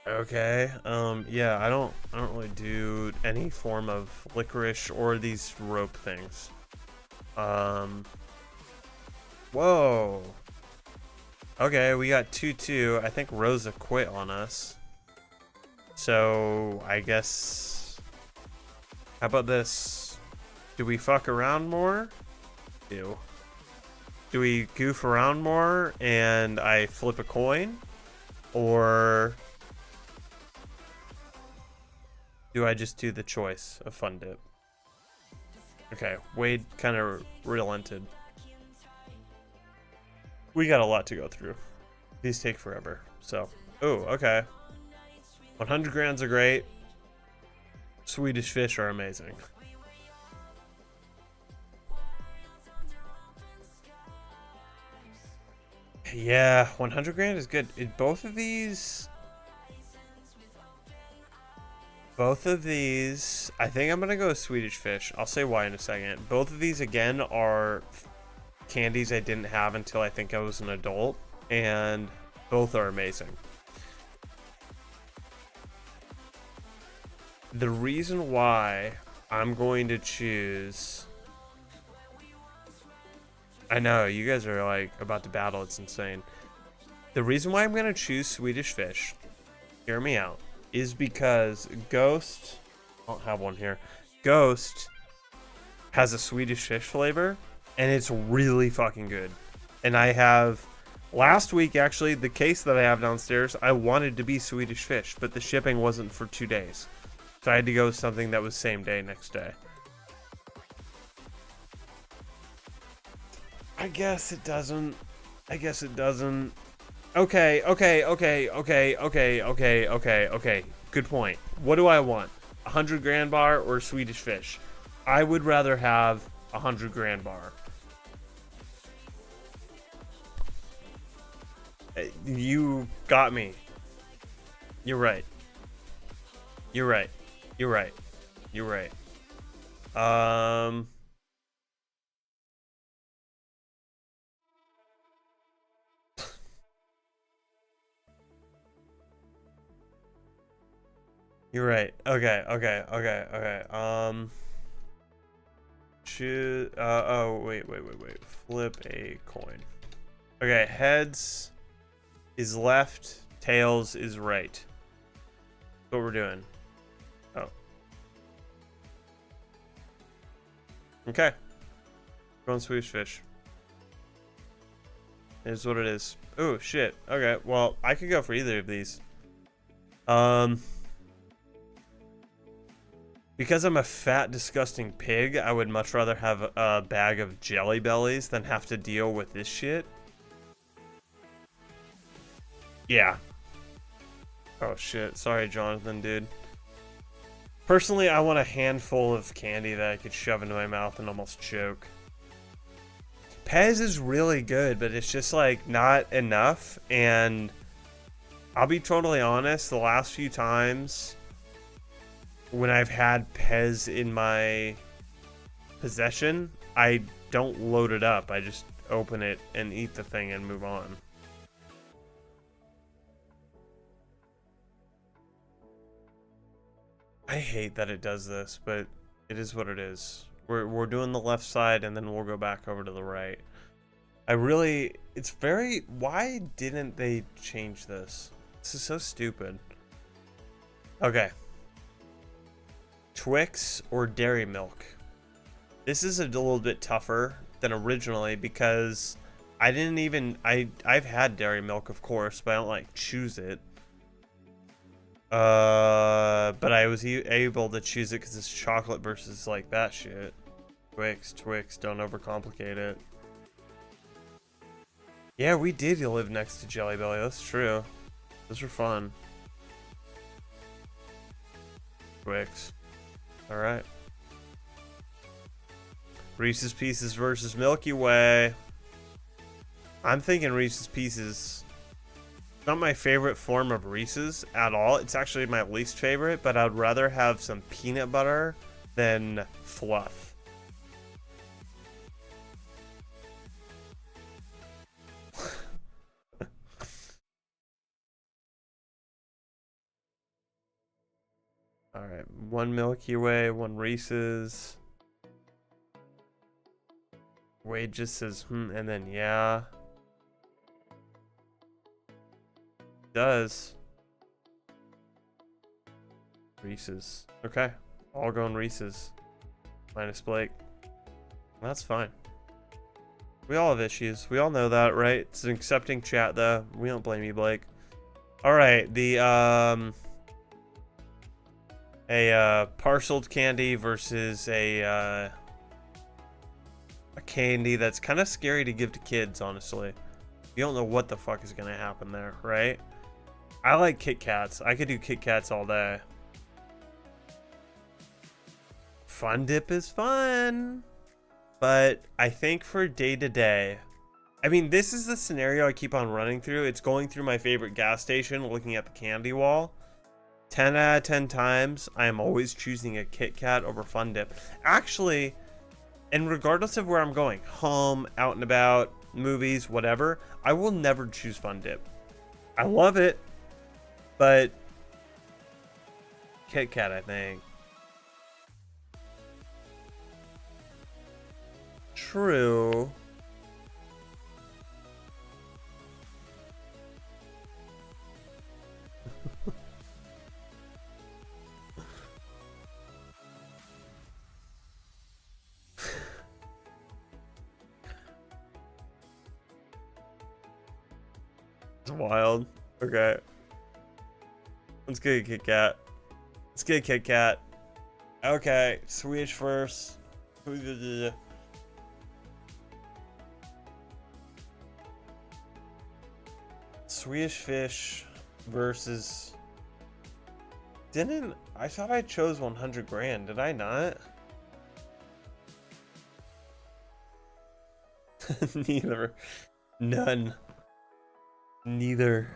Okay. Yeah, I don't really do any form of licorice or these rope things. Whoa. Okay, we got 2-2. I think Rosa quit on us. So, I guess... How about this? Do we fuck around more? Do we goof around more and I flip a coin? Or... do I just do the choice of Fun Dip? Okay, Wade kind of relented. We got a lot to go through. These take forever. So, oh, okay. 100 grands are great. Swedish Fish are amazing. Yeah, 100 grand is good. Both of these, I think I'm gonna go Swedish Fish. I'll say why in a second. Both of these again are candies I didn't have until I think I was an adult, and both are amazing. The reason why I'm going to choose... I know, you guys are like about to battle, it's insane. The reason why I'm going to choose Swedish Fish, hear me out, is because Ghost... I don't have one here. Ghost has a Swedish Fish flavor, and it's really fucking good. And I have, last week actually, the case that I have downstairs, I wanted to be Swedish Fish, but the shipping wasn't for 2 days. So I had to go with something that was same day, next day. I guess it doesn't. Okay. Good point. What do I want? 100 grand bar or Swedish fish? I would rather have 100 grand bar. You got me. You're right. You're right. You're right. You're right. You're right. Okay. Choose. Oh, wait. Flip a coin. Okay, heads is left, tails is right. That's what we're doing. Oh. Okay. Going Swedish fish. It is what it is. Oh, shit. Okay, well, I could go for either of these. Because I'm a fat, disgusting pig, I would much rather have a bag of Jelly Bellies than have to deal with this shit. Yeah. Oh shit. Sorry, Jonathan, dude. Personally, I want a handful of candy that I could shove into my mouth and almost choke. Pez is really good, but it's just like not enough. And I'll be totally honest, the last few times when I've had Pez in my possession, I don't load it up. I just open it and eat the thing and move on. I hate that it does this, but it is what it is. We're doing the left side and then we'll go back over to the right. It's very, why didn't they change this? This is so stupid. Okay. Twix or Dairy Milk? This is a little bit tougher than originally because I didn't even, I've had Dairy Milk, of course, but I don't like choose it. But I was able to choose it because it's chocolate versus like that shit. Twix, don't overcomplicate it. Yeah, we did live next to Jelly Belly, that's true. Those were fun. Twix. Alright. Reese's Pieces versus Milky Way. I'm thinking Reese's Pieces. Not my favorite form of Reese's at all. It's actually my least favorite, but I'd rather have some peanut butter than fluff. Alright, one Milky Way, one Reese's. Wade just says, and then yeah. Does. Reese's. Okay. All going Reese's. Minus Blake. That's fine. We all have issues. We all know that, right? It's an accepting chat, though. We don't blame you, Blake. Alright, the, parceled candy versus a candy that's kind of scary to give to kids, honestly. You don't know what the fuck is gonna happen there, right? I like Kit Kats. I could do Kit Kats all day. Fun Dip is fun. But I think for day to day, I mean, this is the scenario I keep on running through. It's going through my favorite gas station, looking at the candy wall. 10 out of 10 times, I am always choosing a Kit Kat over Fun Dip. Actually, and regardless of where I'm going, home, out and about, movies, whatever, I will never choose Fun Dip. I love it, but Kit Kat, I think. True. It's wild. Okay. Let's get a Kit Kat. Let's get a Kit Kat. Okay, Swedish first. Swedish Fish versus Didn't I thought I chose 100 grand? Did I not? Neither. None. Neither.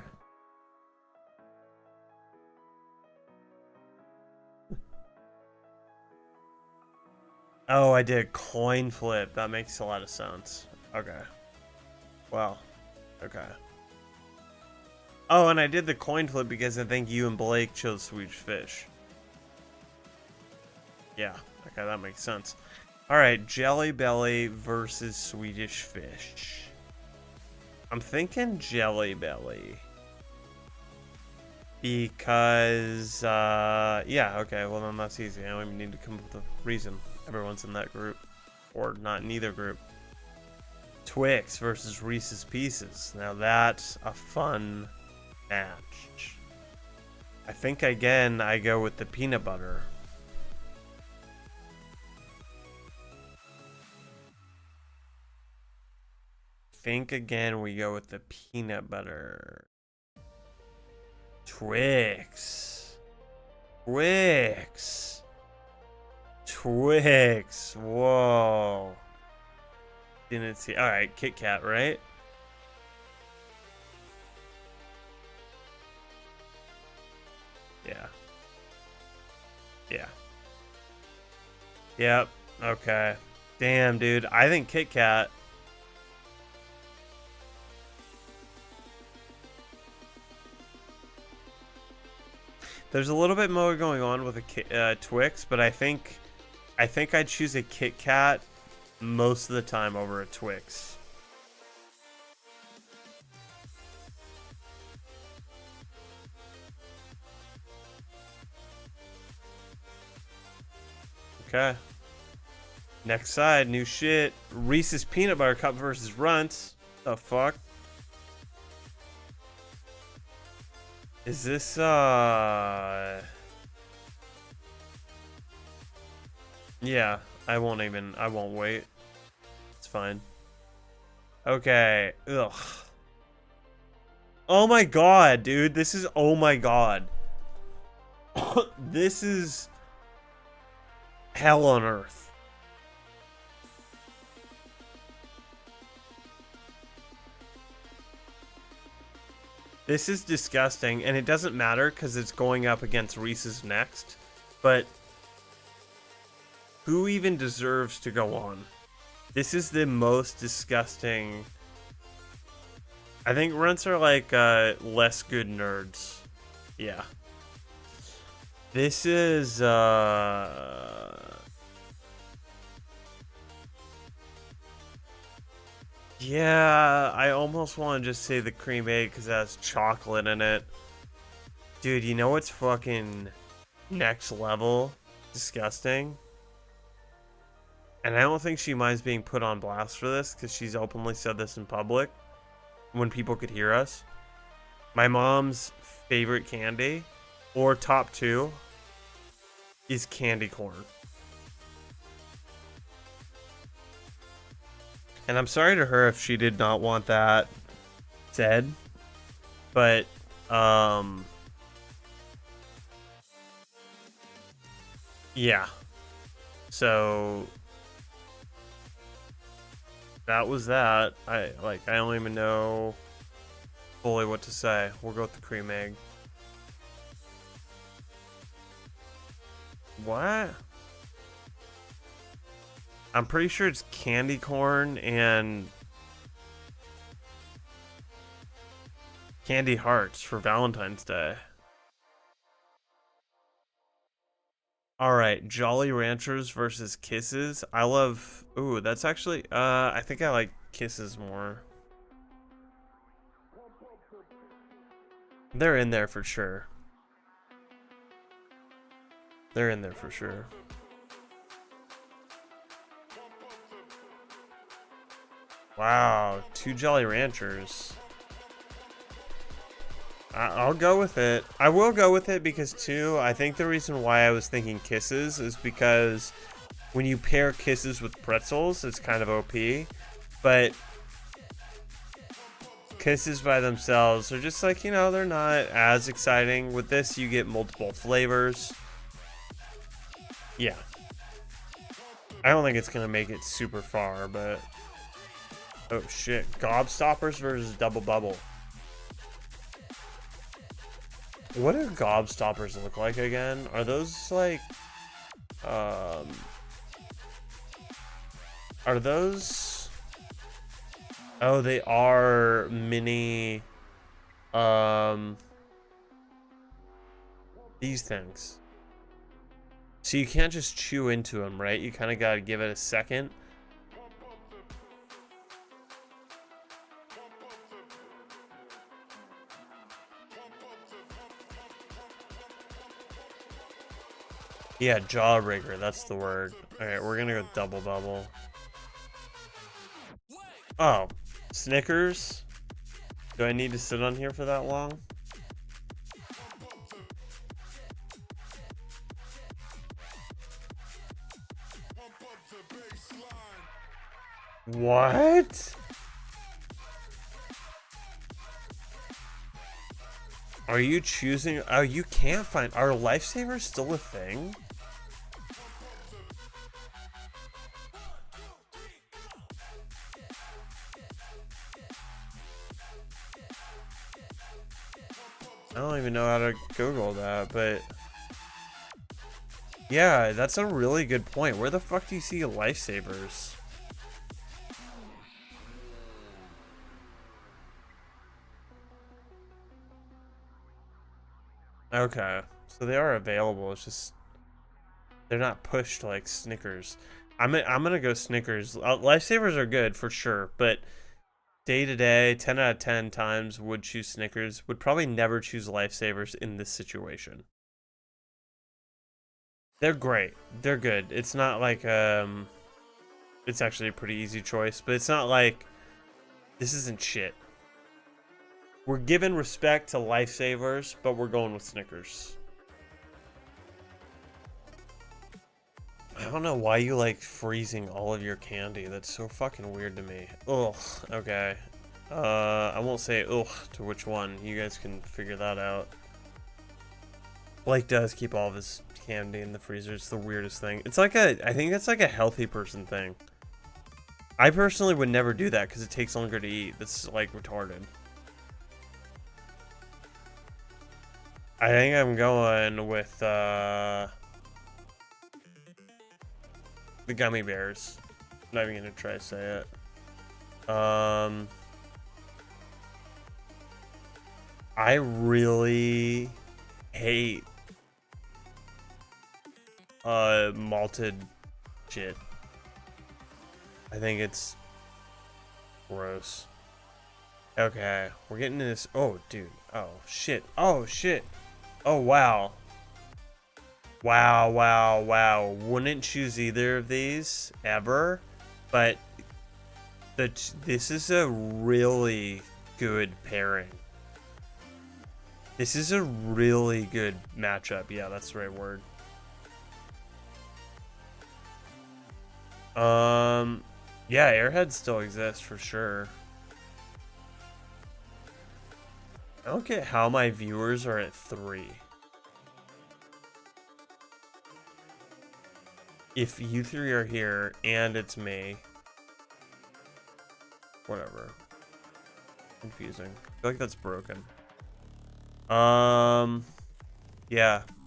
Oh, I did a coin flip. That makes a lot of sense. Okay. Well, okay. Oh, and I did the coin flip because I think you and Blake chose Swedish Fish. Yeah, okay, that makes sense. Alright, Jelly Belly versus Swedish Fish. I'm thinking Jelly Belly. Because, yeah, okay, well then that's easy. I don't even need to come up with a reason. Everyone's in that group. Or not in either group. Twix versus Reese's Pieces. Now that's a fun match. I think again I go with the peanut butter. Think again we go with the peanut butter. Twix. Twix. Twix. Whoa. Didn't see. All right, Kit Kat, right? Yeah. Yeah. Yep. Okay. Damn, dude. I think Kit Kat. There's a little bit more going on with a Twix, but I think I'd choose a Kit Kat most of the time over a Twix. Okay. Next side, new shit. Reese's Peanut Butter Cup versus Runts. The fuck? Is this, yeah, I won't wait. It's fine. Okay, ugh. Oh my god, dude, this is, oh my god. This is hell on earth. This is disgusting, and it doesn't matter because it's going up against Reese's next. But who even deserves to go on? This is the most disgusting. I think Runts are like less good nerds. Yeah. This is yeah, I almost want to just say the cream egg because it has chocolate in it. Dude, you know what's fucking next level disgusting? And I don't think she minds being put on blast for this because she's openly said this in public when people could hear us. My mom's favorite candy, or top 2, is candy corn. And I'm sorry to her if she did not want that said, but yeah. So that was that. I don't even know fully what to say. We'll go with the cream egg. What? I'm pretty sure it's candy corn and candy hearts for Valentine's Day. Alright, Jolly Ranchers versus Kisses. I love... Ooh, that's actually... I think I like Kisses more. They're in there for sure. They're in there for sure. Wow, 2 Jolly Ranchers. I'll go with it. I will go with it because, too, I think the reason why I was thinking Kisses is because when you pair Kisses with pretzels, it's kind of OP. But Kisses by themselves are just like, you know, they're not as exciting. With this, you get multiple flavors. Yeah. I don't think it's going to make it super far, but... Oh, shit. Gobstoppers versus Double Bubble. What do Gobstoppers look like again? Are those, like... Are those... Oh, they are mini... These things. So you can't just chew into them, right? You kind of got to give it a second. Yeah, jaw rigger, that's the word. Alright, we're gonna go Double Bubble. Oh, Snickers? Do I need to sit on here for that long? What? Are you choosing? Oh, you can't find. Are lifesavers still a thing? I don't even know how to Google that, but yeah, that's a really good point. Where the fuck do you see lifesavers? Okay, so they are available. It's just they're not pushed like Snickers. I'm gonna go Snickers. Lifesavers are good for sure, but day to day, 10 out of 10 times would choose Snickers. Would probably never choose Lifesavers in this situation. They're great. They're good. It's not like it's actually a pretty easy choice, but it's not like this isn't shit. We're giving respect to Lifesavers, but we're going with Snickers. I don't know why you like freezing all of your candy. That's so fucking weird to me. Ugh. Okay. I won't say ugh to which one. You guys can figure that out. Blake does keep all of his candy in the freezer. It's the weirdest thing. It's like I think that's like a healthy person thing. I personally would never do that because it takes longer to eat. That's like retarded. I think I'm going with the gummy bears. I'm not even gonna try to say it. I really hate malted shit. I think it's gross. Okay, we're getting to this. Oh, dude. Oh, shit. Oh, shit. Oh, wow. Wow, wow, wow. Wouldn't choose either of these ever, but this is a really good pairing. This is a really good matchup. Yeah, that's the right word. Yeah, Airheads still exist for sure. I don't get how my viewers are at 3. If you 3 are here and it's me. Whatever. Confusing. I feel like that's broken. Yeah,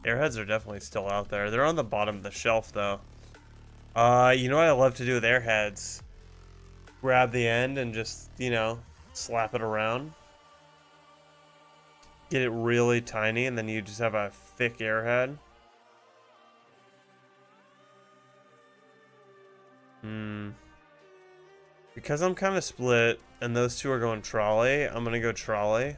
Airheads are definitely still out there. They're on the bottom of the shelf though. You know what I love to do with Airheads? Grab the end and just, you know, slap it around. Get it really tiny and then you just have a thick Airhead. Because I'm kind of split and those two are going trolley, I'm gonna go trolley.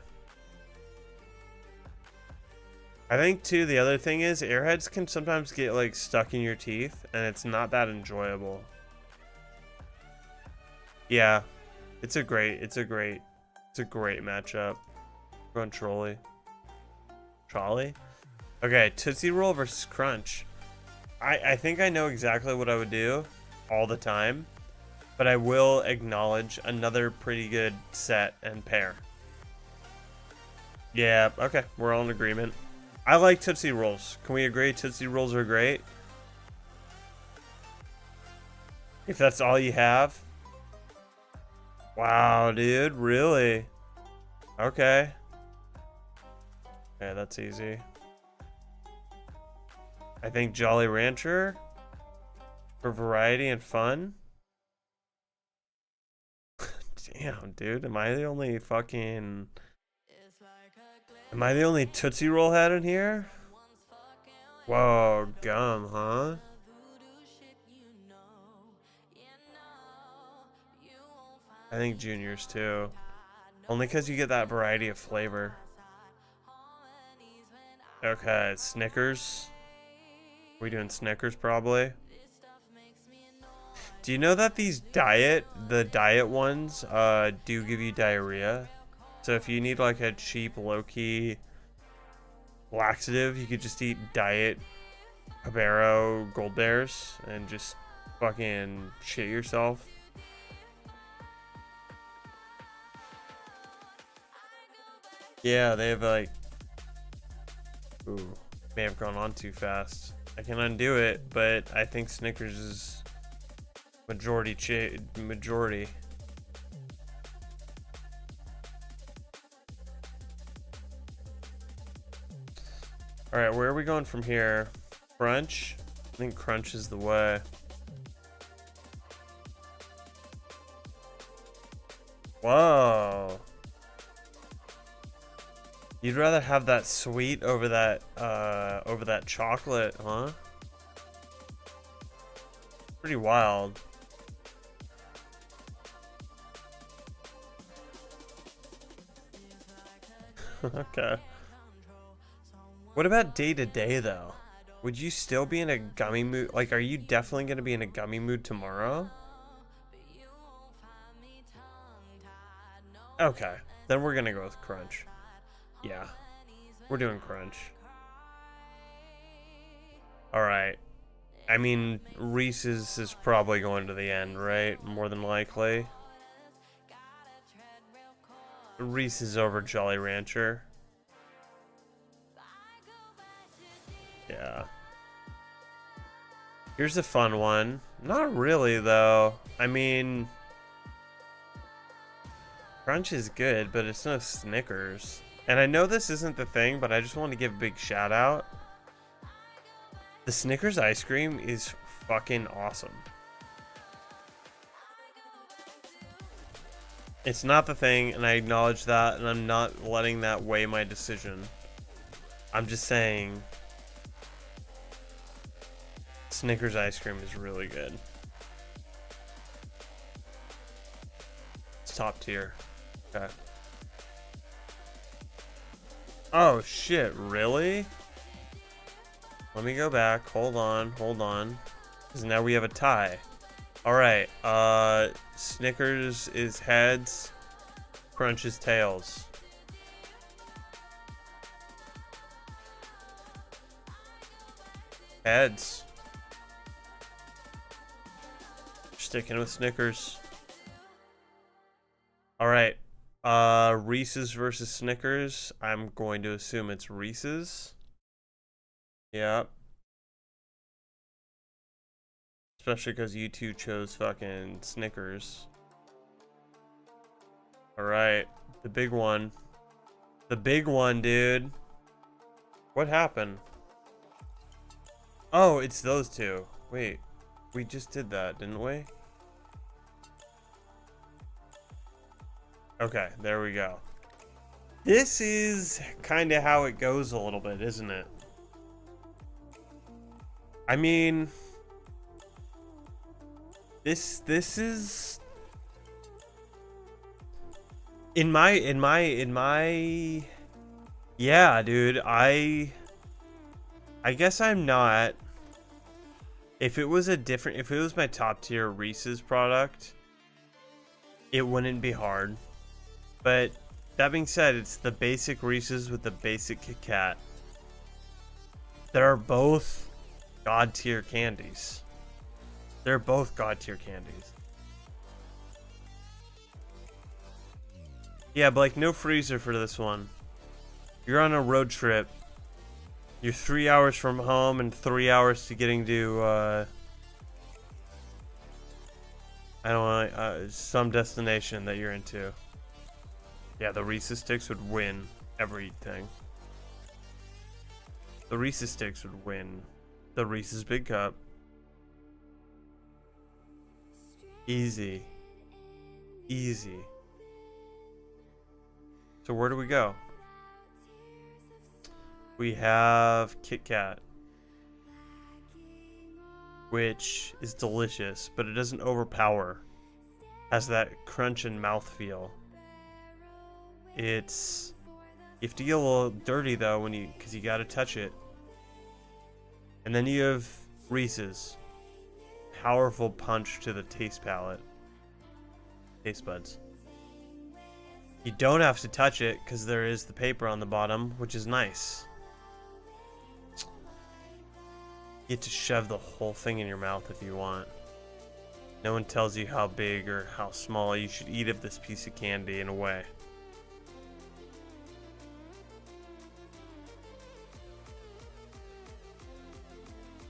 I think too the other thing is Airheads can sometimes get like stuck in your teeth and it's not that enjoyable. Yeah, it's a great matchup. Going trolley. Trolley? Okay, Tootsie Roll versus Crunch. I think I know exactly what I would do all the time, but I will acknowledge another pretty good set and pair. Yeah, okay, we're all in agreement. I like Tootsie Rolls. Can we agree Tootsie Rolls are great? If that's all you have? Wow, dude, really? Okay. Yeah, that's easy. I think Jolly Rancher for variety and fun. Damn, dude, am I the only fucking... Am I the only Tootsie Roll head in here? Whoa, gum, huh? I think Juniors too. Only because you get that variety of flavor. Okay, Snickers. We doing Snickers probably? Do you know that these the diet ones, do give you diarrhea? So if you need like a cheap, low-key laxative, you could just eat diet Habero Gold Bears and just fucking shit yourself. Yeah, they have like... Ooh, may have gone on too fast. I can undo it, but I think Snickers is majority. Alright, where are we going from here? Crunch? I think Crunch is the way. Whoa. You'd rather have that sweet over that chocolate, huh? Pretty wild. Okay. What about day to day though? Would you still be in a gummy mood? Like, are you definitely gonna be in a gummy mood tomorrow? Okay, then we're gonna go with Crunch. Yeah, we're doing Crunch. Alright. I mean, Reese's is probably going to the end, right? More than likely. Reese's over Jolly Rancher. Yeah. Here's a fun one. Not really, though. I mean... Crunch is good, but it's no Snickers. And I know this isn't the thing, but I just want to give a big shout out. The Snickers ice cream is fucking awesome. It's not the thing, and I acknowledge that, and I'm not letting that weigh my decision. I'm just saying Snickers ice cream is really good. It's top tier. Okay. Oh shit, really? Let me go back. Hold on. Because now we have a tie. Alright, Snickers is heads, Crunch is tails. Heads. Sticking with Snickers. Alright, Reese's versus Snickers. I'm going to assume it's Reese's. Yep. Especially because you two chose fucking Snickers. Alright, the big one. The big one, dude. What happened? Oh, it's those two. Wait, we just did that, didn't we? Okay, there we go. This is kind of how it goes a little bit, isn't it? I mean... This is... In my... Yeah, dude, I guess I'm not... If it was my top tier Reese's product, it wouldn't be hard. But that being said, it's the basic Reese's with the basic Kit Kat. They're both god tier candies. They're both god tier candies. Yeah, but like no freezer for this one. You're on a road trip. You're 3 hours from home and 3 hours to getting to, I don't know, some destination that you're into. Yeah, the Reese's Sticks would win everything. The Reese's Sticks would win the Reese's Big Cup. Easy. Easy. So where do we go? We have Kit Kat, which is delicious, but it doesn't overpower. Has that crunch and mouthfeel. It's, you have to get a little dirty though because you gotta touch it. And then you have Reese's, powerful punch to the taste buds. You don't have to touch it because there is the paper on the bottom, which is nice. You get to shove the whole thing in your mouth if you want. No one tells you how big or how small you should eat of this piece of candy in a way.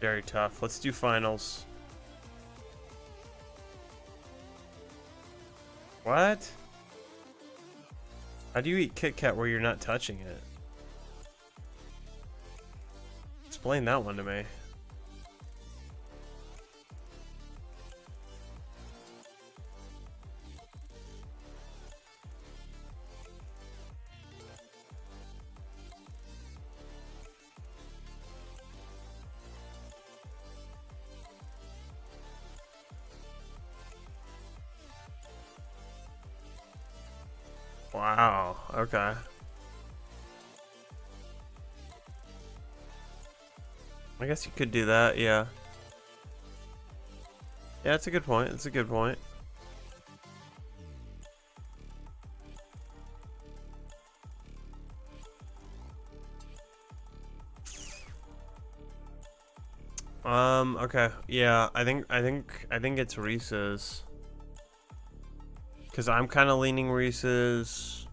Very tough. Let's do finals. What? How do you eat Kit Kat where you're not touching it? Explain that one to me. Wow, okay. I guess you could do that, yeah. Yeah, that's a good point. That's a good point. Okay. Yeah, I think it's Reese's. Because I'm kind of leaning Reese's.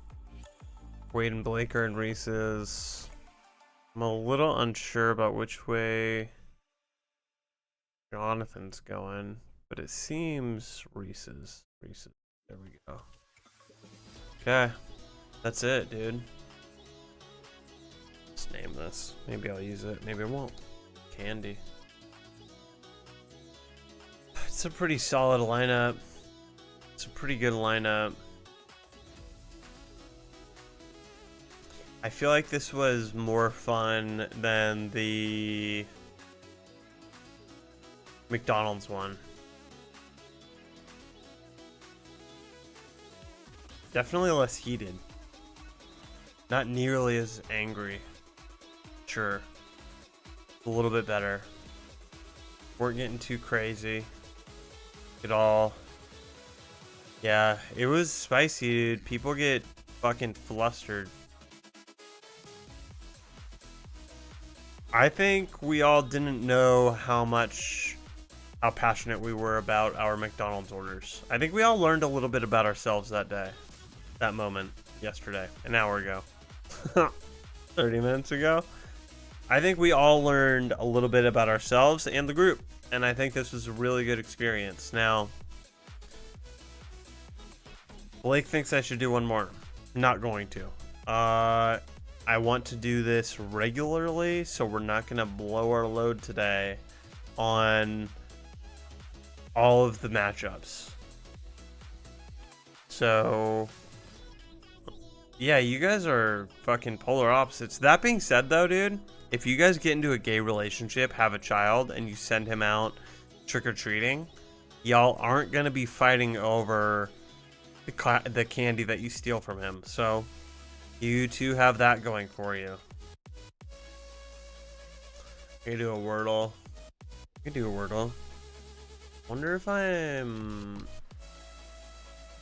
Wade and Blake are in Reese's. I'm a little unsure about which way Jonathan's going, but it seems Reese's. Reese's. There we go. Okay. That's it, dude. Let's name this. Maybe I'll use it. Maybe I won't. Candy. It's a pretty solid lineup. It's a pretty good lineup. I feel like this was more fun than the McDonald's one. Definitely less heated. Not nearly as angry. Sure. A little bit better. Weren't getting too crazy at all. Yeah, it was spicy, dude. People get fucking flustered. I think we all didn't know how passionate we were about our McDonald's orders. I think we all learned a little bit about ourselves that day. That moment. Yesterday. An hour ago. 30 minutes ago. I think we all learned a little bit about ourselves and the group. And I think this was a really good experience. Now, Blake thinks I should do one more. Not going to. I want to do this regularly, so we're not going to blow our load today on all of the matchups. So, yeah, you guys are fucking polar opposites. That being said, though, dude, if you guys get into a gay relationship, have a child, and you send him out trick-or-treating, y'all aren't going to be fighting over the candy that you steal from him. So you two have that going for you. You can do a Wordle. You can do a Wordle. Wonder if I'm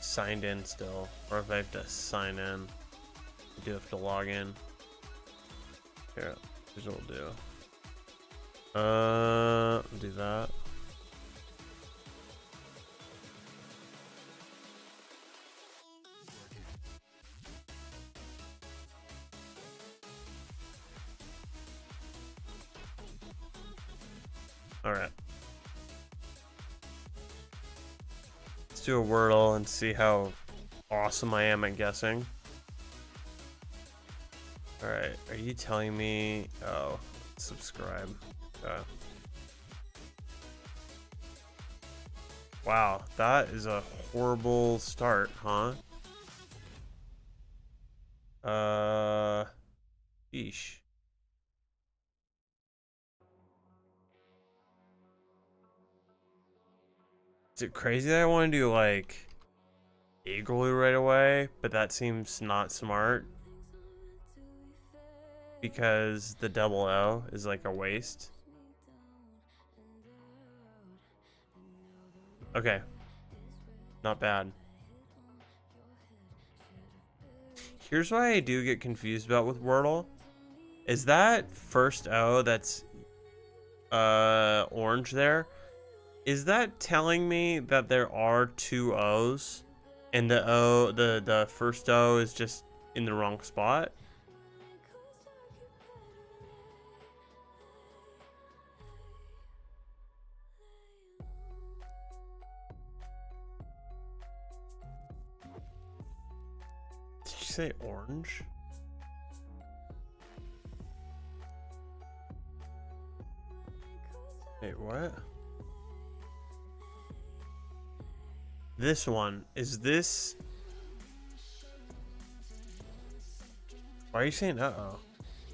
signed in still, or if I have to sign in. I do have to log in. Here, here's what we'll do. Do that. Alright. Let's do a Wordle and see how awesome I am at guessing. Alright, are you telling me... Oh, subscribe. Wow, that is a horrible start, huh? Yeesh. Is it crazy that I want to do, like, Igloo right away? But that seems not smart. Because the double O is like a waste. Okay. Not bad. Here's why I do get confused about with Wordle. Is that first O that's orange there? Is that telling me that there are two O's and the first O is just in the wrong spot? Did you say orange? Wait, what? This one. Is this... Why are you saying uh-oh?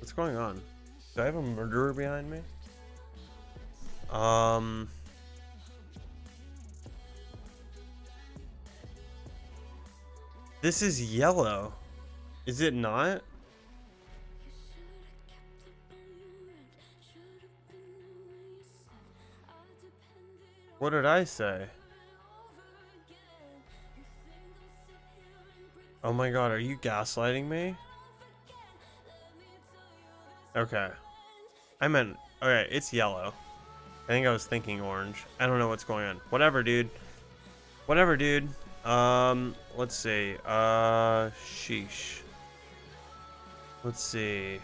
What's going on? Do I have a murderer behind me? This is yellow. Is it not? What did I say? Oh my god, are you gaslighting me? Okay. I meant, okay, it's yellow. I think I was thinking orange. I don't know what's going on. Whatever, dude. Whatever, dude. Let's see. Sheesh. Let's see.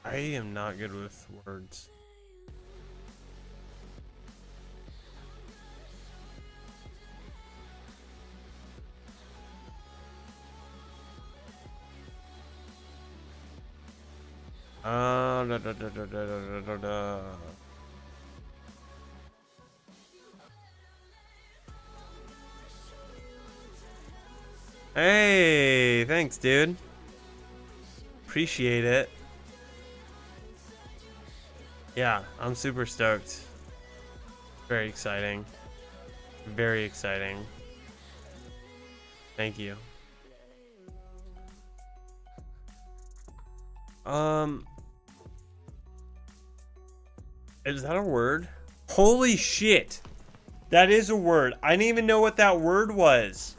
I am not good with words. Da. Hey, thanks, dude. Appreciate it. Yeah, I'm super stoked. Very exciting. Very exciting. Thank you. Is that a word? Holy shit. That is a word. I didn't even know what that word was.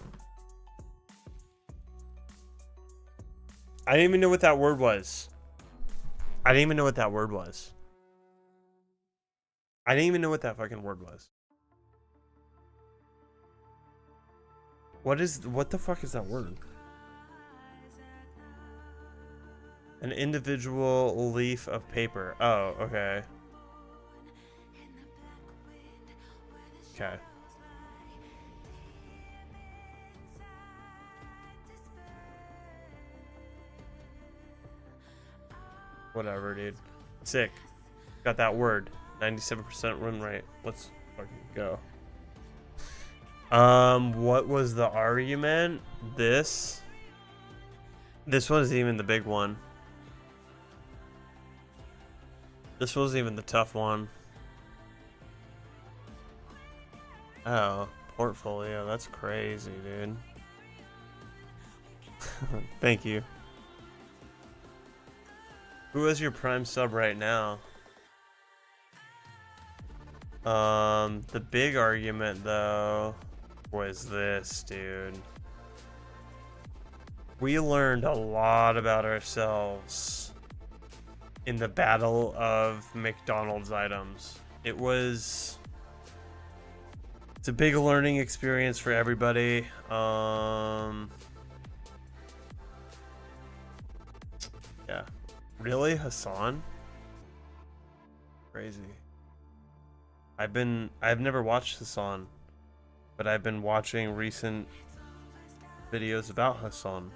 I didn't even know what that word was. I didn't even know what that word was. I didn't even know what that fucking word was. What the fuck is that word? An individual leaf of paper. Oh, okay. Okay. Whatever, dude. Sick. Got that word. 97% run rate. Let's fucking go. What was the argument? This wasn't even the big one. This wasn't even the tough one. Oh, portfolio. That's crazy, dude. Thank you. Who is your prime sub right now? The big argument though was this, dude. We learned a lot about ourselves in the battle of McDonald's items. It's a big learning experience for everybody. Yeah. Really, Hassan? Crazy. I've never watched Hassan, but I've been watching recent videos about Hassan.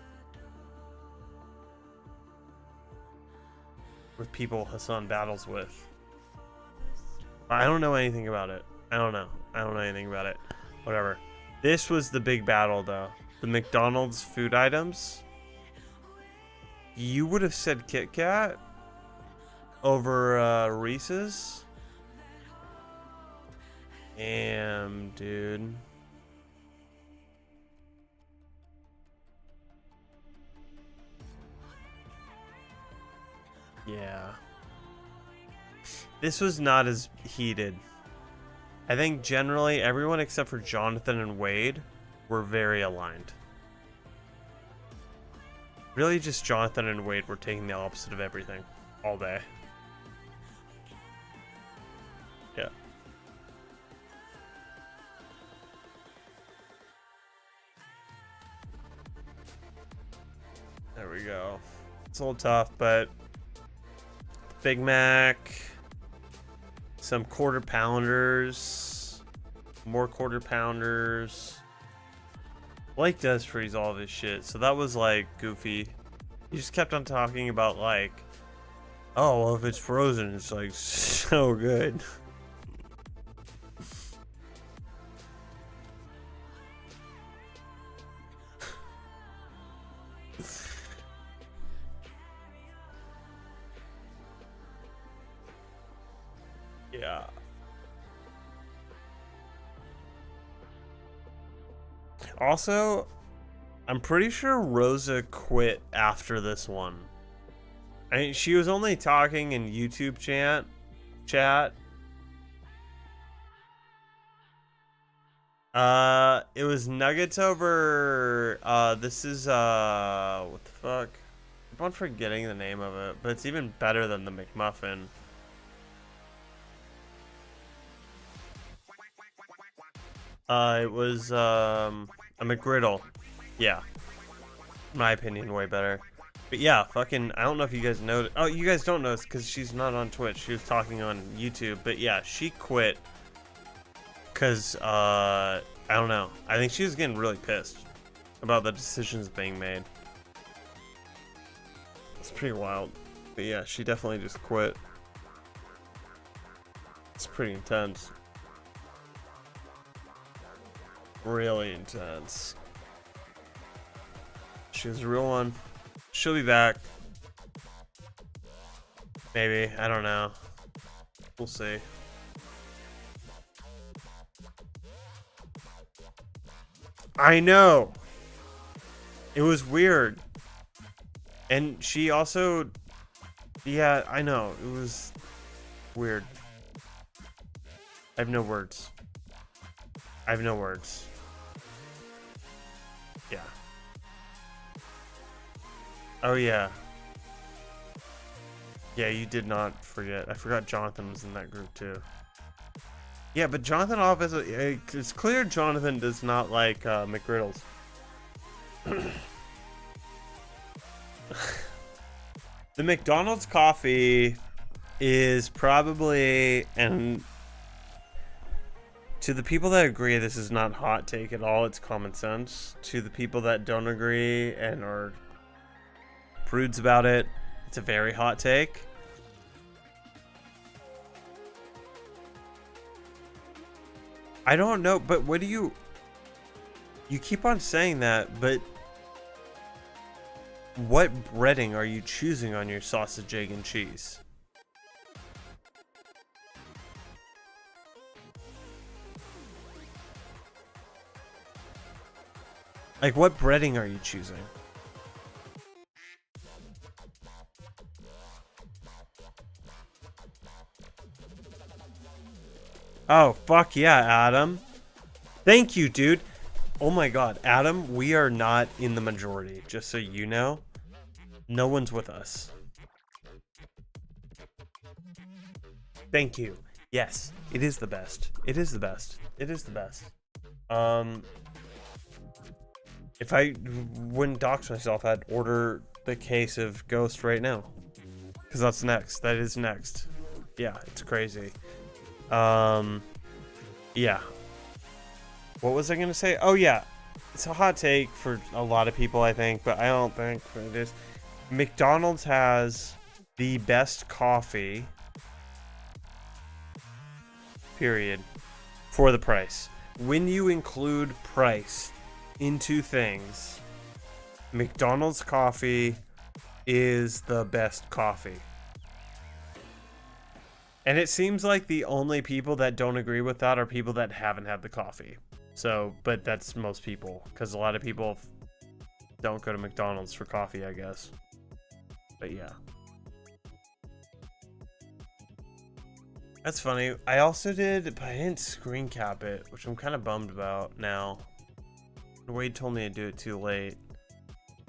With people Hassan battles with. I don't know anything about it. I don't know anything about it. Whatever. This was the big battle, though. The McDonald's food items. You would have said Kit Kat over Reese's. Damn, dude. Yeah. This was not as heated. I think generally everyone except for Jonathan and Wade were very aligned. Really just Jonathan and Wade were taking the opposite of everything all day. Yeah. There we go. It's a little tough, but Big Mac, some quarter pounders, more quarter pounders. Blake does freeze all of his shit, so that was like goofy. He just kept on talking about like, oh, well, if it's frozen, it's like so good. Yeah. Also, I'm pretty sure Rosa quit after this one. I mean, she was only talking in YouTube chat. It was Nuggets over, this is, what the fuck? I'm forgetting the name of it, but it's even better than the McMuffin. It was, a McGriddle. Yeah. In my opinion, way better. But yeah, fucking, I don't know if you guys know. Oh, you guys don't know this because she's not on Twitch. She was talking on YouTube. But yeah, she quit. Because, I don't know. I think she was getting really pissed about the decisions being made. It's pretty wild. But yeah, she definitely just quit. It's pretty intense. Really intense. She was a real one. She'll be back. Maybe. I don't know. We'll see. I know. It was weird. And she also... Yeah, I know. It was weird. I have no words. I have no words. Yeah. Oh, yeah. Yeah, you did not forget. I forgot Jonathan was in that group, too. Yeah, but Jonathan obviously... It's clear Jonathan does not like McGriddles. The McDonald's coffee is probably... And to the people that agree, this is not hot take at all. It's common sense. To the people that don't agree and are prudes about it, it's a very hot take. I don't know, but what do you keep on saying that, but what breading are you choosing on your sausage, egg, and cheese? Like, what breading are you choosing? Oh, fuck yeah, Adam. Thank you, dude. Oh my god, Adam, we are not in the majority, just so you know. No one's with us. Thank you. Yes, it is the best. It is the best. It is the best. If I wouldn't dox myself, I'd order the case of Ghost right now. Because that's next. That is next. Yeah, it's crazy. Yeah. What was I gonna say? Oh yeah, it's a hot take for a lot of people, I think, but I don't think it is. McDonald's has the best coffee, period, for the price. When you include price into things, McDonald's coffee is the best coffee. And it seems like the only people that don't agree with that are people that haven't had the coffee. So, but that's most people, because a lot of people don't go to McDonald's for coffee, I guess. But yeah. That's funny. I also did, but I didn't screen cap it, which I'm kind of bummed about now. Wade told me to do it too late.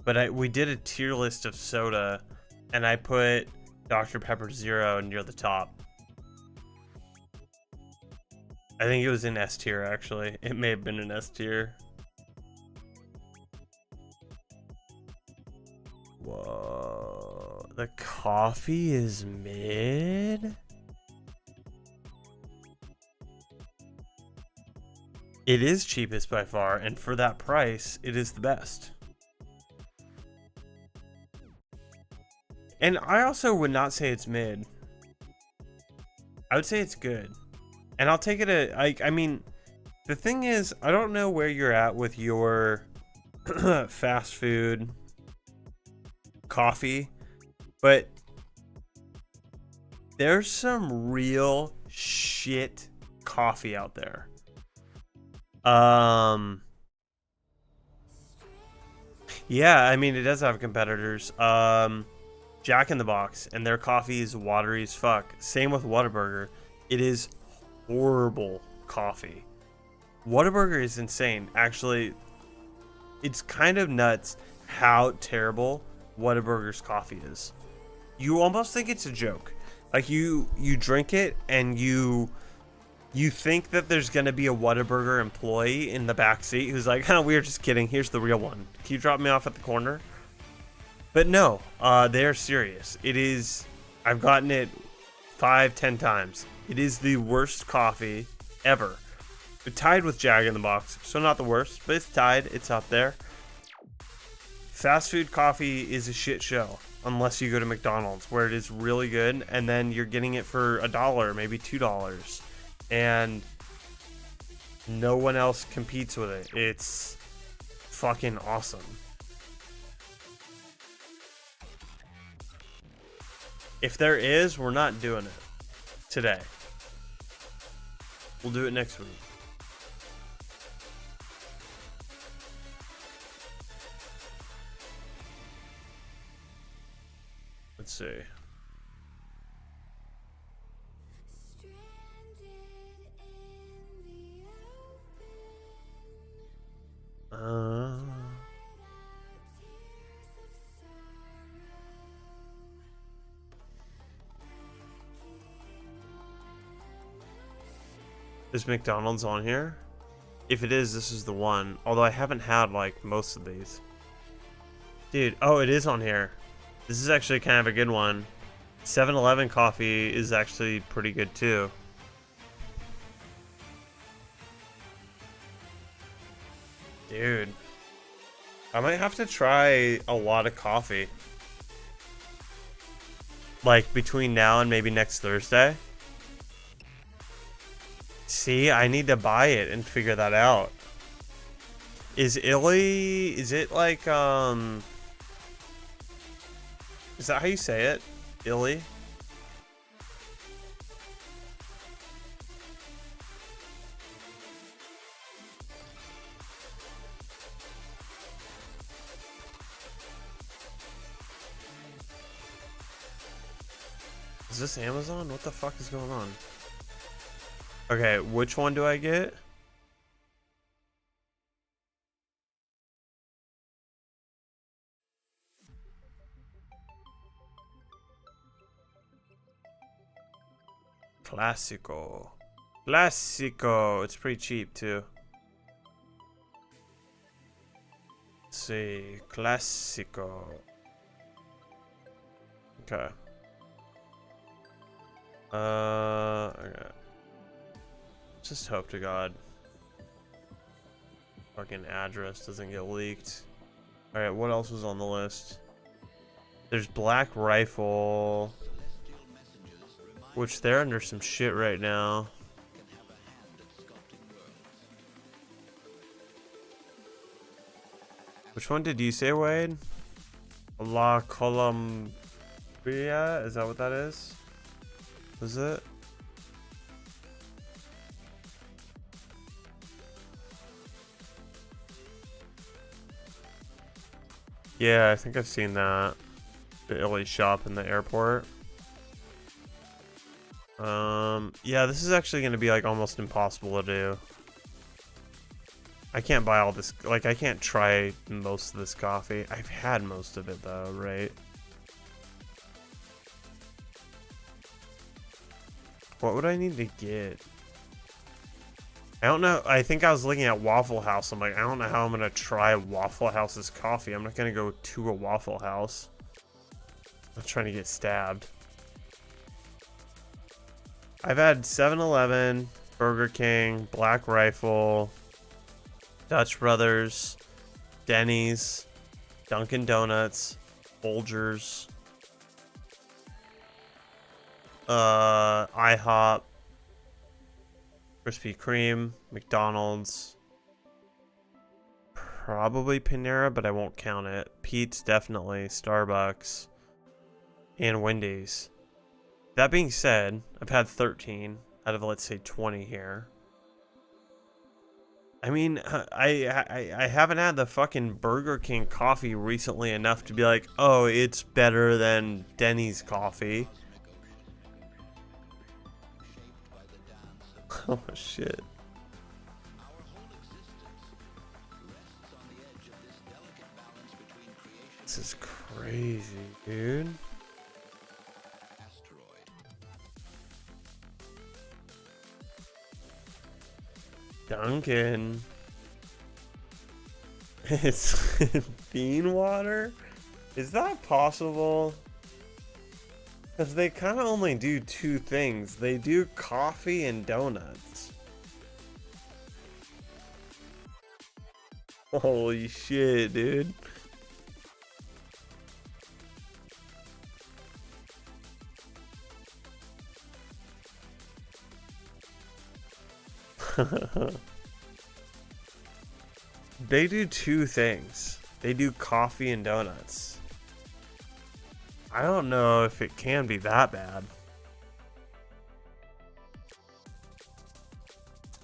But we did a tier list of soda, and I put Dr. Pepper Zero near the top. I think it was in S tier, actually. It may have been an S tier. Whoa. The coffee is mid? It is cheapest by far, and for that price, it is the best. And I also would not say it's mid. I would say it's good. And I'll take it I mean, the thing is, I don't know where you're at with your fast food coffee, but there's some real shit coffee out there. Yeah, I mean, it does have competitors. Jack in the Box, and their coffee is watery as fuck. Same with Whataburger. It is horrible coffee. Whataburger is insane. Actually, it's kind of nuts how terrible Whataburger's coffee is. You almost think it's a joke. Like you drink it and you think that there's gonna be a Whataburger employee in the back seat who's like, "Huh, we were just kidding. Here's the real one. Can you drop me off at the corner?" But no, they're serious. It is. I've gotten it 5-10 times. It is the worst coffee ever. It's tied with Jack in the Box, so not the worst, but it's tied. It's up there. Fast food coffee is a shit show unless you go to McDonald's, where it is really good, and then you're getting it for $1, maybe $2, and no one else competes with it. It's fucking awesome. If there is, we're not doing it today. We'll do it next week. Let's see. Is McDonald's on here? If it is, this is the one. Although I haven't had like most of these. Dude, oh, it is on here. This is actually kind of a good one. 7-Eleven coffee is actually pretty good too. Dude, I might have to try a lot of coffee. Like between now and maybe next Thursday. See, I need to buy it and figure that out. Is Illy, is it like, is that how you say it? Illy? Is this Amazon? What the fuck is going on? Okay, which one do I get? Classico. Classico. It's pretty cheap too. Let's see. Classico. Okay. Okay. Just hope to God fucking address doesn't get leaked. Alright, what else was on the list? There's Black Rifle, which they're under some shit right now. Which one did you say, Wade? La Columbia? Is that what that is? Is it? Yeah, I think I've seen that. The Illy shop in the airport. Yeah, this is actually going to be like almost impossible to do. I can't buy all this, like I can't try most of this coffee. I've had most of it though, right? What would I need to get? I don't know. I think I was looking at Waffle House. I'm like, I don't know how I'm going to try Waffle House's coffee. I'm not going to go to a Waffle House. I'm trying to get stabbed. I've had 7-Eleven, Burger King, Black Rifle, Dutch Brothers, Denny's, Dunkin' Donuts, Folgers, IHOP, Krispy Kreme, McDonald's, probably Panera, but I won't count it. Pete's definitely, Starbucks, and Wendy's. That being said, I've had 13 out of, let's say, 20 here. I mean, I haven't had the fucking Burger King coffee recently enough to be like, oh, it's better than Denny's coffee. Oh, shit. This is crazy, dude. Dunkin'. It's bean water? Is that possible? Because they kind of only do two things. They do coffee and donuts. Holy shit, dude. They do two things. They do coffee and donuts. I don't know if it can be that bad.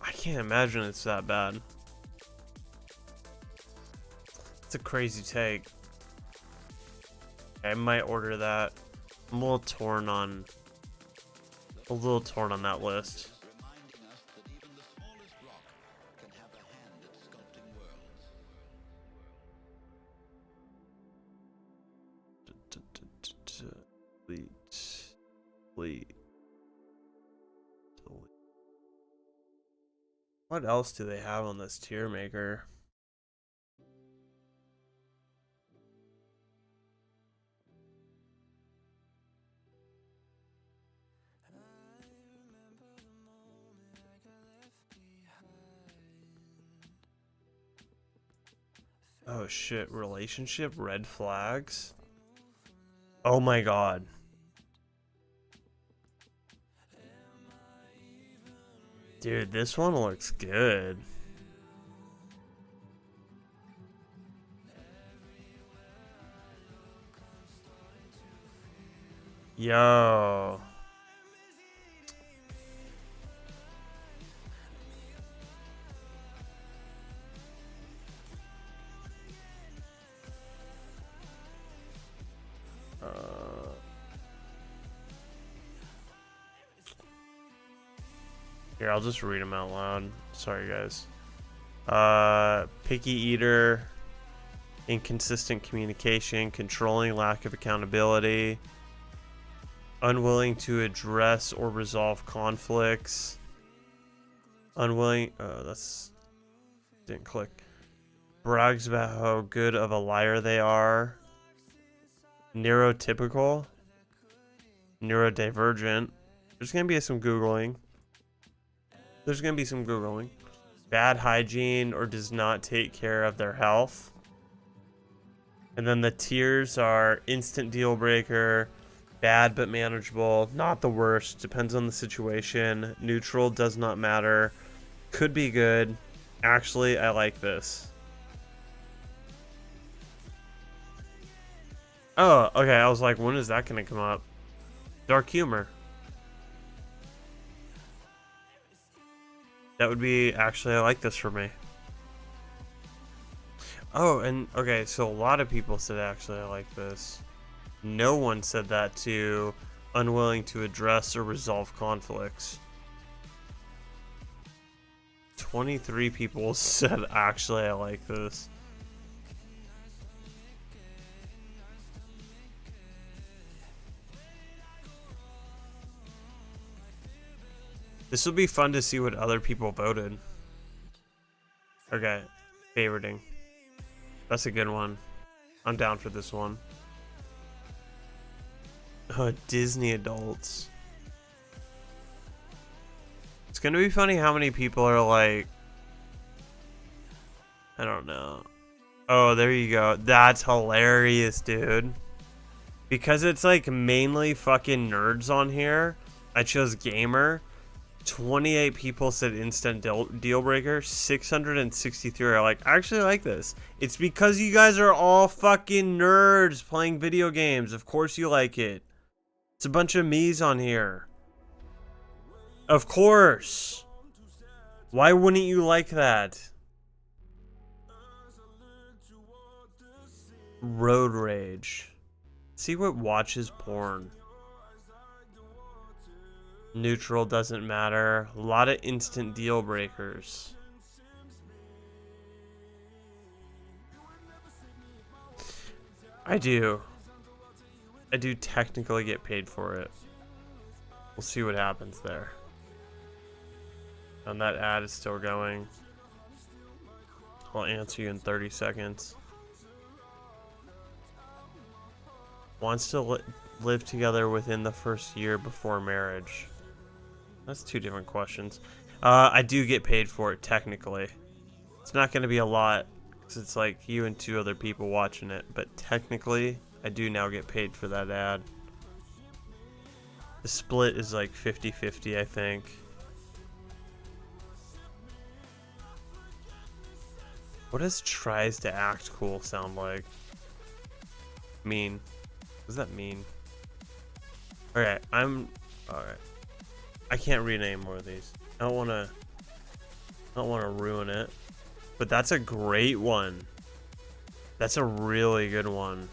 I can't imagine it's that bad. It's a crazy take. I might order that. I'm a little torn on that list. Delete. What else do they have on this tier maker? Oh shit, relationship red flags? Oh my god. Dude, this one looks good. Yo. Here, I'll just read them out loud. Sorry, guys. Picky eater, inconsistent communication, controlling, lack of accountability, unwilling to address or resolve conflicts, unwilling. That's didn't click. Brags about how good of a liar they are. Neurotypical, neurodivergent, There's gonna be some Googling. There's gonna be some Googling. Bad hygiene or does not take care of their health. And then the tiers are instant deal breaker, bad but manageable, not the worst, depends on the situation, neutral, does not matter, could be good, actually I like this. Oh, okay, I was like, when is that gonna come up? Dark humor. That would be, actually I like this for me. Oh, and okay, so a lot of people said actually I like this. No one said that to unwilling to address or resolve conflicts. 23 people said actually I like this. This will be fun to see what other people voted. Okay, favoriting. That's a good one. I'm down for this one. Disney adults. It's gonna be funny how many people are like, I don't know. Oh, there you go. That's hilarious, dude. Because it's like mainly fucking nerds on here, I chose gamer. 28 people said instant deal breaker. 663 are like, I actually like this. It's because you guys are all fucking nerds playing video games. Of course you like it. It's a bunch of me's on here. Of course. Why wouldn't you like that? Road rage. See what watches porn. Neutral, doesn't matter. A lot of instant deal breakers. I do technically get paid for it. We'll see what happens there. And that ad is still going. I'll answer you in 30 seconds. Wants to live together within the first year before marriage. That's two different questions. I do get paid for it, technically. It's not going to be a lot, because it's like you and 2 other people watching it. But technically, I do now get paid for that ad. The split is like 50-50, I think. What does tries to act cool sound like? Mean. What does that mean? Alright, alright. I can't read any more of these. I don't wanna ruin it. But that's a great one. That's a really good one.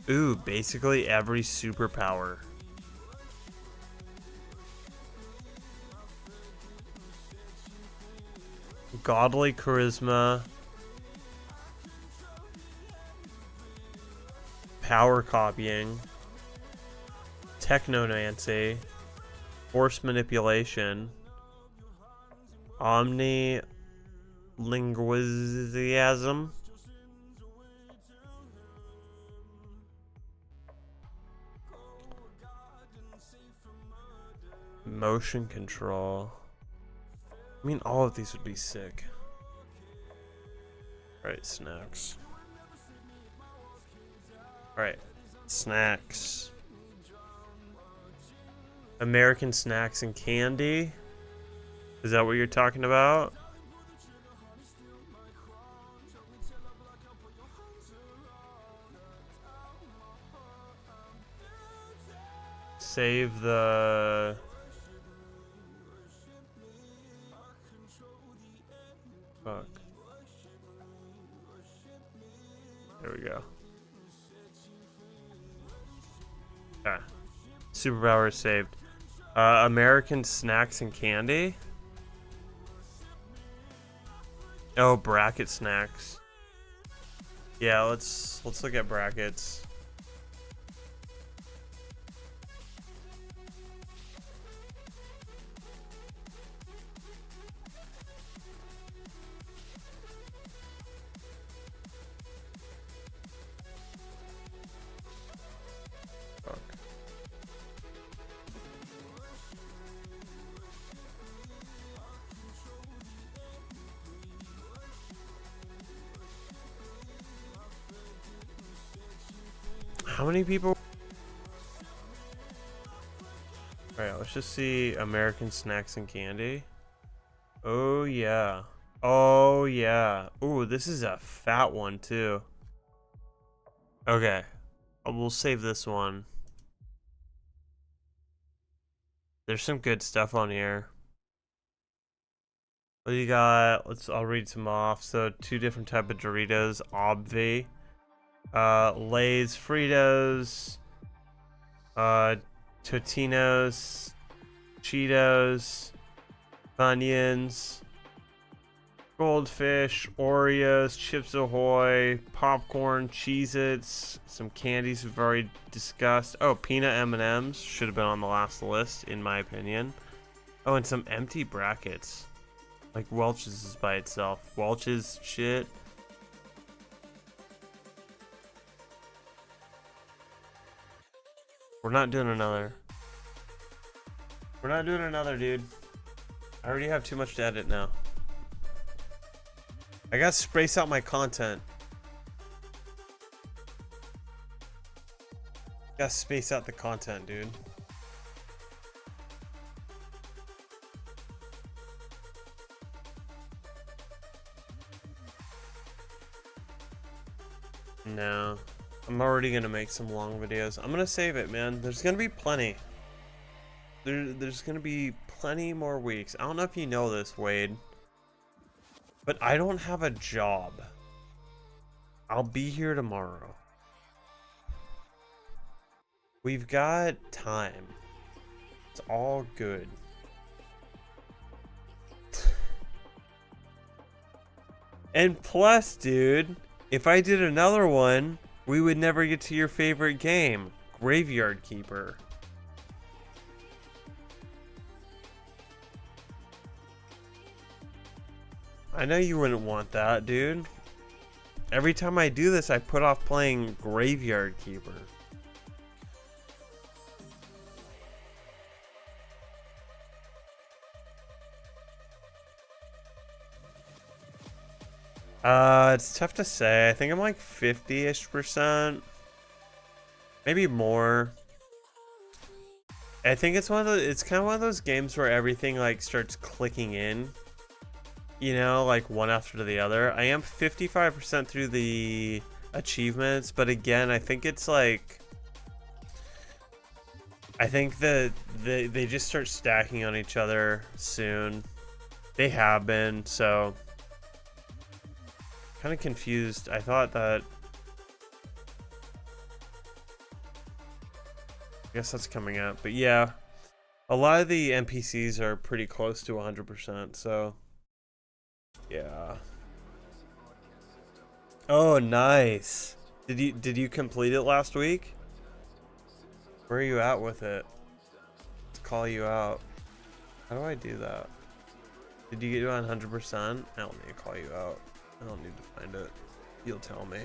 Ooh, basically every superpower. Godly charisma. Power copying. Technonancy. Force manipulation. Omnilinguism. Motion control. I mean, all of these would be sick. Alright, snacks. Alright, snacks. American snacks and candy? Is that what you're talking about? Save the... Fuck. There we go. Ah. Superpower is saved. American snacks and candy? Oh, bracket snacks. Yeah, let's look at brackets. How many people? Alright, let's just see American Snacks and Candy. Oh, yeah. Oh, yeah. Ooh, this is a fat one, too. Okay. We'll save this one. There's some good stuff on here. What do you got? I'll read some off. So, 2 different type of Doritos. Obvi. Lay's Fritos. Totino's. Cheetos. Onions. Goldfish, Oreos, Chips Ahoy, popcorn, Cheez-Its, some candies we've already discussed. Oh, peanut M&Ms should have been on the last list, in my opinion. Oh, and some empty brackets. Like Welch's is by itself. Welch's shit. We're not doing another. We're not doing another, dude. I already have too much to edit now. I gotta space out my content. Gotta space out the content, dude. No. I'm already gonna make some long videos. I'm gonna save it, man. There's gonna be plenty. There's gonna be plenty more weeks. I don't know if you know this, Wade. But I don't have a job. I'll be here tomorrow. We've got time. It's all good. And plus, dude, if I did another one, we would never get to your favorite game, Graveyard Keeper. I know you wouldn't want that, dude. Every time I do this, I put off playing Graveyard Keeper. It's tough to say. I think I'm like 50-ish%. Maybe more. I think it's it's kind of one of those games where everything like starts clicking in. You know, like one after the other. I am 55% through the achievements, but again, I think it's like, I think that they just start stacking on each other soon. They have been, so kind of confused. I thought that, I guess that's coming up, but yeah, a lot of the NPCs are pretty close to 100%, so yeah. Oh, nice. Did you complete it last week? Where are you at with it? Let's call you out. How do I do that? Did you get to 100%? I don't need to call you out. I don't need to find it. You'll tell me.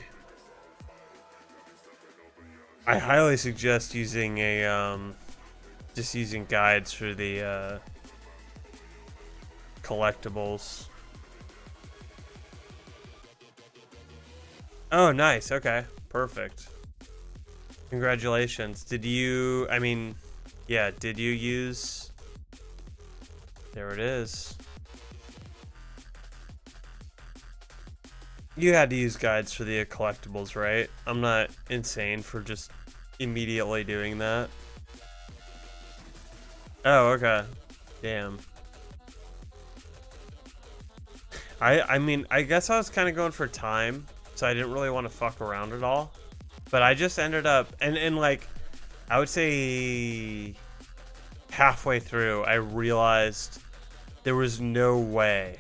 I highly suggest using a just using guides for the collectibles. Oh, nice. Okay. Perfect. Congratulations. Did you, I mean, yeah, did you use, there it is. You had to use guides for the collectibles, right? I'm not insane for just immediately doing that. Oh, okay. Damn. I mean, I guess I was kind of going for time, so I didn't really want to fuck around at all. But I just ended up, and like, I would say halfway through, I realized there was no way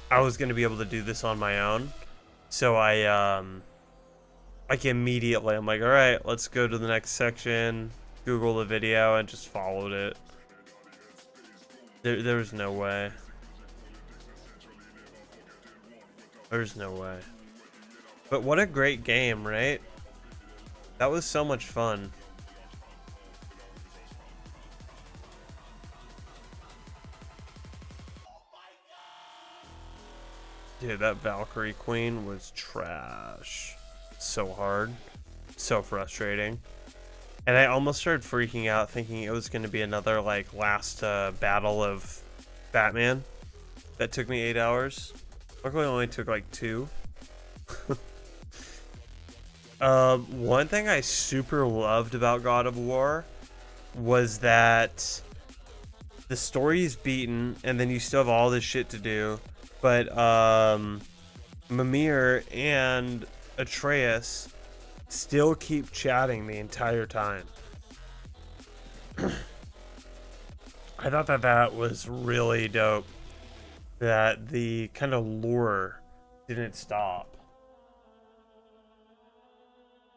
I was going to be able to do this on my own. So I, like immediately, I'm like, all right, let's go to the next section, Google the video, and just followed it. There was no way. There's no way. But what a great game, right? That was so much fun. Dude, that Valkyrie Queen was trash. So hard. So frustrating. And I almost started freaking out thinking it was going to be another like last battle of Batman that took me 8 hours. Luckily it only took like 2. One thing I super loved about God of War was that the story is beaten and then you still have all this shit to do, but Mimir and Atreus still keep chatting the entire time. I thought that was really dope, that the kind of lore didn't stop.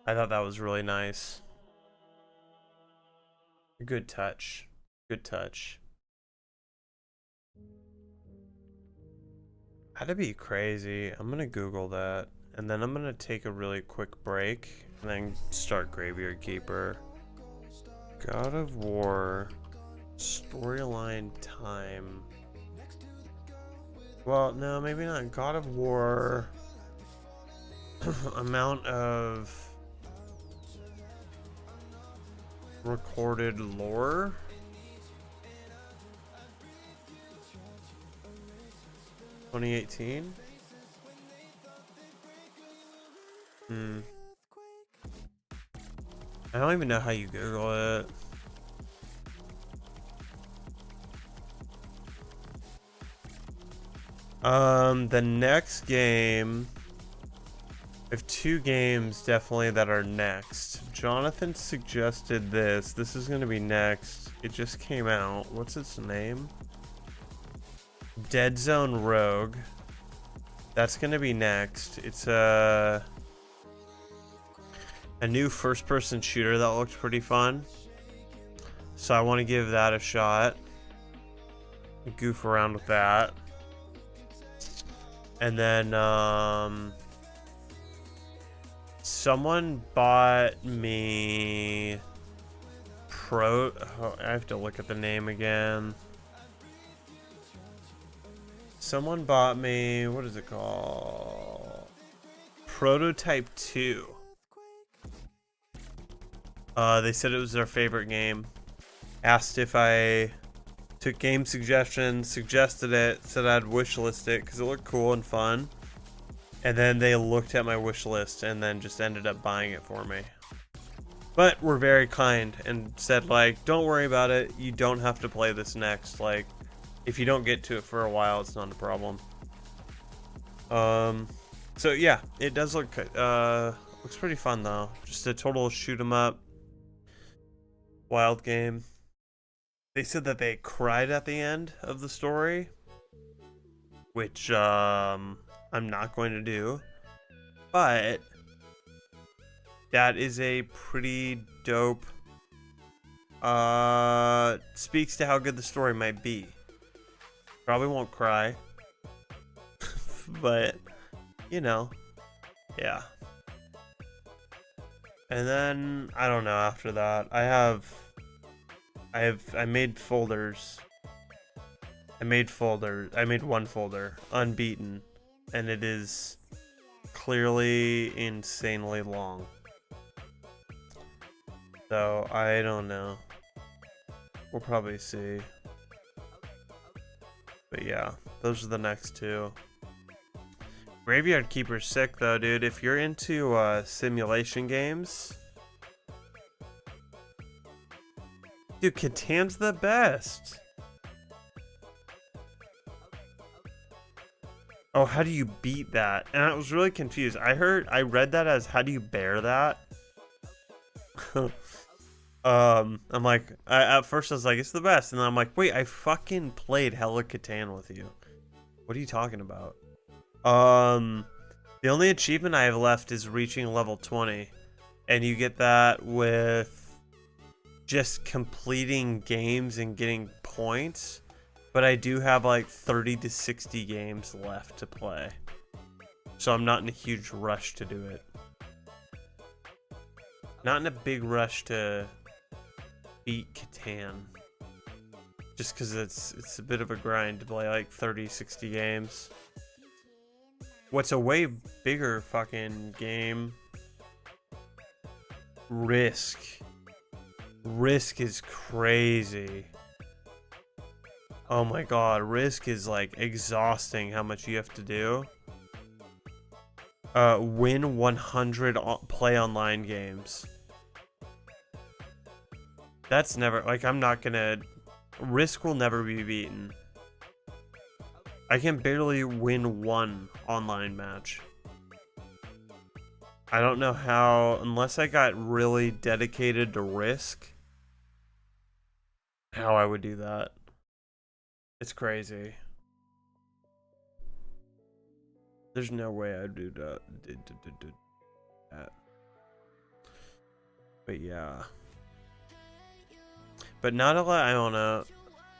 I thought that was really nice. Good touch. Good touch. That'd be crazy. I'm gonna Google that, and then I'm gonna take a really quick break, and then start Graveyard Keeper. God of War storyline time. Well, no, maybe not. God of War amount of recorded lore. (2018) I don't even know how you Google it. The next game, I have 2 games definitely that are next. Jonathan suggested this. This is going to be next. It just came out. What's its name? Dead Zone Rogue. That's going to be next. It's a new first-person shooter that looks pretty fun. So I want to give that a shot. Goof around with that. And then someone bought me I have to look at the name again. Someone bought me, what is it called? Prototype 2. They said it was their favorite game. Asked if I took game suggestions, suggested it, said I'd wishlist it because it looked cool and fun. And then they looked at my wish list and then just ended up buying it for me. But were very kind and said, like, don't worry about it. You don't have to play this next. Like, if you don't get to it for a while, it's not a problem. So yeah, it does look, looks pretty fun though. Just a total shoot 'em up wild game. They said that they cried at the end of the story, which I'm not going to do, but that is a pretty dope, speaks to how good the story might be. Probably won't cry, but you know, yeah. And then I don't know, after that I made folders. I made one folder, Unbeaten, and it is clearly insanely long. So I don't know. We'll probably see. But yeah, those are the next 2. Graveyard Keeper's sick though, dude. If you're into simulation games, dude, Catan's the best. Oh, how do you beat that? And I was really confused. I read that as how do you bear that? I'm like, at first I was like, it's the best, and then I'm like, wait, I fucking played hella Catan with you. What are you talking about? The only achievement I have left is reaching level 20, and you get that with just completing games and getting points. But I do have like 30 to 60 games left to play, so I'm not in a huge rush to do it. Not in a big rush to beat Catan, just because it's a bit of a grind to play like 30, 60 games. What's a way bigger fucking game Risk. Risk is crazy. Oh my god, Risk is like exhausting how much you have to do. Win 100 play online games. That's never, like, I'm not gonna, Risk will never be beaten. I can barely win one online match. I don't know how, unless I got really dedicated to Risk, how I would do that. It's crazy. There's no way I'd do that. But yeah. But not a lot. I don't know.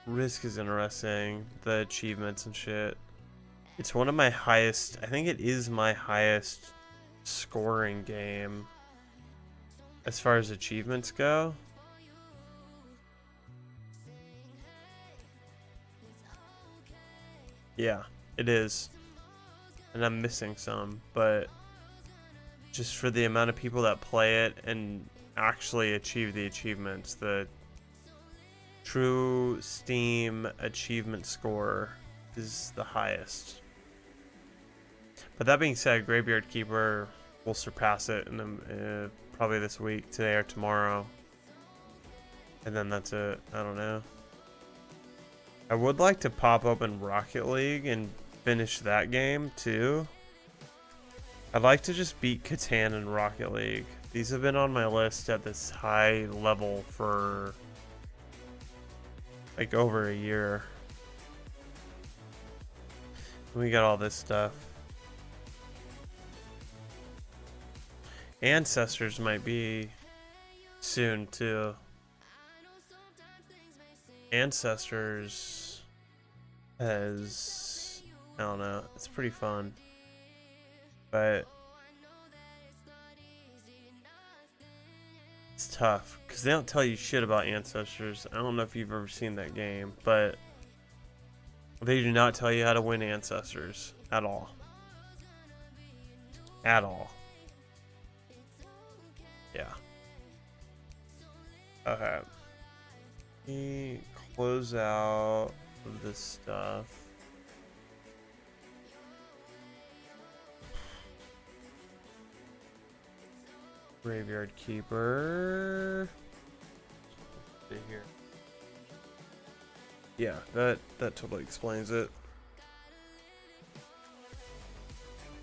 Risk is interesting. The achievements and shit. It's one of my highest. I think it is my highest scoring game as far as achievements go. Yeah, it is. And I'm missing some, but just for the amount of people that play it and actually achieve the achievements, the true Steam achievement score is the highest. But that being said, Graveyard Keeper will surpass it in probably this week, today or tomorrow. And then that's it. I don't know. I would like to pop open Rocket League and finish that game too. I'd like to just beat Catan and Rocket League. These have been on my list at this high level for like over a year. We got all this stuff. Ancestors might be soon too. Ancestors has, I don't know, it's pretty fun, but it's tough because they don't tell you shit about Ancestors. I don't know if you've ever seen that game, but they do not tell you how to win Ancestors at all. At all. Yeah. Okay. Let me close out this stuff. Graveyard Keeper. See here. Yeah, that totally explains it.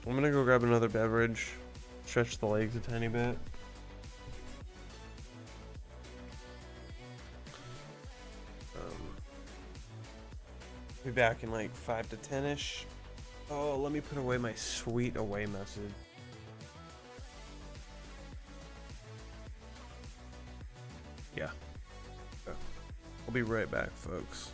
I'm gonna go grab another beverage, stretch the legs a tiny bit. Be back in like 5 to 10-ish. Oh, let me put away my sweet away message. Yeah. I'll be right back, folks.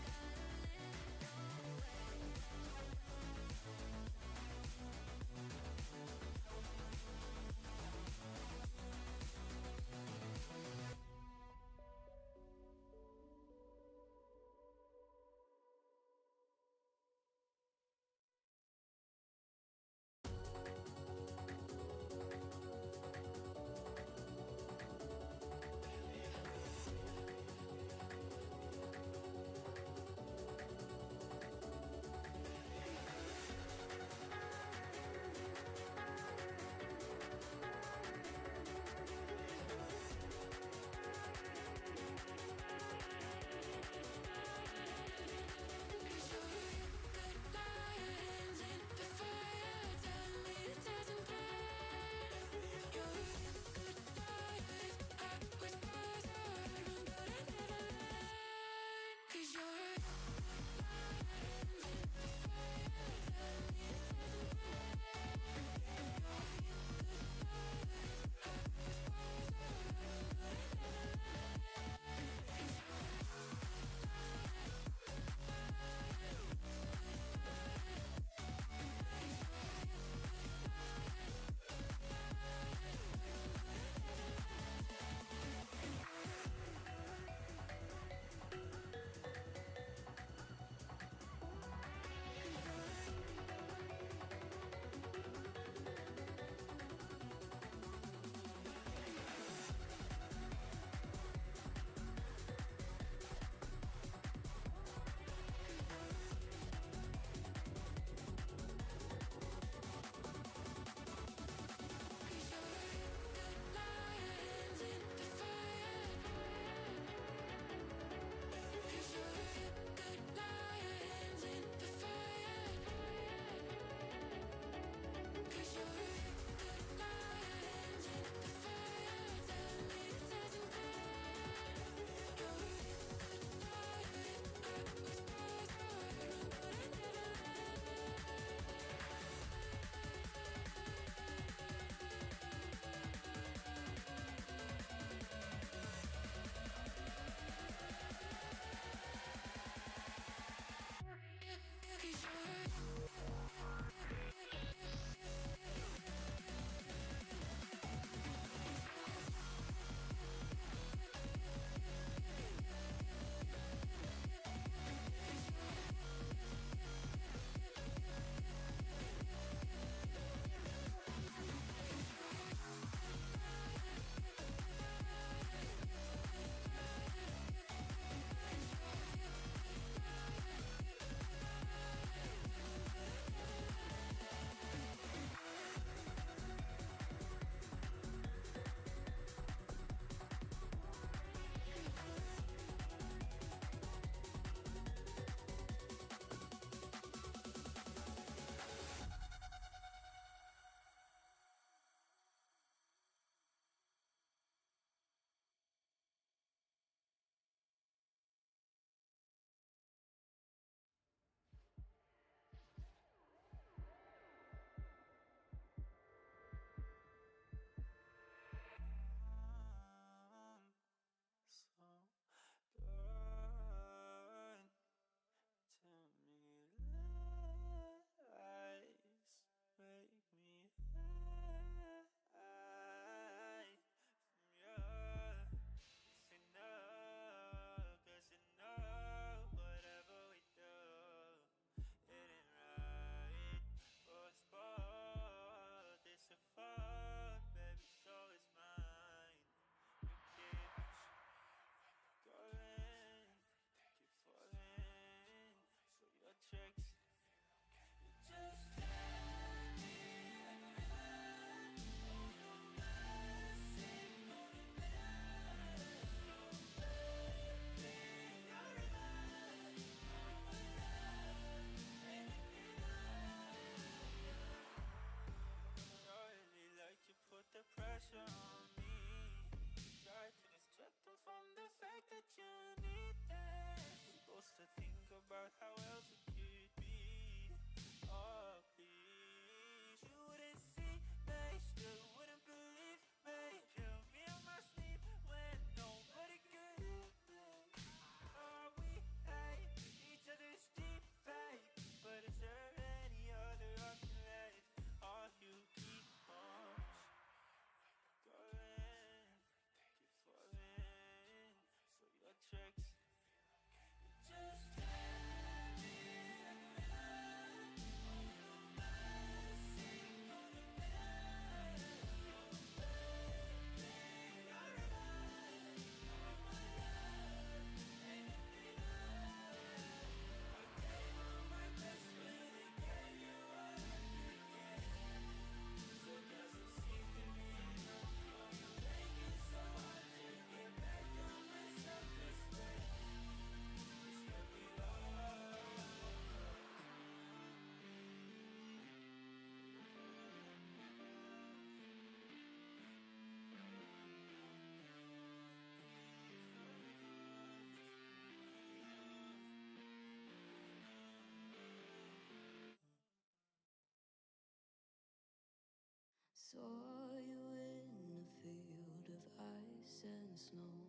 Saw you in a field of ice and snow,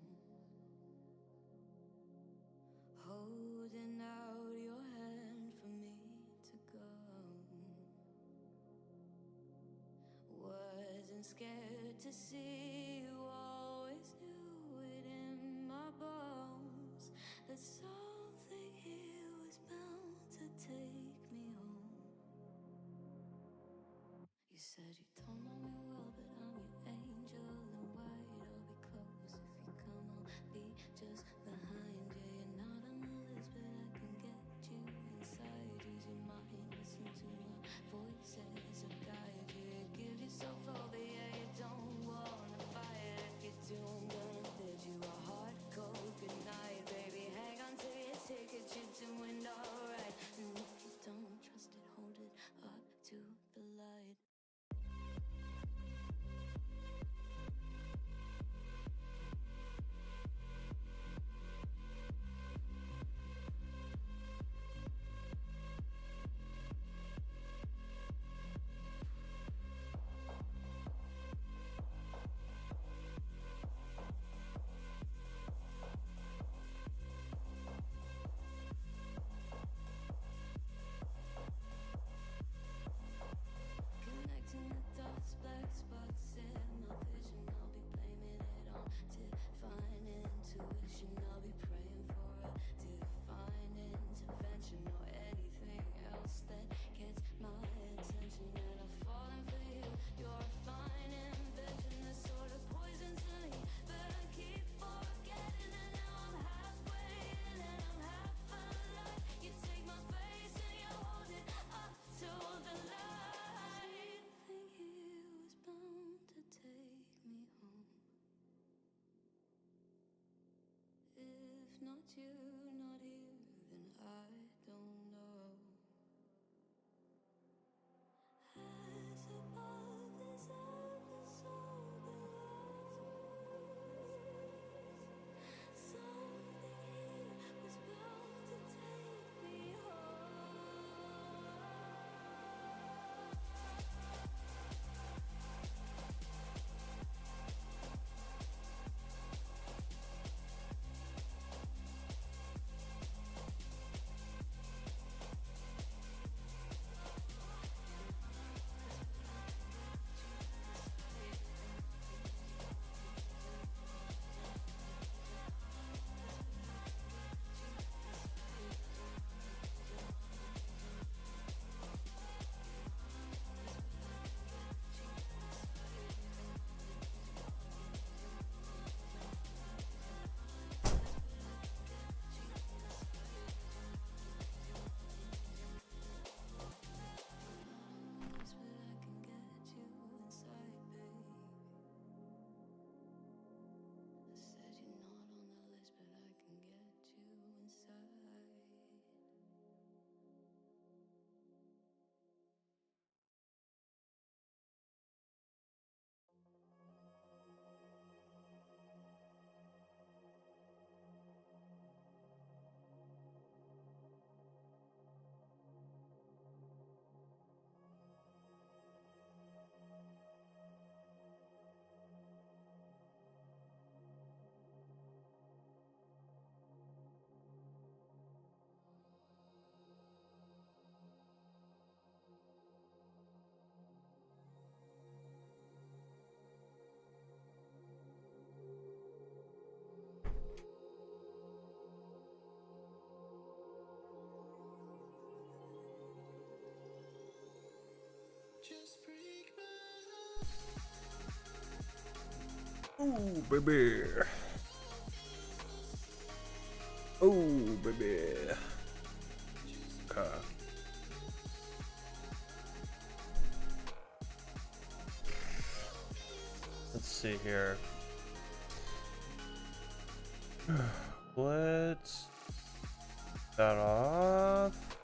holding out your hand for me to go. Wasn't scared to see you, always knew it in my bones that something here was bound to take me home. You said you don't know me well, but I'm your angel in white. I'll be close if you come, I'll be just behind you. You're not on the list, but I can get you inside. Use your mind, listen to my voices and guide you. Give yourself over, yeah, you don't wanna fight. If you do, I'm gonna bid you a hard cold goodnight, baby. Hang on to your ticket, you doing alright. And if you don't trust it, hold it up to the light. Connecting the dots, black spots in my vision. I'll be blaming it on divine intuition. I'll be praying for a divine intervention or anything else that gets my attention. And I'm falling for you. You're a fine invention, the sort of poison to me, but I keep forgetting. And now I'm halfway in and I'm half alive. You take my face and you hold it up to the light. Something here was bound to take me home. If not you, not here, then I don't know. As above is ever so below. Something here was bound to take me home. But I can get you inside, babe. I said you're not on the list, but I can get you inside. Oh, baby. Oh, baby. Okay. Let's see here. Let's that off.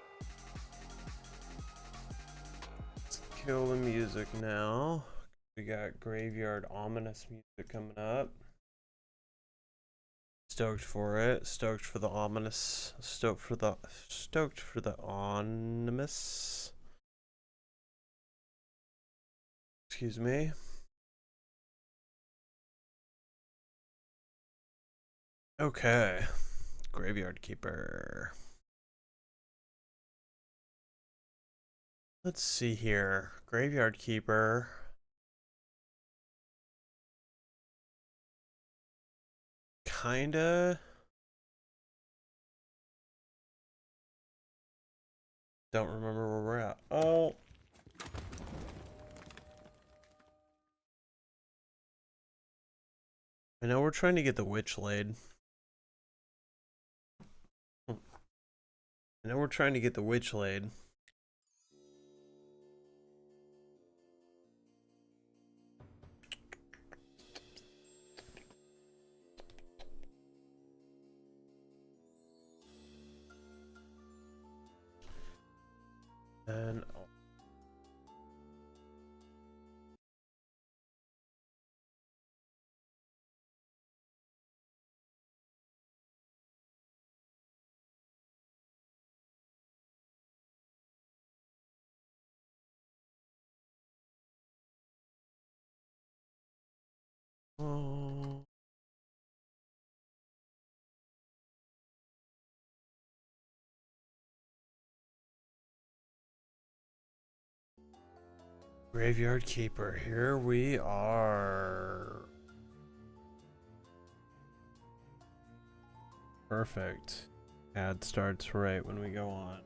Let's kill the music now. We got Graveyard Ominous music coming up. Stoked for it. Stoked for the ominous. Stoked for the ominous. Excuse me. Okay. Graveyard Keeper. Let's see here. Graveyard Keeper. Kinda. Don't remember where we're at. Oh. I know we're trying to get the witch laid. I know we're trying to get the witch laid. And oh. Graveyard Keeper, here we are. Perfect. Ad starts right when we go on.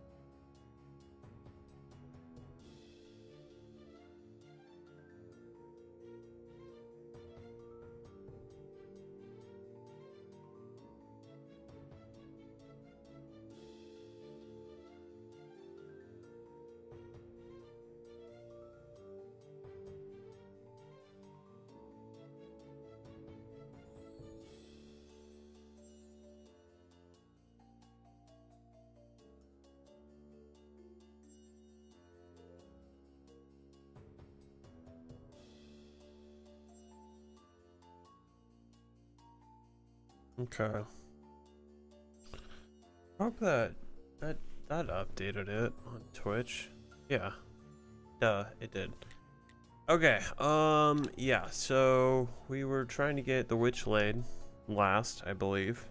Okay. Hope that updated it on Twitch. Yeah. Duh, it did. Okay, yeah, so we were trying to get the witch laid last, I believe.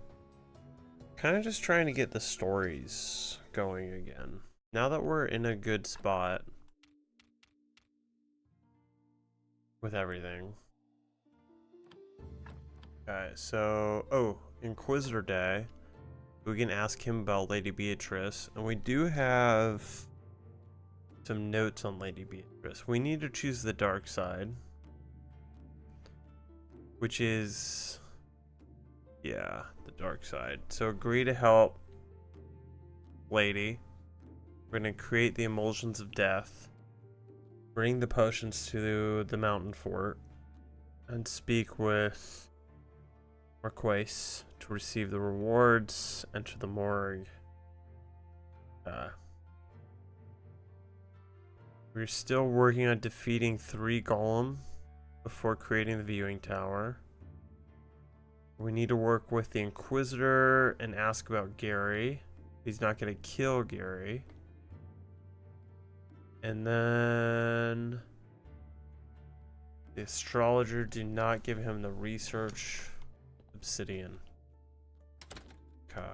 Kind of just trying to get the stories going again. Now that we're in a good spot with everything. Okay, so, oh, Inquisitor Day. We can ask him about Lady Beatrice, and we do have some notes on Lady Beatrice. We need to choose the dark side, which is, yeah, the dark side. So agree to help Lady. We're going to create the emulsions of death, bring the potions to the mountain fort, and speak with Marquise to receive the rewards. Enter the morgue. We're still working on defeating 3 Golem before creating the viewing tower. We need to work with the Inquisitor and ask about Gary. He's not going to kill Gary. And then the astrologer, do not give him the research obsidian. Okay.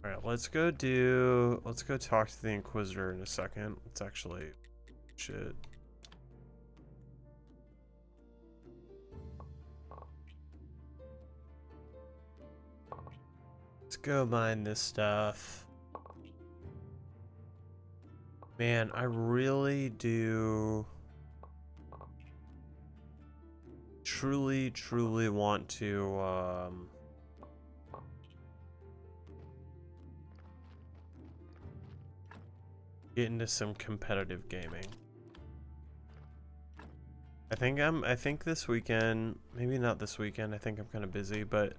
Alright, let's go talk to the Inquisitor in a second. Let's actually, shit. Let's go mine this stuff. Man, I really do truly want to get into some competitive gaming. I think this weekend, maybe not this weekend, I think I'm kind of busy, but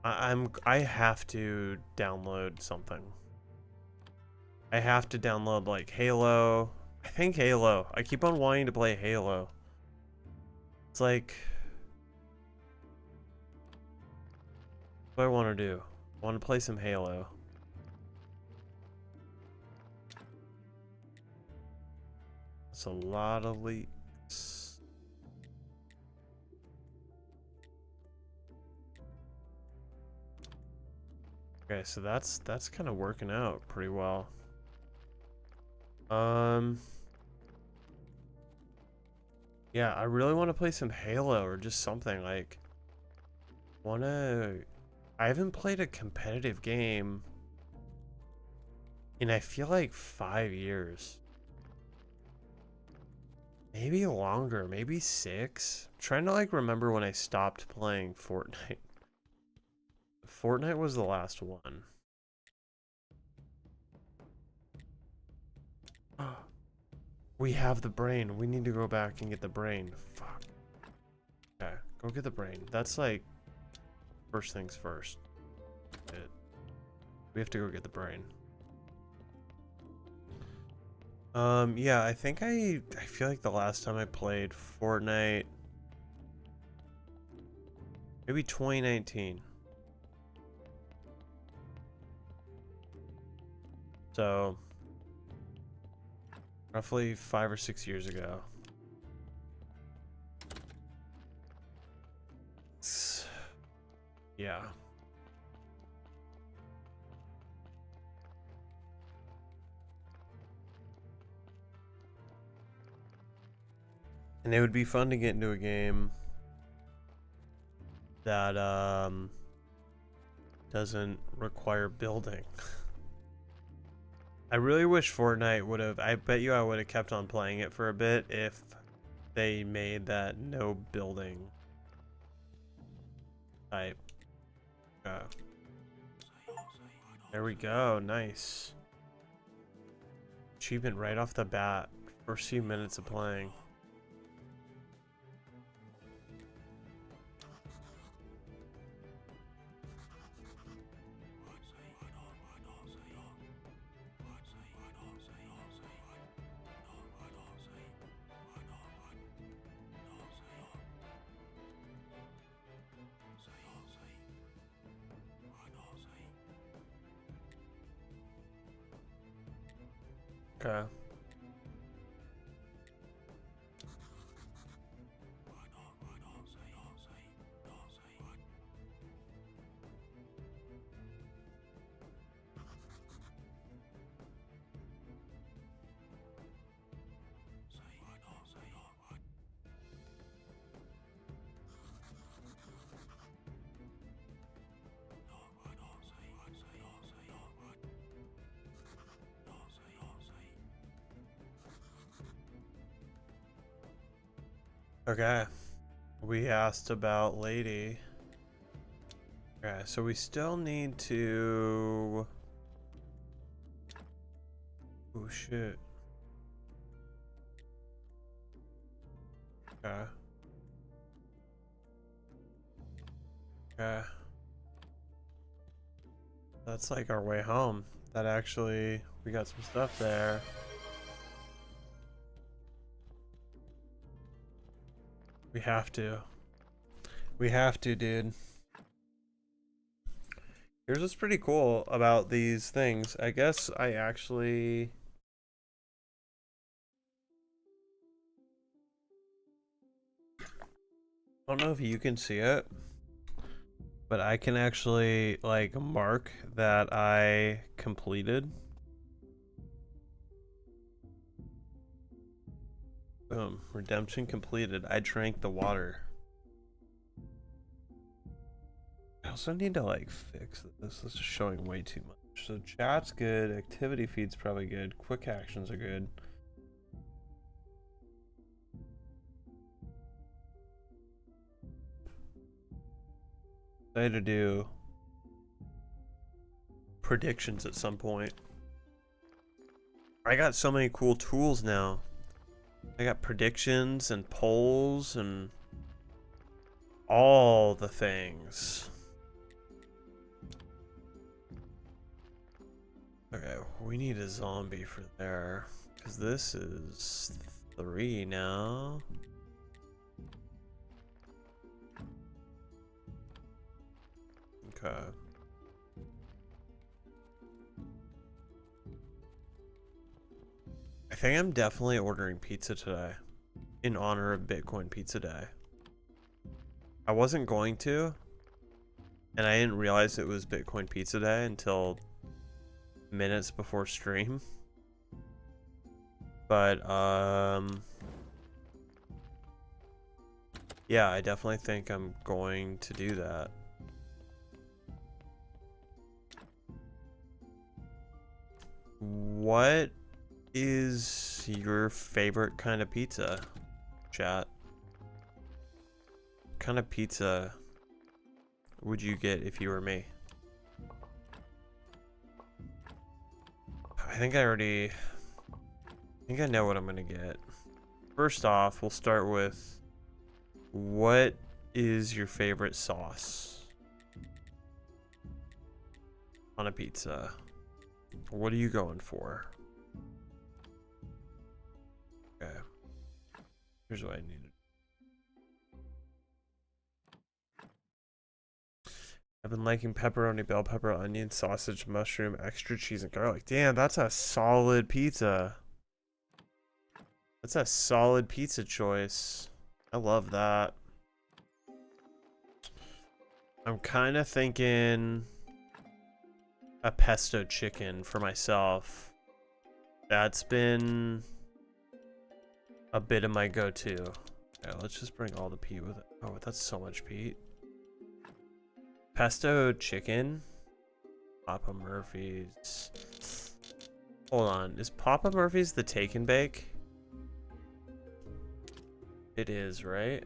I have to download something. I have to download like Halo. I think Halo. I keep on wanting to play Halo. It's like, what do I want to do? I want to play some Halo. That's a lot of leaks. Okay, so that's kind of working out pretty well. Yeah, I really want to play some Halo or just something like I haven't played a competitive game in I feel like 5 years. Maybe longer, maybe 6. I'm trying to like remember when I stopped playing Fortnite. Fortnite was the last one. We have the brain. We need to go back and get the brain. Fuck. Okay, go get the brain. That's like first things first. We have to go get the brain. Yeah, I think I feel like the last time I played Fortnite, maybe 2019. So roughly 5 or 6 years ago. Yeah. And it would be fun to get into a game that doesn't require building. I really wish Fortnite would have, I bet you I would have kept on playing it for a bit if they made that no building type. There we go, nice. Achievement right off the bat, first few minutes of playing. Okay. Okay. We asked about Lady. Okay, so we still need to... Oh shit. Okay. Okay. That's like our way home. That actually, we got some stuff there. We have to. We have to, dude. Here's what's pretty cool about these things. I guess I actually... I don't know if you can see it, but I can actually like mark that I completed. Boom, redemption completed. I drank the water. I also need to like fix this. This is showing way too much. So chat's good, activity feed's probably good, quick actions are good. I had to do predictions at some point. I got so many cool tools now. I got predictions and polls and all the things. Okay, we need a zombie for there. Because this is 3 now. Okay. I I think I'm definitely ordering pizza today in honor of Bitcoin Pizza Day. I wasn't going to, and I didn't realize it was Bitcoin Pizza Day until minutes before stream. But yeah, I definitely think I'm going to do that. What is your favorite kind of pizza, chat? What kind of pizza would you get if you were me? I think I know what I'm gonna get. First off, we'll start with, what is your favorite sauce on a pizza? What are you going for? Okay. Here's what I needed. I've been liking pepperoni, bell pepper, onion, sausage, mushroom, extra cheese, and garlic. Damn, that's a solid pizza. That's a solid pizza choice. I love that. I'm kind of thinking a pesto chicken for myself. That's been a bit of my go-to. Okay, let's just bring all the peat with it. Oh, that's so much peat. Pesto chicken. Papa Murphy's. Hold on. Is Papa Murphy's the take and bake? It is, right?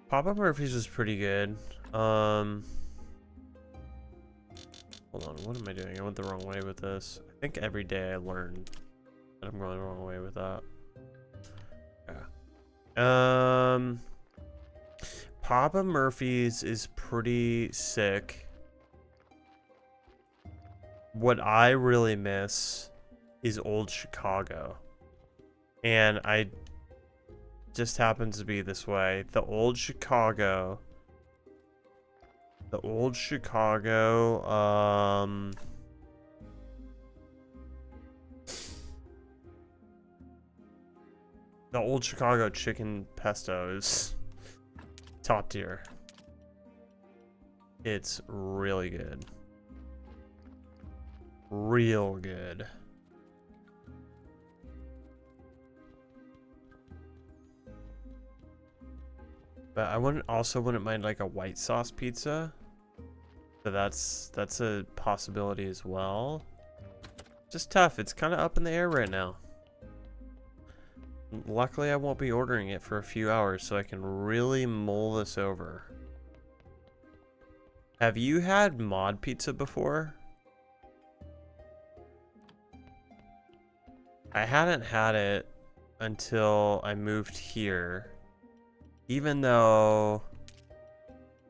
Papa Murphy's is pretty good. Hold on, what am I doing? I went the wrong way with this. I think every day I learn that I'm going the wrong way with that. Yeah. Papa Murphy's is pretty sick. What I really miss is Old Chicago. And I just happens to be this way. The Old Chicago, the Old Chicago chicken pesto is top tier. It's really good. Real good. But I wouldn't mind like a white sauce pizza. So that's a possibility as well. Just tough. It's kind of up in the air right now. Luckily, I won't be ordering it for a few hours, so I can really mull this over. Have you had mod pizza before? I hadn't had it until I moved here. Even though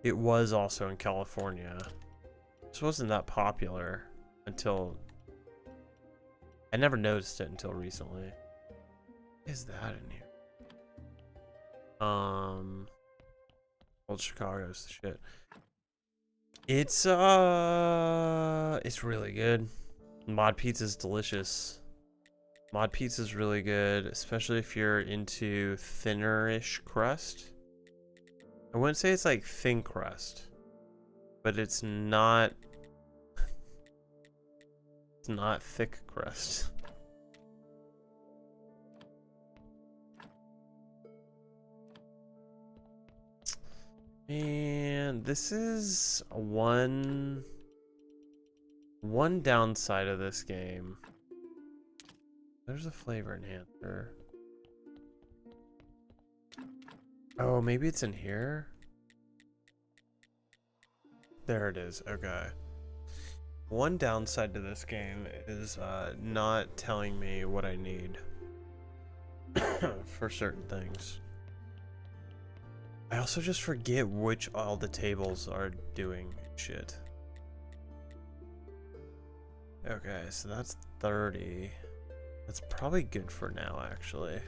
it was also in California. This wasn't that popular until... I never noticed it until recently. What is that in here? Old Chicago's the shit. It's really good. Mod pizza's delicious. Mod pizza's really good, especially if you're into thinner-ish crust. I wouldn't say it's like thin crust, but it's not thick crust. And this is one downside of this game. There's a flavor enhancer. Oh, maybe it's in here? There it is. Okay. One downside to this game is not telling me what I need for certain things. I also just forget which all the tables are doing shit. Okay, so that's 30. That's probably good for now, actually.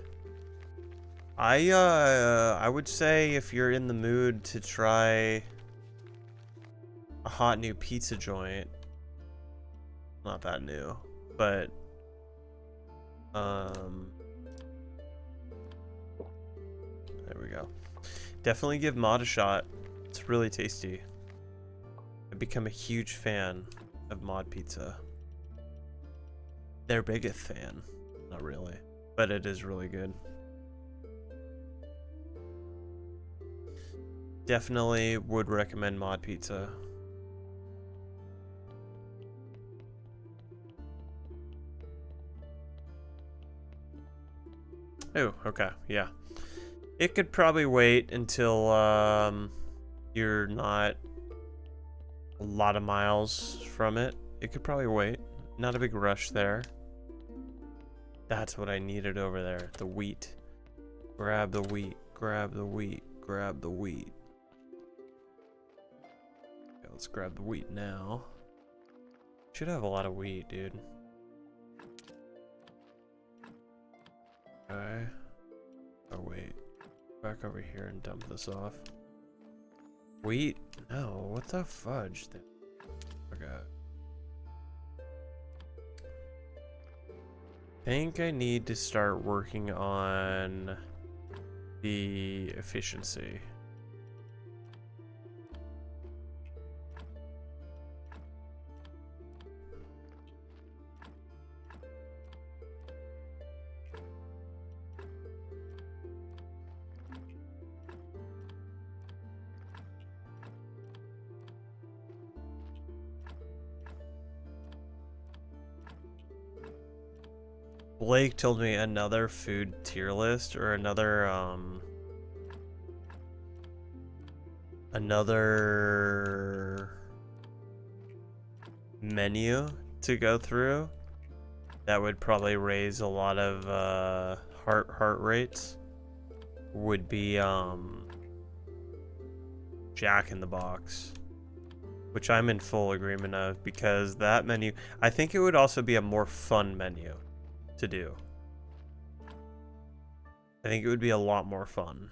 I would say if you're in the mood to try a hot new pizza joint. Not that new, but there we go. Definitely give Mod a shot. It's really tasty. I've become a huge fan of Mod Pizza. Their biggest fan. Not really, but it is really good. Definitely would recommend Mod Pizza. Oh, okay, yeah. It could probably wait until you're not a lot of miles from it. It could probably wait. Not a big rush there. That's what I needed over there. The wheat. Grab the wheat. Grab the wheat. Grab the wheat. Okay, let's grab the wheat now. Should have a lot of wheat, dude. Okay. Oh, wait. Back over here and dump this off. Wheat? No, what the fudge? Okay. I think I need to start working on the efficiency. Blake told me another food tier list or another menu to go through that would probably raise a lot of heart rates would be Jack in the Box, which I'm in full agreement of, because that menu, I think it would also be a more fun menu to do. I think it would be a lot more fun.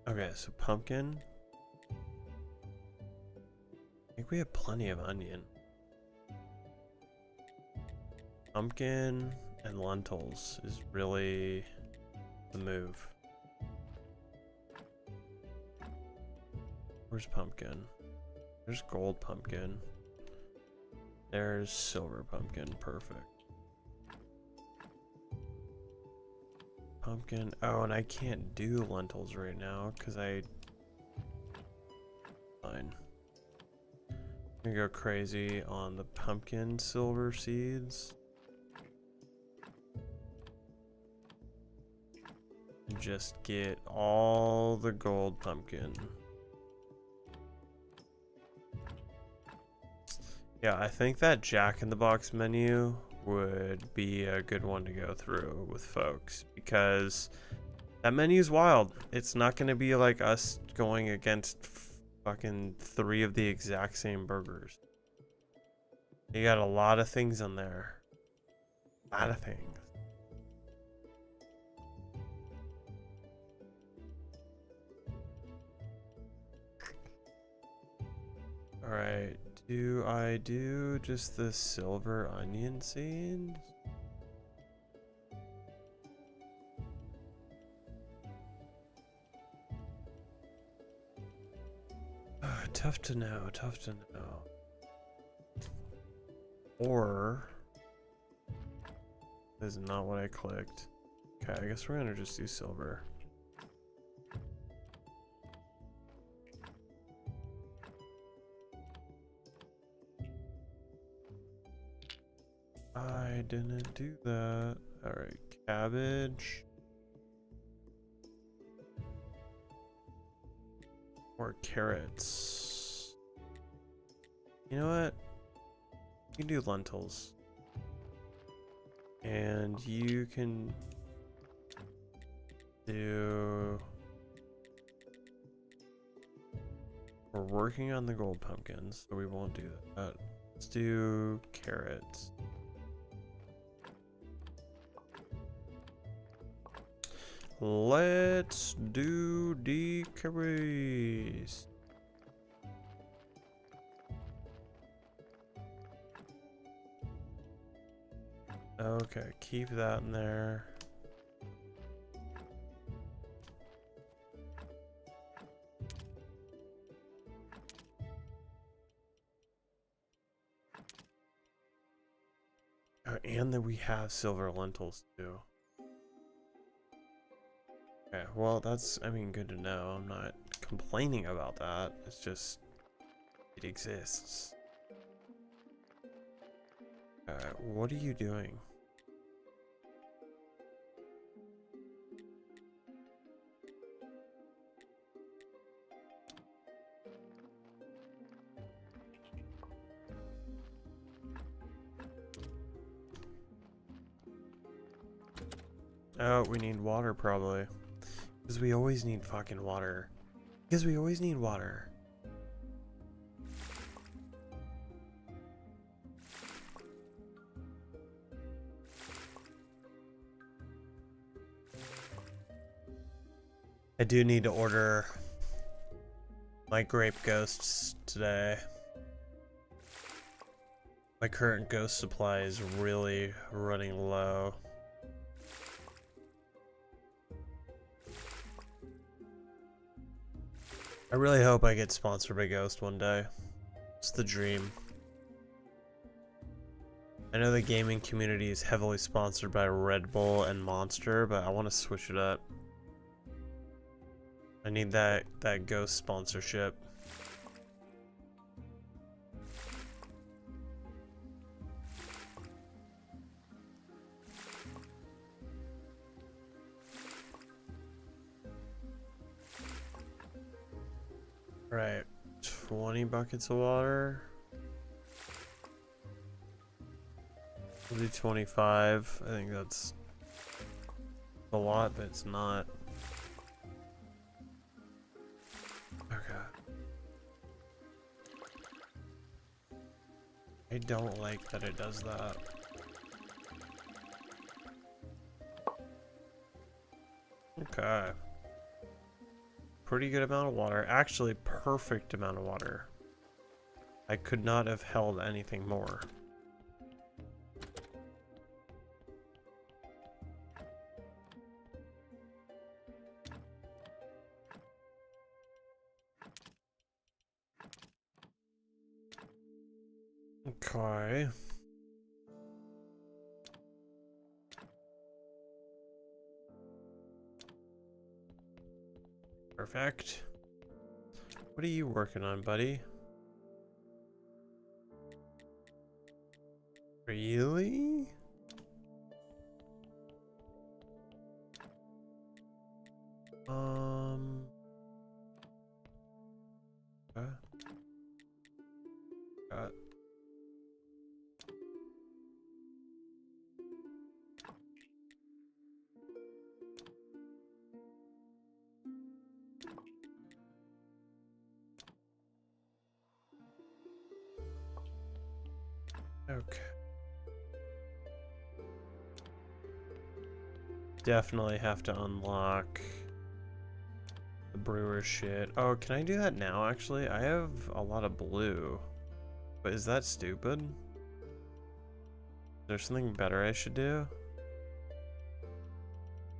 Okay, so pumpkin. I think we have plenty of onion. Pumpkin and lentils is really the move. Where's pumpkin? There's gold pumpkin. There's silver pumpkin. Perfect. Pumpkin. Oh, and I can't do lentils right now because fine. I'm gonna go crazy on the pumpkin silver seeds. Just get all the gold pumpkin. Yeah, I think that Jack in the Box menu would be a good one to go through with folks, because that menu's wild. It's not going to be like us going against fucking 3 of the exact same burgers. You got a lot of things on there. A lot of things. Alright, do I do just the silver onion seeds? Tough to know, tough to know. Or, this is not what I clicked. Okay, I guess we're gonna just do silver. I didn't do that. Alright, cabbage. Or carrots. You know what? You can do lentils. And you can do... We're working on the gold pumpkins, so we won't do that. Let's do carrots. Let's do the carrots. Okay, keep that in there. And then we have silver lentils too. Okay, well that's, I mean, good to know. I'm not complaining about that. It's just, it exists. What are you doing? Oh, we need water probably. Because we always need fucking water. Because we always need water. I do need to order my grape ghosts today. My current ghost supply is really running low. I really hope I get sponsored by Ghost one day. It's the dream. I know the gaming community is heavily sponsored by Red Bull and Monster, but I want to switch it up. I need that Ghost sponsorship. Right, 20 buckets of water. We'll do 25. I think that's a lot, but it's not. Okay. I don't like that it does that. Okay. Pretty good amount of water. Actually, perfect amount of water. I could not have held anything more. Okay. Perfect. What are you working on, buddy? Really? Got. Okay. Definitely have to unlock the brewer shit. Oh, can I do that now, actually? I have a lot of blue. But is that stupid? Is there something better I should do?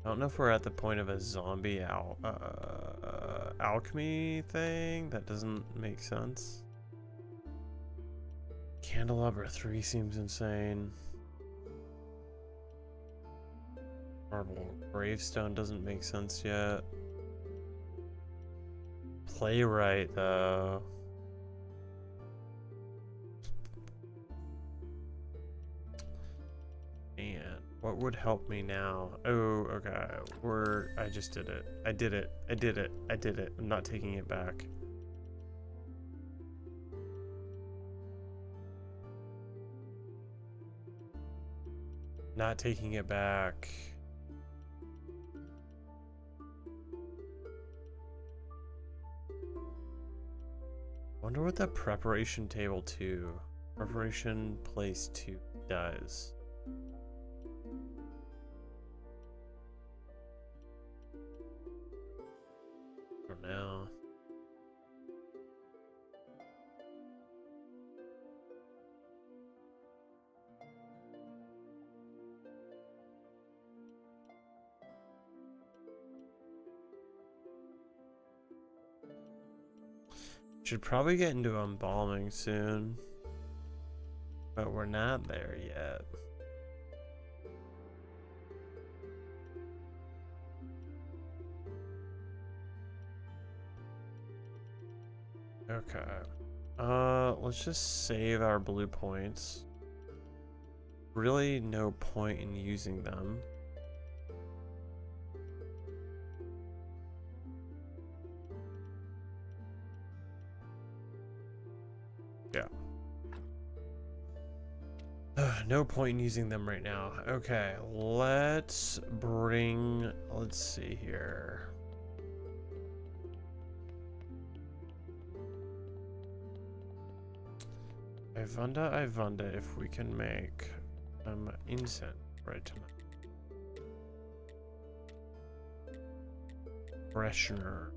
I don't know if we're at the point of a zombie alchemy thing. That doesn't make sense. Candelabra 3 seems insane. Marble gravestone doesn't make sense yet. Playwright, though. Man, what would help me now? Oh, okay. I just did it. I did it. I did it. I did it. I'm not taking it back. Not taking it back. Wonder what the preparation table 2 Preparation place 2 does. For now. Should probably get into embalming soon. But we're not there yet. Okay. Let's just save our blue points. Really no point in using them. Yeah. No point in using them right now. Okay, let's see here. Ivanda, if we can make incense right tonight. Freshener.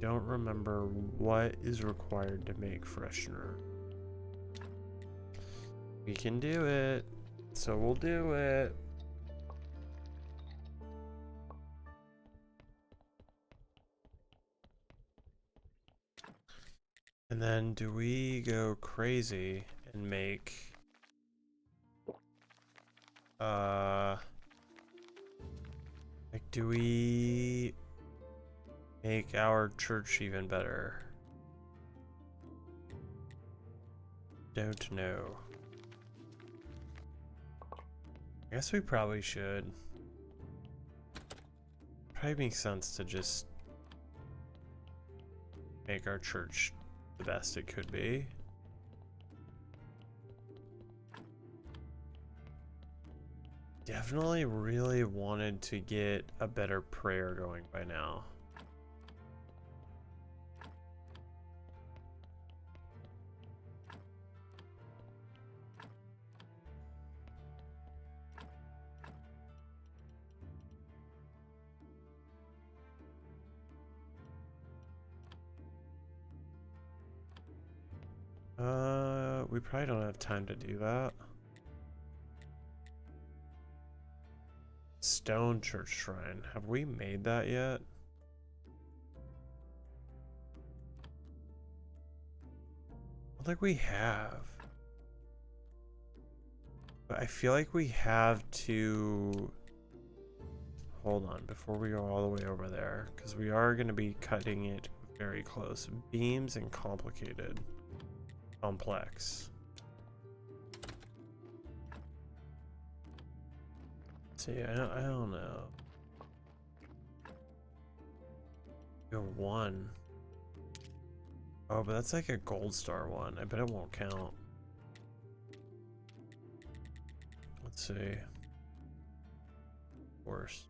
Don't remember what is required to make freshener. We can do it, so we'll do it. And then do we go crazy and make like do we make our church even better? Don't know. I guess we probably should. Probably makes sense to just make our church the best it could be. Definitely really wanted to get a better prayer going by now. We probably don't have time to do that. Stone church shrine. Have we made that yet? I don't think we have. But I feel like we have to... Hold on, before we go all the way over there, because we are going to be cutting it very close. Beams and complicated. Complex. See, I don't know. Go 1. Oh, but that's like a gold star one. I bet it won't count. Let's see. Worse.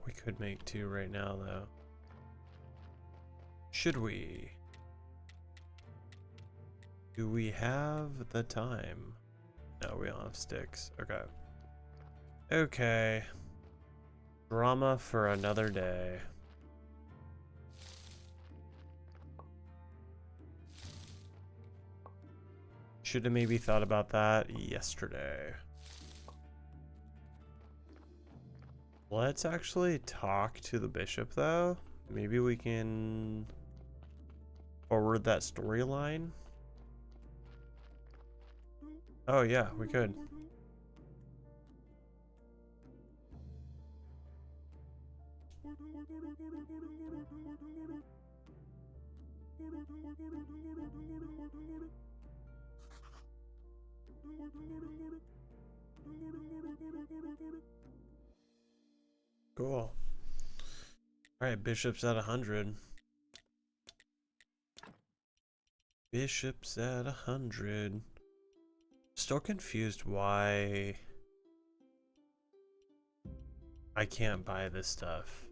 We could make 2 right now, though. Should we? Do we have the time? No, we don't have sticks. Okay. Okay. Drama for another day. Should have maybe thought about that yesterday. Let's actually talk to the bishop, though. Maybe we can forward that storyline. Oh yeah, we could. Cool. Alright, bishop's at 100. Bishop's at 100. Still confused why I can't buy this stuff.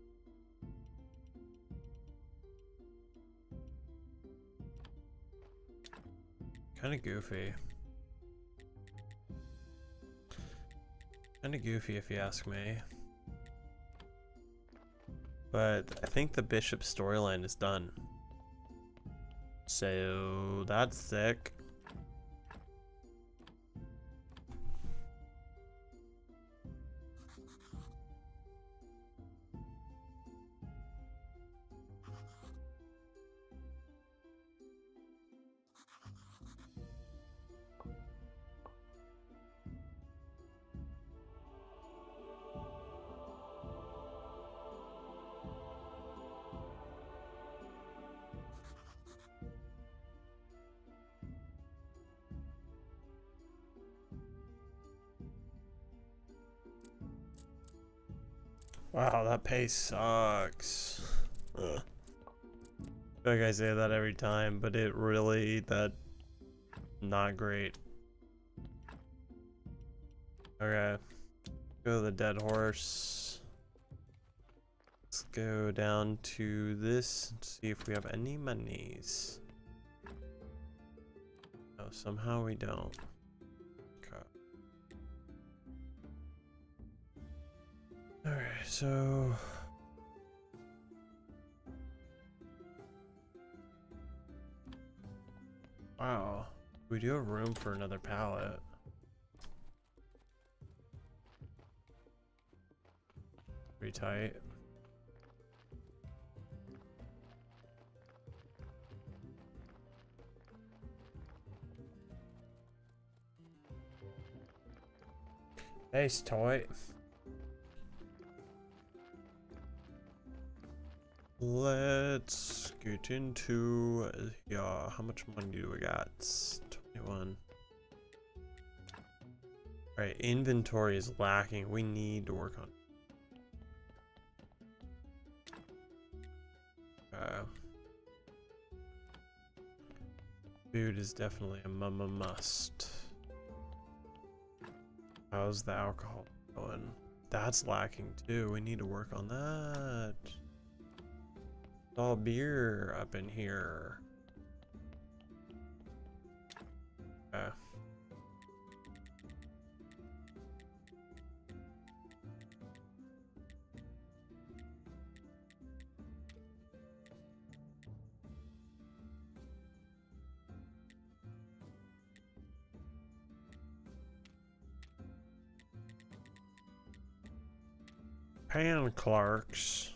Kind of goofy. Kind of goofy if you ask me. But I think the Bishop storyline is done. So that's sick. Wow, that pace sucks. Ugh. I feel like I say that every time, but it really, not great. Okay, go to the dead horse. Let's go down to this and see if we have any monies. Oh, somehow we don't. Okay. Alright, so wow. We do have room for another pallet. Pretty tight. Nice toy. Let's get into yeah. How much money do we got? 21. All right, inventory is lacking. We need to work on. Food is definitely a must. How's the alcohol going? That's lacking too. We need to work on that. It's all beer up in here. Okay. Pan Clark's.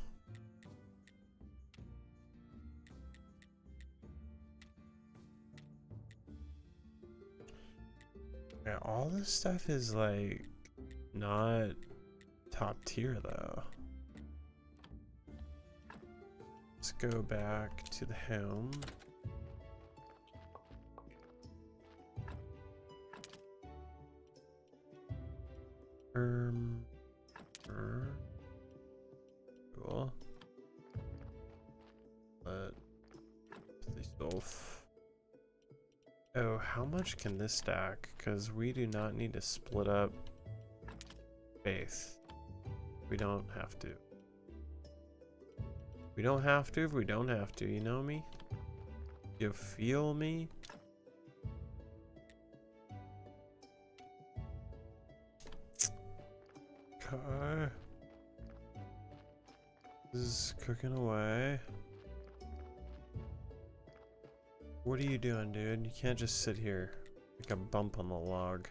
Yeah, all this stuff is like not top tier though. Let's go back to the home. Cool. But oh, how much can this stack? Because we do not need to split up faith. We don't have to. We don't have to if we don't have to, you know me? You feel me? Okay. This is cooking away. What are you doing, dude? You can't just sit here like a bump on the log.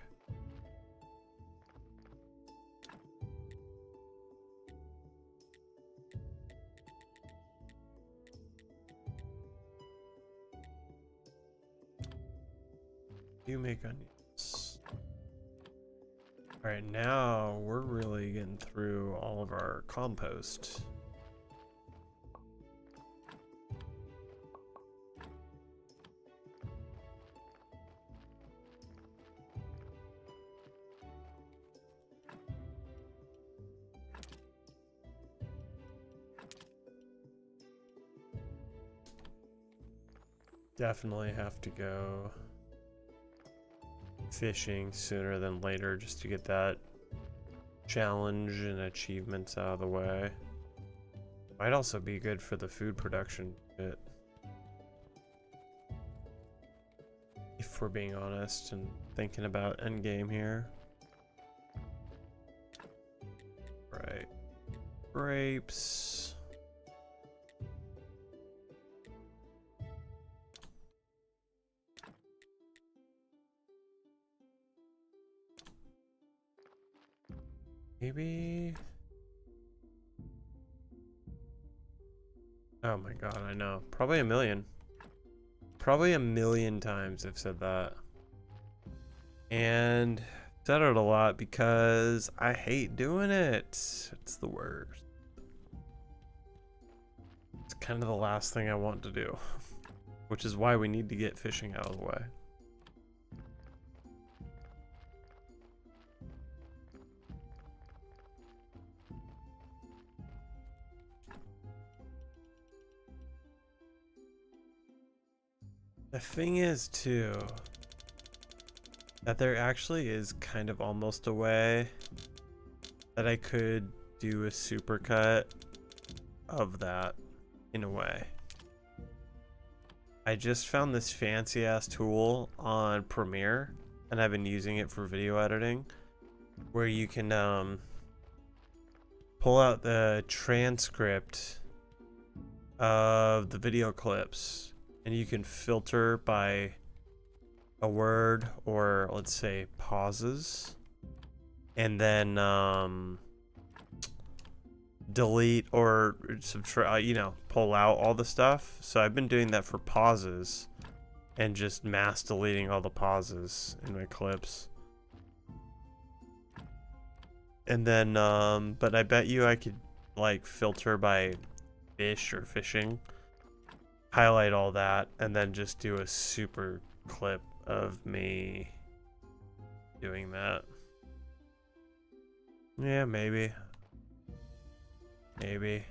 You make onions. Alright, now we're really getting through all of our compost. Definitely have to go fishing sooner than later just to get that challenge and achievements out of the way. Might also be good for the food production bit. If we're being honest and thinking about endgame here. Right. Grapes. Maybe. Oh my god, I know. Probably a million. Probably a million times I've said that. And said it a lot because I hate doing it. It's the worst. It's kind of the last thing I want to do. Which is why we need to get fishing out of the way. The thing is, too, that there actually is kind of almost a way that I could do a supercut of that in a way. I just found this fancy ass tool on Premiere, and I've been using it for video editing, where you can pull out the transcript of the video clips, and you can filter by a word or, let's say, pauses, and then delete or subtract, pull out all the stuff. So I've been doing that for pauses and just mass deleting all the pauses in my clips. And then but I bet you I could like filter by fish or fishing, highlight all that, and then just do a super clip of me doing that. Yeah, maybe. Maybe.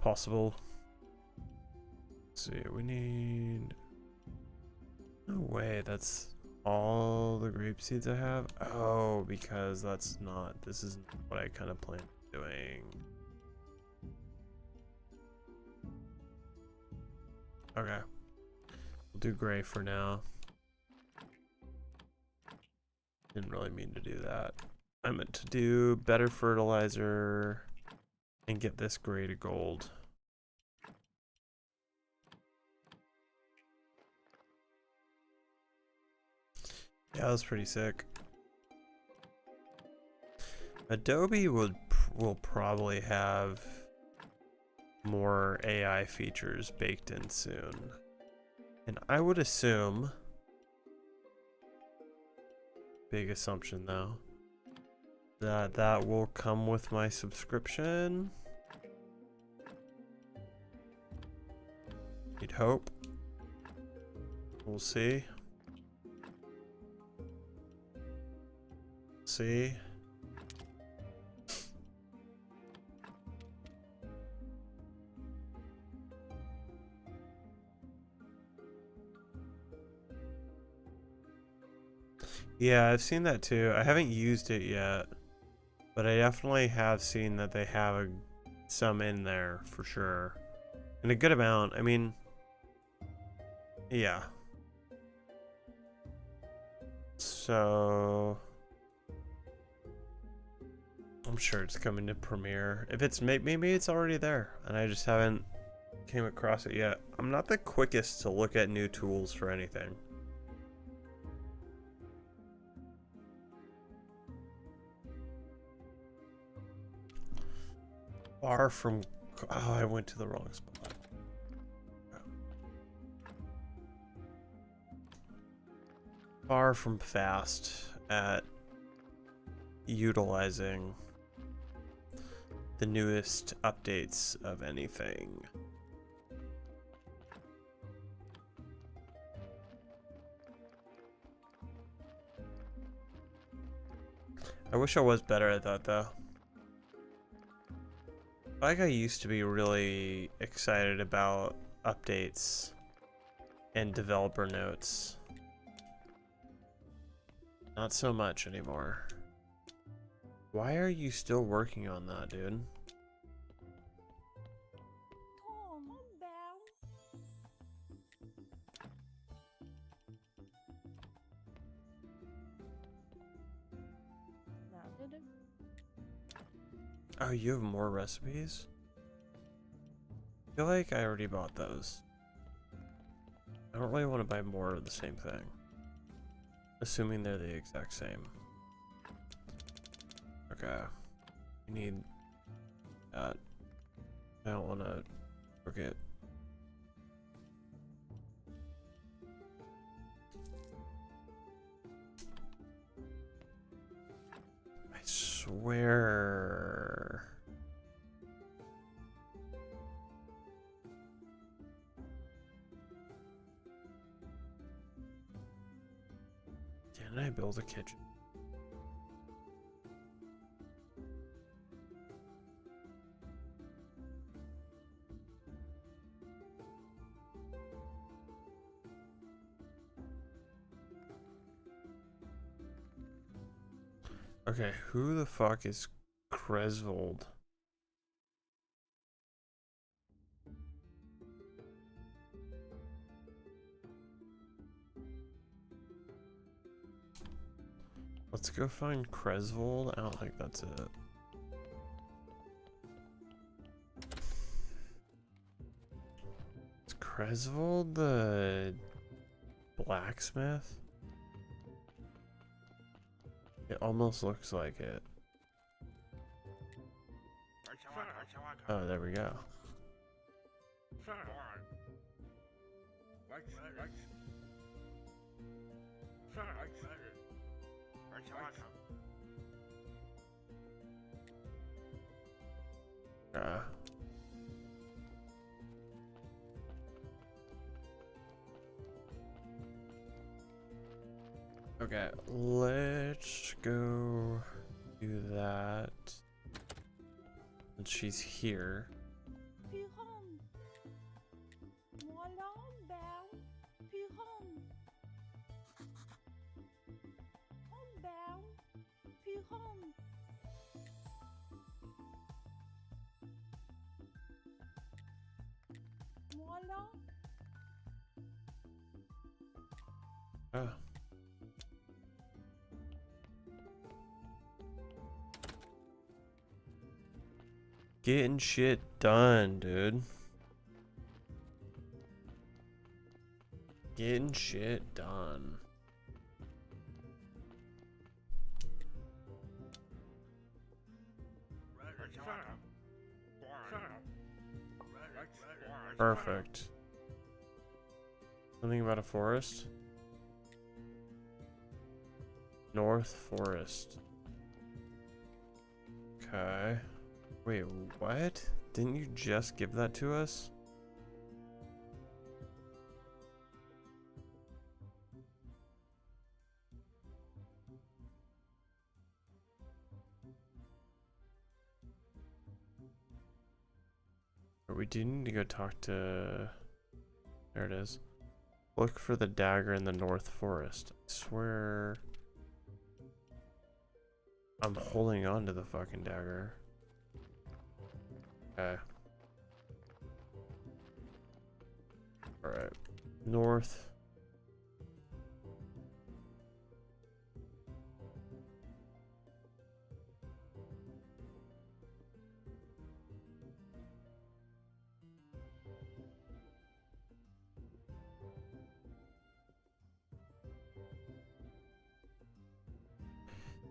Possible. Let's see, we need... No way, that's all the grape seeds I have? Oh, because that's not... This isn't what I kind of planned on doing. Okay. We'll do gray for now. Didn't really mean to do that. I meant to do better fertilizer and get this gray to gold. Yeah, that was pretty sick. Adobe will probably have more AI features baked in soon. And I would assume, big assumption though, that will come with my subscription. You'd hope. We'll see. See. Yeah, I've seen that too. I haven't used it yet, but I definitely have seen that they have some in there for sure. And a good amount. I mean, yeah. So I'm sure it's coming to Premiere. If it's maybe it's already there and I just haven't came across it yet. I'm not the quickest to look at new tools for anything. Far from... Oh, I went to the wrong spot. Far from fast at utilizing the newest updates of anything. I wish I was better at that though. Like I used to be really excited about updates and developer notes. Not so much anymore. Why are you still working on that, dude? Oh, you have more recipes? I feel like I already bought those. I don't really want to buy more of the same thing. Assuming they're the exact same. Okay. We need that. I don't want to forget. I swear. Didn't I build a kitchen? Okay, who the fuck is Cresvold? Let's go find Cresvold. I don't think that's it. Is Cresvold the blacksmith? It almost looks like it. Oh, there we go. Uh, okay, let's go do that. And she's here. Piron. Voilà, Belle. Piron. Oh, Belle. Piron. Voilà. Oh. Getting shit done, dude. Getting shit done. Perfect. Something about a forest? North Forest. Okay. Wait, what? Didn't you just give that to us? We do need to go talk to... There it is. Look for the dagger in the North Forest. I swear... I'm holding on to the fucking dagger. Okay. Alright. North.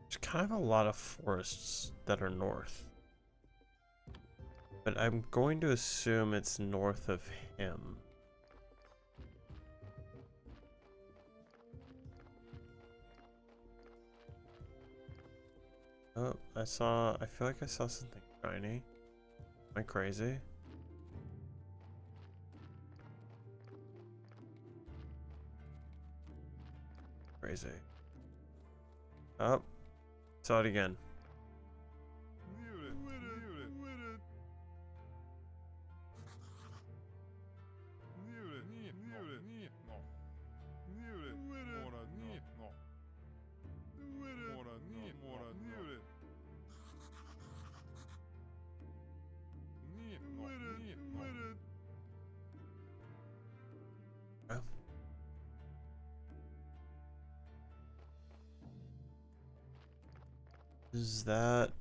There's kind of a lot of forests that are north. But I'm going to assume it's north of him. Oh, I feel like I saw something shiny. Am I crazy? Crazy. Oh, saw it again. Oh. Is that...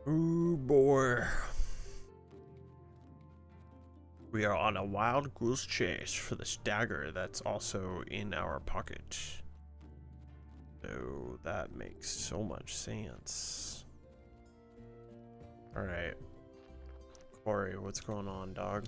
Ooh boy. We are on a wild goose chase for this dagger that's also in our pocket. So that makes so much sense. Alright. Corey, what's going on, dog?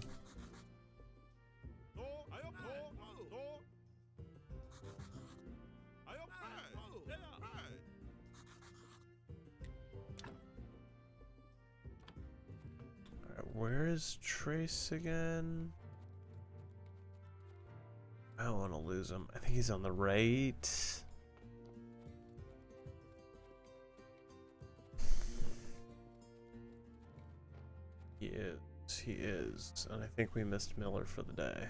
Alright, where is Trace again? I don't want to lose him. I think he's on the right. He is. And I think we missed Miller for the day.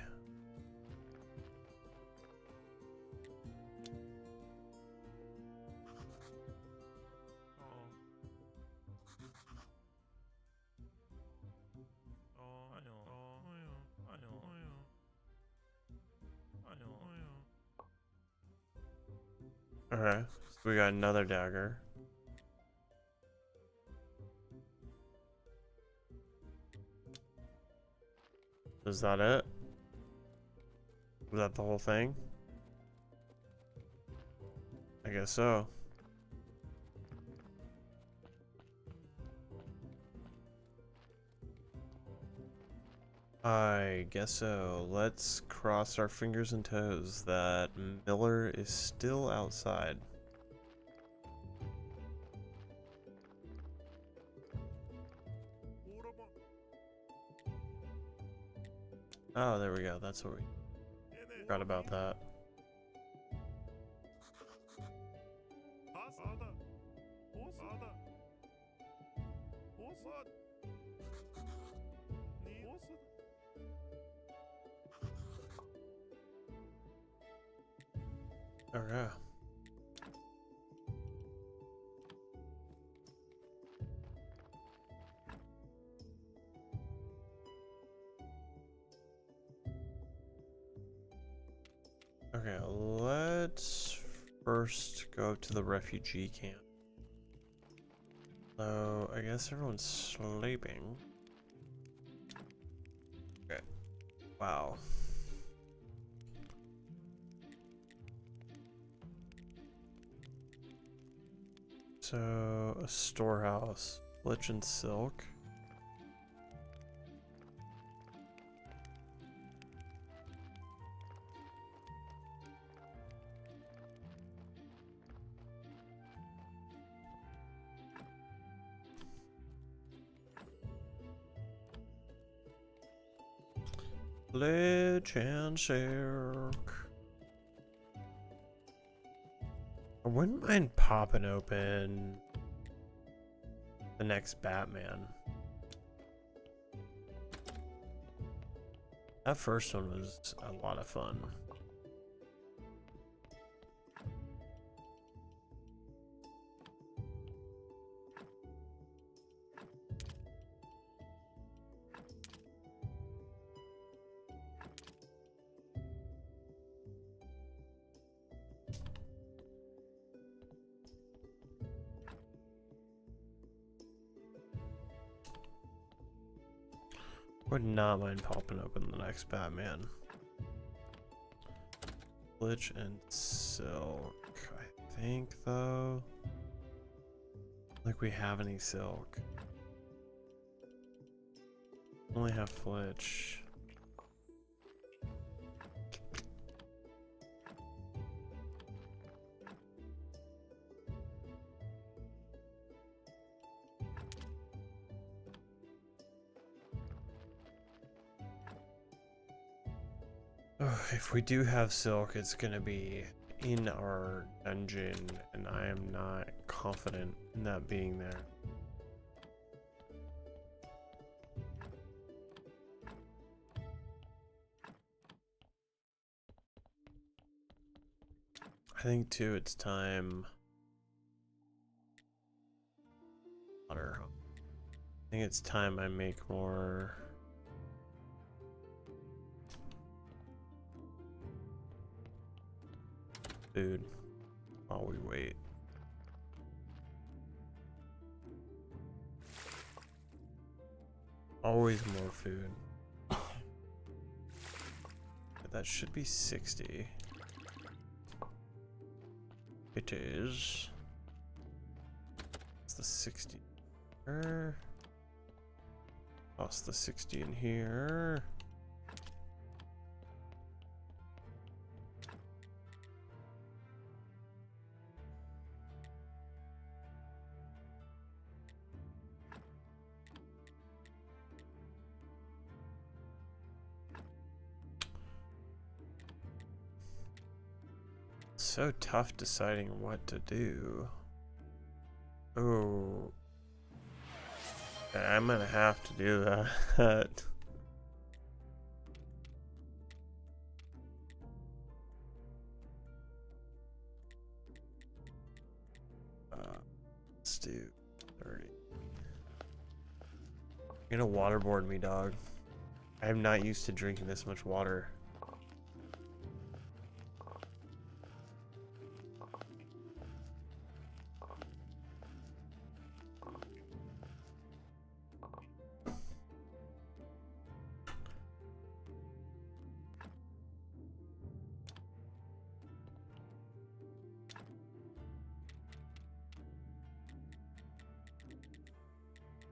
Alright, so we got another dagger. Is that it? Was that the whole thing? I guess so. I guess so. Let's cross our fingers and toes that Miller is still outside. Oh, there we go. That's what we forgot about that. Okay. Okay, let's first go to the refugee camp. So, I guess everyone's sleeping. Okay. Wow. So, a storehouse, lich and silk. Lich and silk. I wouldn't mind popping open the next Batman. That first one was a lot of fun. Would not mind popping open the next Batman. Lich and silk. I think though, like we have any silk. Only have Flitch. If we do have silk, it's gonna be in our dungeon, and I am not confident in that being there. I think too, it's time. Water. I think it's time I make more. Food while we wait. Always more food. That should be 60. It is. It's the 60 here. Toss the 60 in here. So tough deciding what to do. Oh. I'm gonna have to do that. Let's do 30. You're gonna waterboard me, dog. I'm not used to drinking this much water.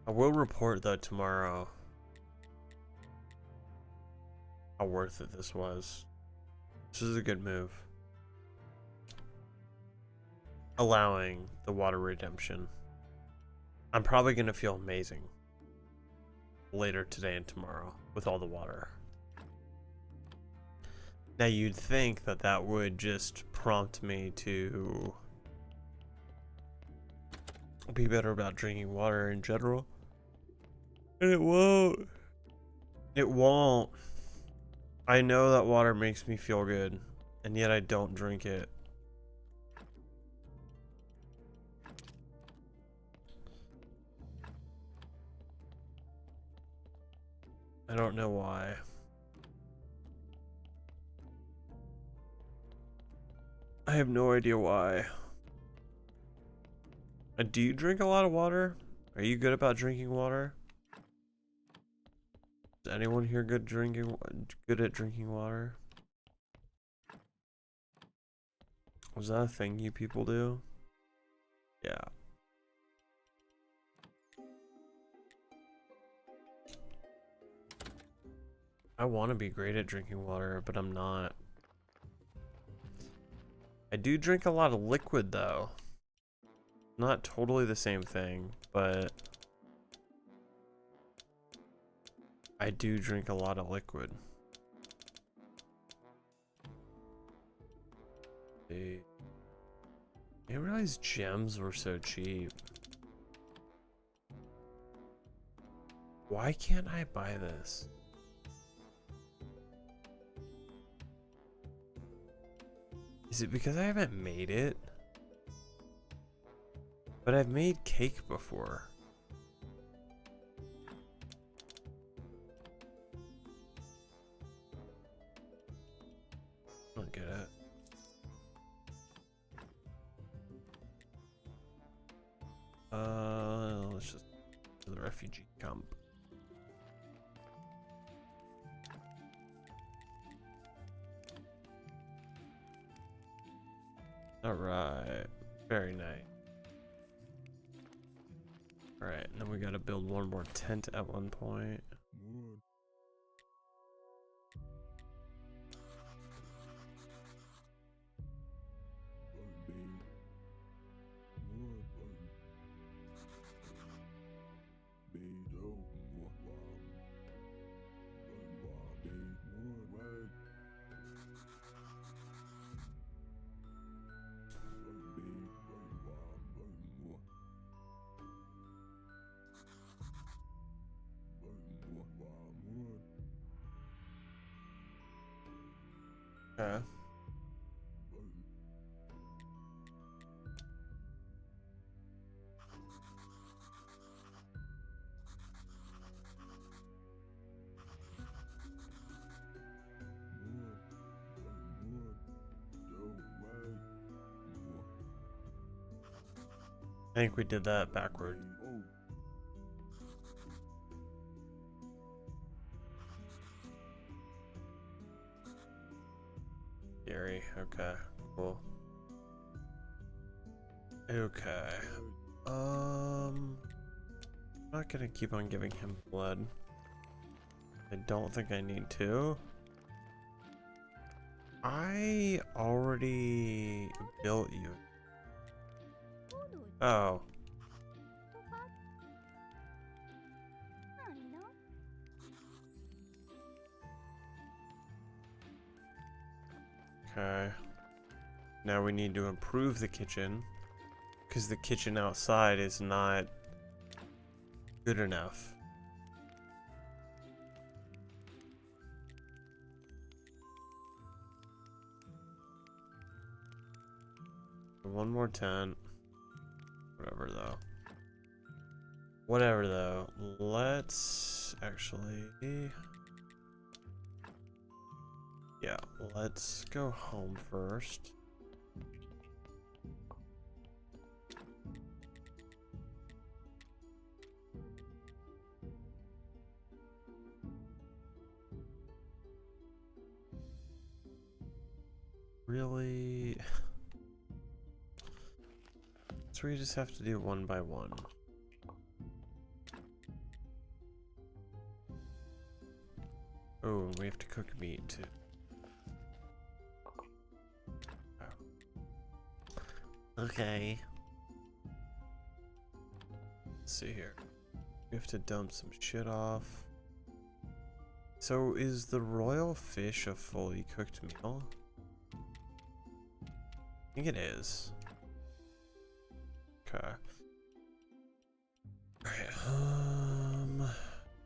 I will report though tomorrow how worth it this was. This is a good move. Allowing the water redemption. I'm probably gonna feel amazing later today and tomorrow with all the water. Now you'd think that that would just prompt me to be better about drinking water in general. And it won't. It won't. I know that water makes me feel good, and yet I don't drink it. I don't know why. I have no idea why. Do you drink a lot of water? Are you good about drinking water? Is anyone here good at drinking water? Was that a thing you people do? Yeah. I want to be great at drinking water, but I'm not. I do drink a lot of liquid though. Not totally the same thing, but I do drink a lot of liquid. I didn't realize gems were so cheap. Why can't I buy this? Is it because I haven't made it? But I've made cake before. I don't get it. Let's just do the refugee camp. All right, very nice. All right, and then we got to build one more tent at one point. Okay. I think we did that backwards. Gary. Okay, cool. Okay. I'm not gonna keep on giving him blood. I don't think I need to. I already built you. Oh. 何の Okay. Now we need to improve the kitchen, because the kitchen outside is not good enough. One more tent. Whatever though. Whatever though. Let's actually... Yeah, let's go home first. Really? So we just have to do one by one. Oh, and we have to cook meat too. Okay. Let's see here. We have to dump some shit off. So is the royal fish a fully cooked meal? I think it is. Okay. Alright,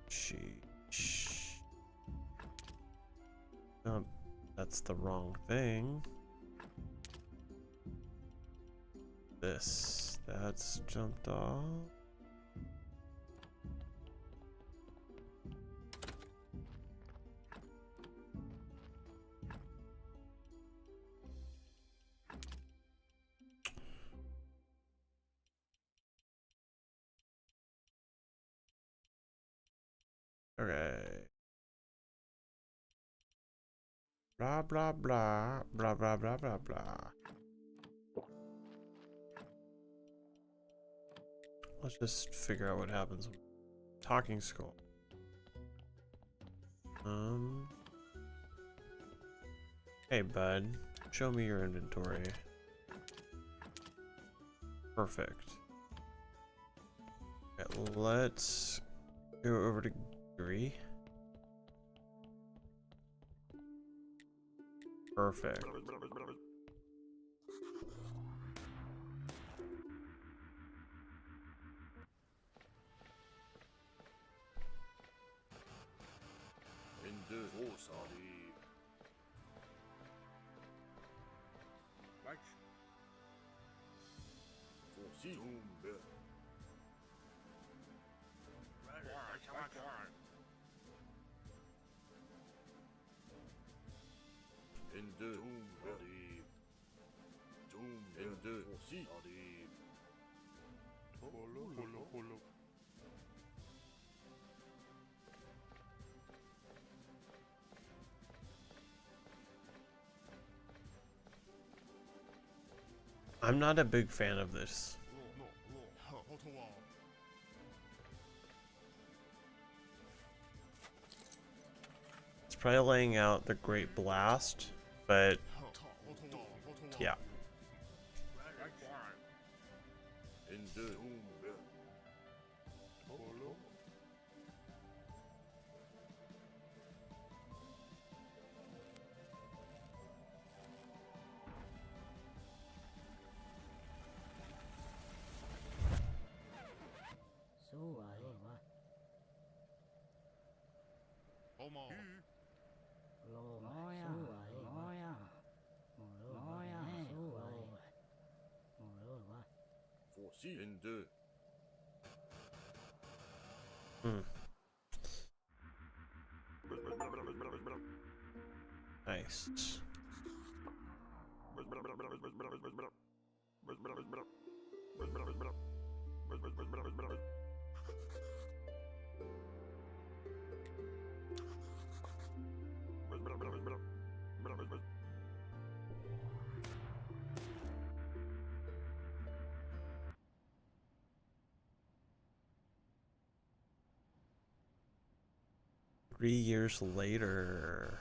sheesh. Oh, that's the wrong thing. That's jumped off. Okay. Blah blah blah blah blah blah blah blah. Let's just figure out what happens with talking skull. Hey bud, show me your inventory. Perfect. Okay, let's go over to Gary. Perfect. I'm not a big fan of this. It's probably laying out the Great Blast, but yeah. Nice. 3 years later.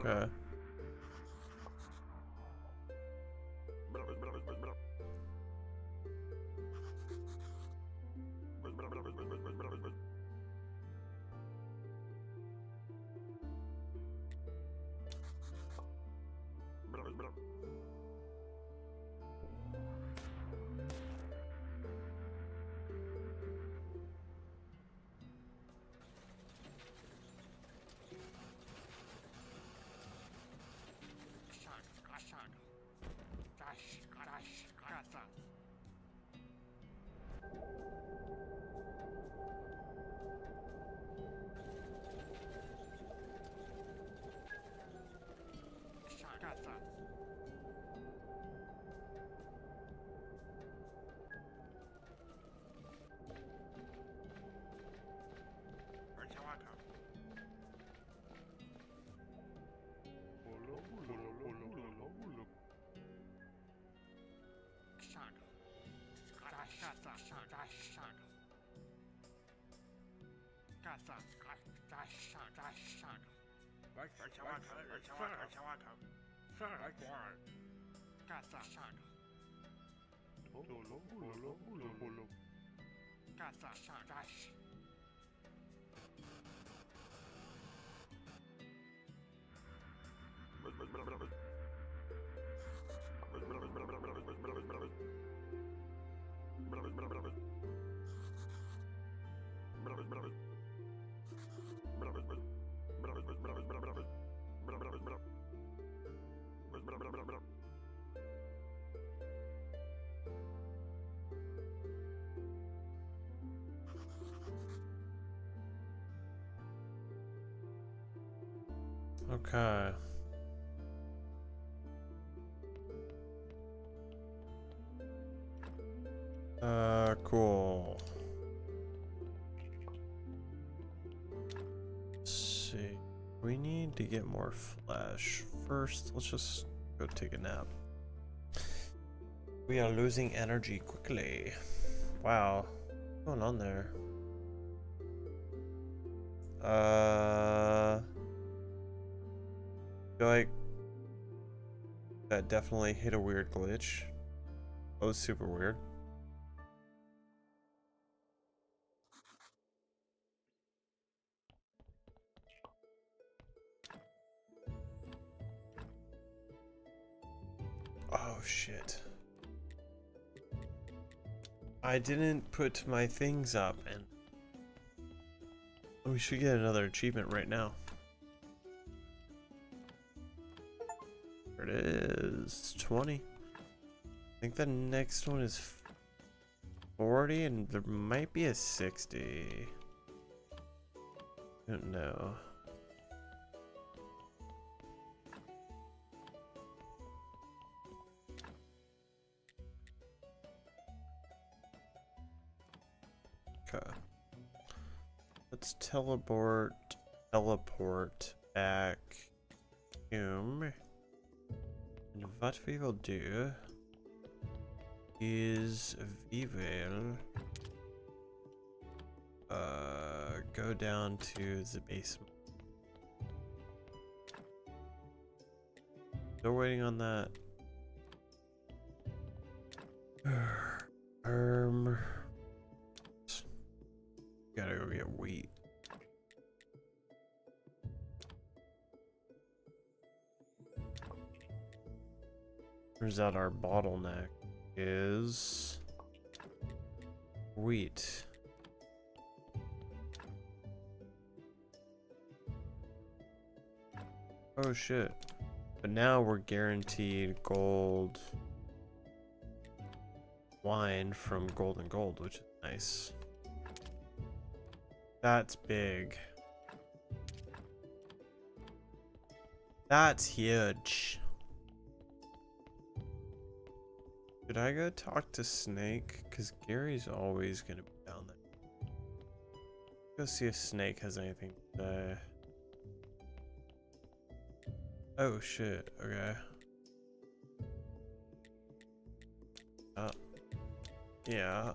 Okay. Okay. Cool. Let's see. We need to get more flesh. First, let's just go take a nap. We are losing energy quickly. Wow. What's going on there? I feel like that definitely hit a weird glitch. That was super weird. Oh shit. I didn't put my things up, and we should get another achievement right now. There it is, 20. I think the next one is 40, and there might be a 60. I don't know. Okay. Let's teleport back. And what we will do is Vivel. Go down to the basement. Still waiting on that. Gotta go get wheat. Turns out our bottleneck is wheat. Oh shit. But now we're guaranteed gold wine from Golden Gold, which is nice. That's big. That's huge. Should I go talk to Snake? Because Gary's always going to be down there. Go see if Snake has anything to say. Oh shit, okay. Yeah.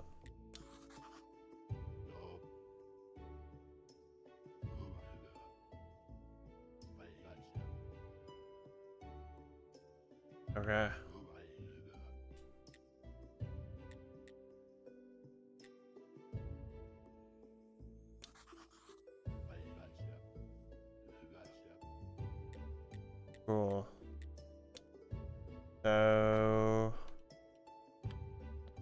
Okay. Cool. So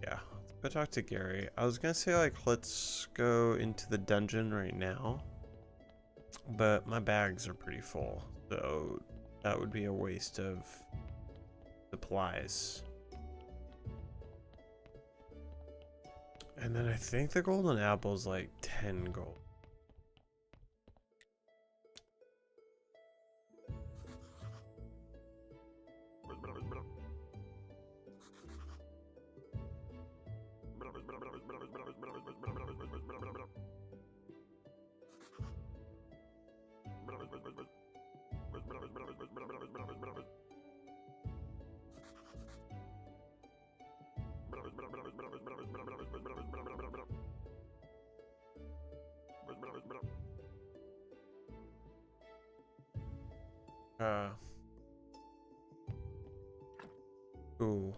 yeah, let's go talk to Gary. I was gonna say like let's go into the dungeon right now, but my bags are pretty full, so that would be a waste of supplies. And then I think the golden apple is like 10 gold. Cool.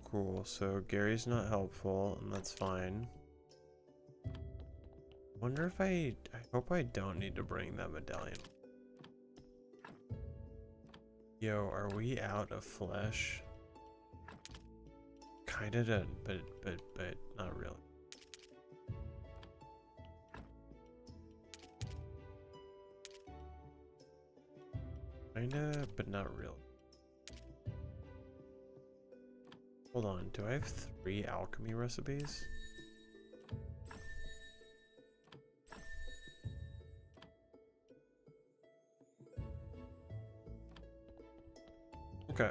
Cool. So Gary's not helpful, and that's fine. Wonder if I hope I don't need to bring that medallion. Yo, are we out of flesh? Kinda done, but not really. Kinda, but not really. Hold on, do I have 3 alchemy recipes? Okay.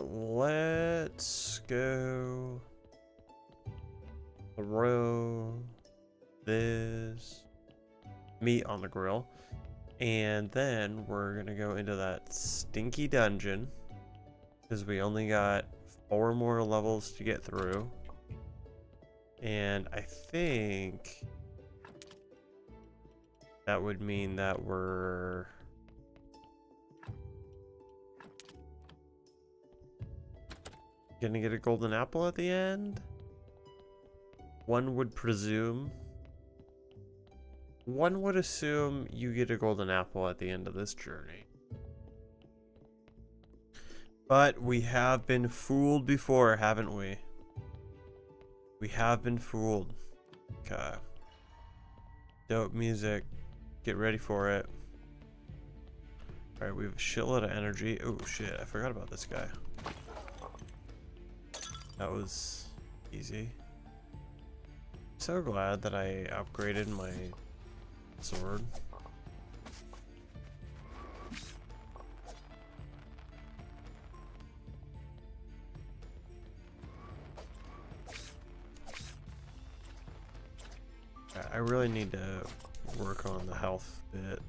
Let's go throw this meat on the grill. And then we're gonna go into that stinky dungeon, because we only got 4 more levels to get through. And I think that would mean that we're gonna get a golden apple at the end. One would assume you get a golden apple at the end of this journey. But we have been fooled before, haven't we? We have been fooled. Okay. Dope music. Get ready for it. Alright, we have a shitload of energy. Oh shit, I forgot about this guy. That was easy. I'm so glad that I upgraded my sword. I really need to work on the health bit.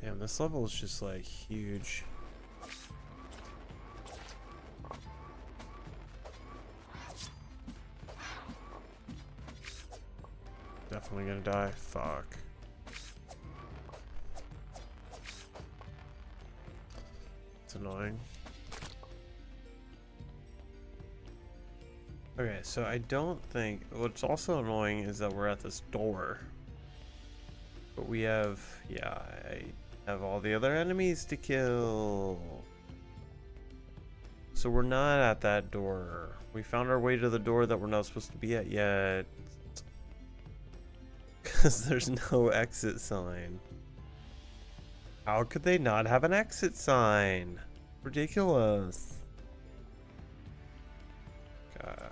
Damn, this level is just like huge. Definitely gonna die. Fuck. It's annoying. Okay, so I don't think... What's also annoying is that we're at this door. But we have... Yeah, I have all the other enemies to kill. So we're not at that door. We found our way to the door that we're not supposed to be at yet. Because there's no exit sign. How could they not have an exit sign? Ridiculous. God.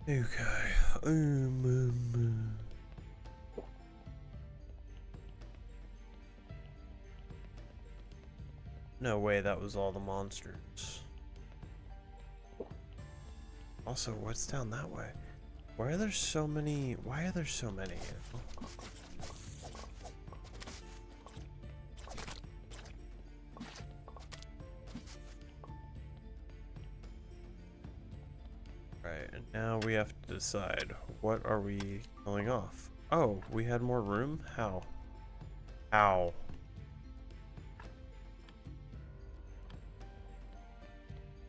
Okay. No way that was all the monsters. Also, what's down that way? Why are there so many? Why are there so many? Right, and now we have to decide, what are we killing off? Oh, we had more room? How? How?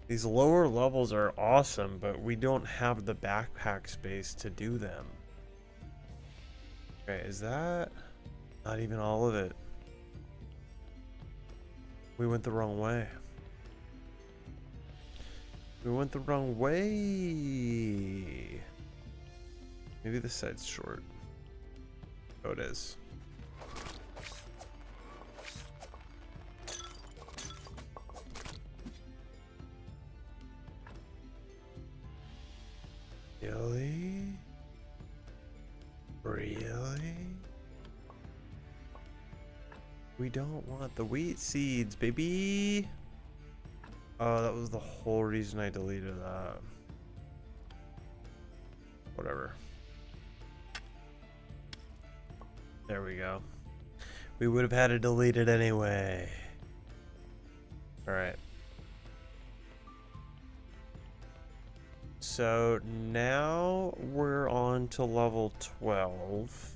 These lower levels are awesome, but we don't have the backpack space to do them. Okay, is that... Not even all of it. We went the wrong way. We went the wrong way. Maybe this side's short. Oh, it is. Really? Really? We don't want the wheat seeds, baby. Oh, that was the whole reason I deleted that. Whatever. There we go. We would have had to delete it anyway. Alright. So now we're on to level 12.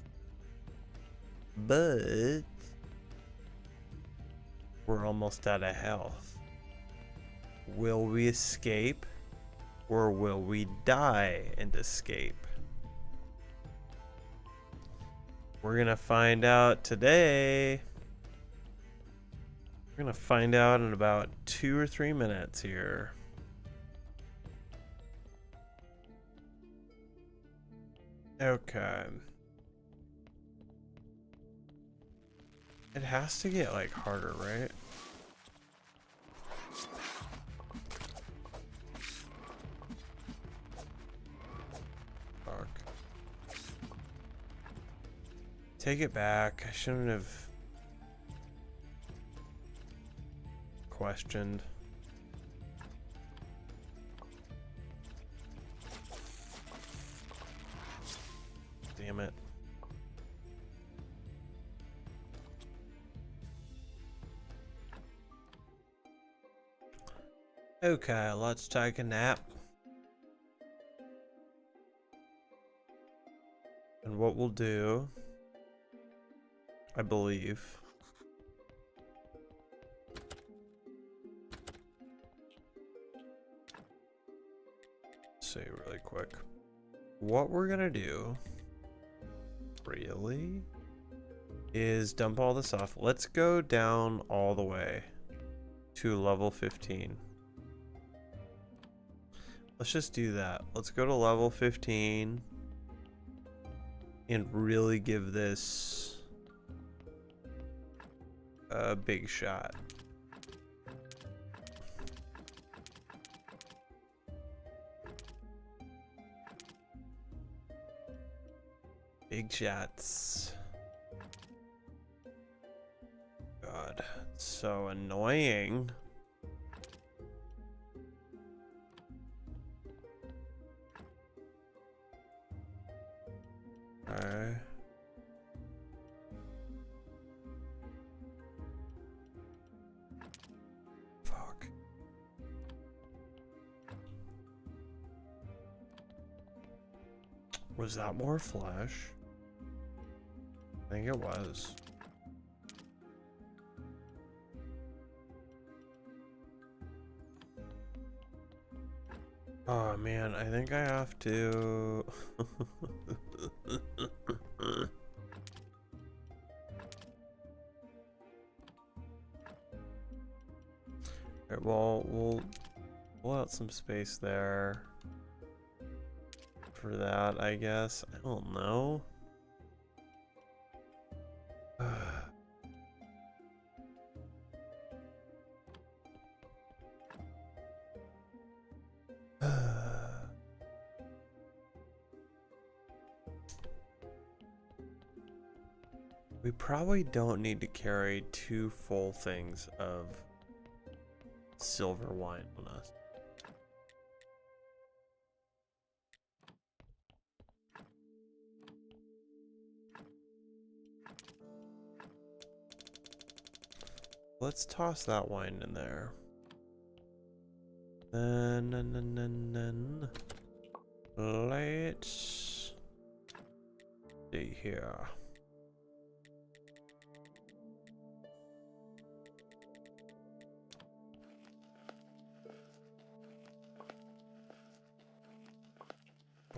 But we're almost out of health. Will we escape, or will we die and escape? We're gonna find out today. We're gonna find out in about 2 or 3 minutes here. Okay. It has to get like harder, right? Fuck. Take it back. I shouldn't have questioned. Damn it. Okay, let's take a nap. And what we'll do, I believe, say really quick, what we're gonna do really is dump all this off. Let's go down all the way to level 15. Let's just do that. Let's go to level 15 and really give this a big shot. Big shots. God, it's so annoying. Okay. Fuck. Was that more flesh? I think it was. Oh man, I think I have to. Alright, well, we'll pull out some space there for that, I guess. I don't know. We probably don't need to carry 2 full things of silver wine on us. Let's toss that wine in there. Then let's see here.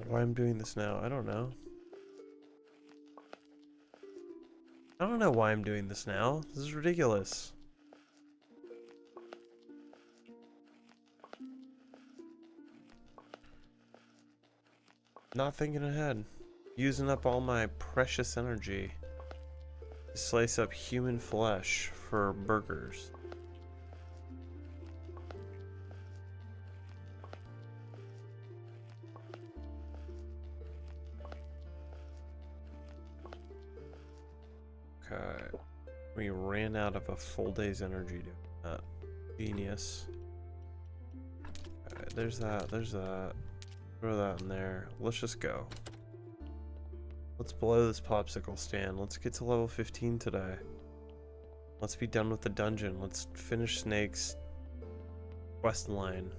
Why I'm doing this now, I don't know. I don't know why I'm doing this now. This is ridiculous. Not thinking ahead. Using up all my precious energy to slice up human flesh for burgers. Okay. We ran out of a full day's energy doing that. Genius. Alright, there's that, there's that. Throw that in there. Let's just go. Let's blow this popsicle stand. Let's get to level 15 today. Let's be done with the dungeon. Let's finish Snake's quest line.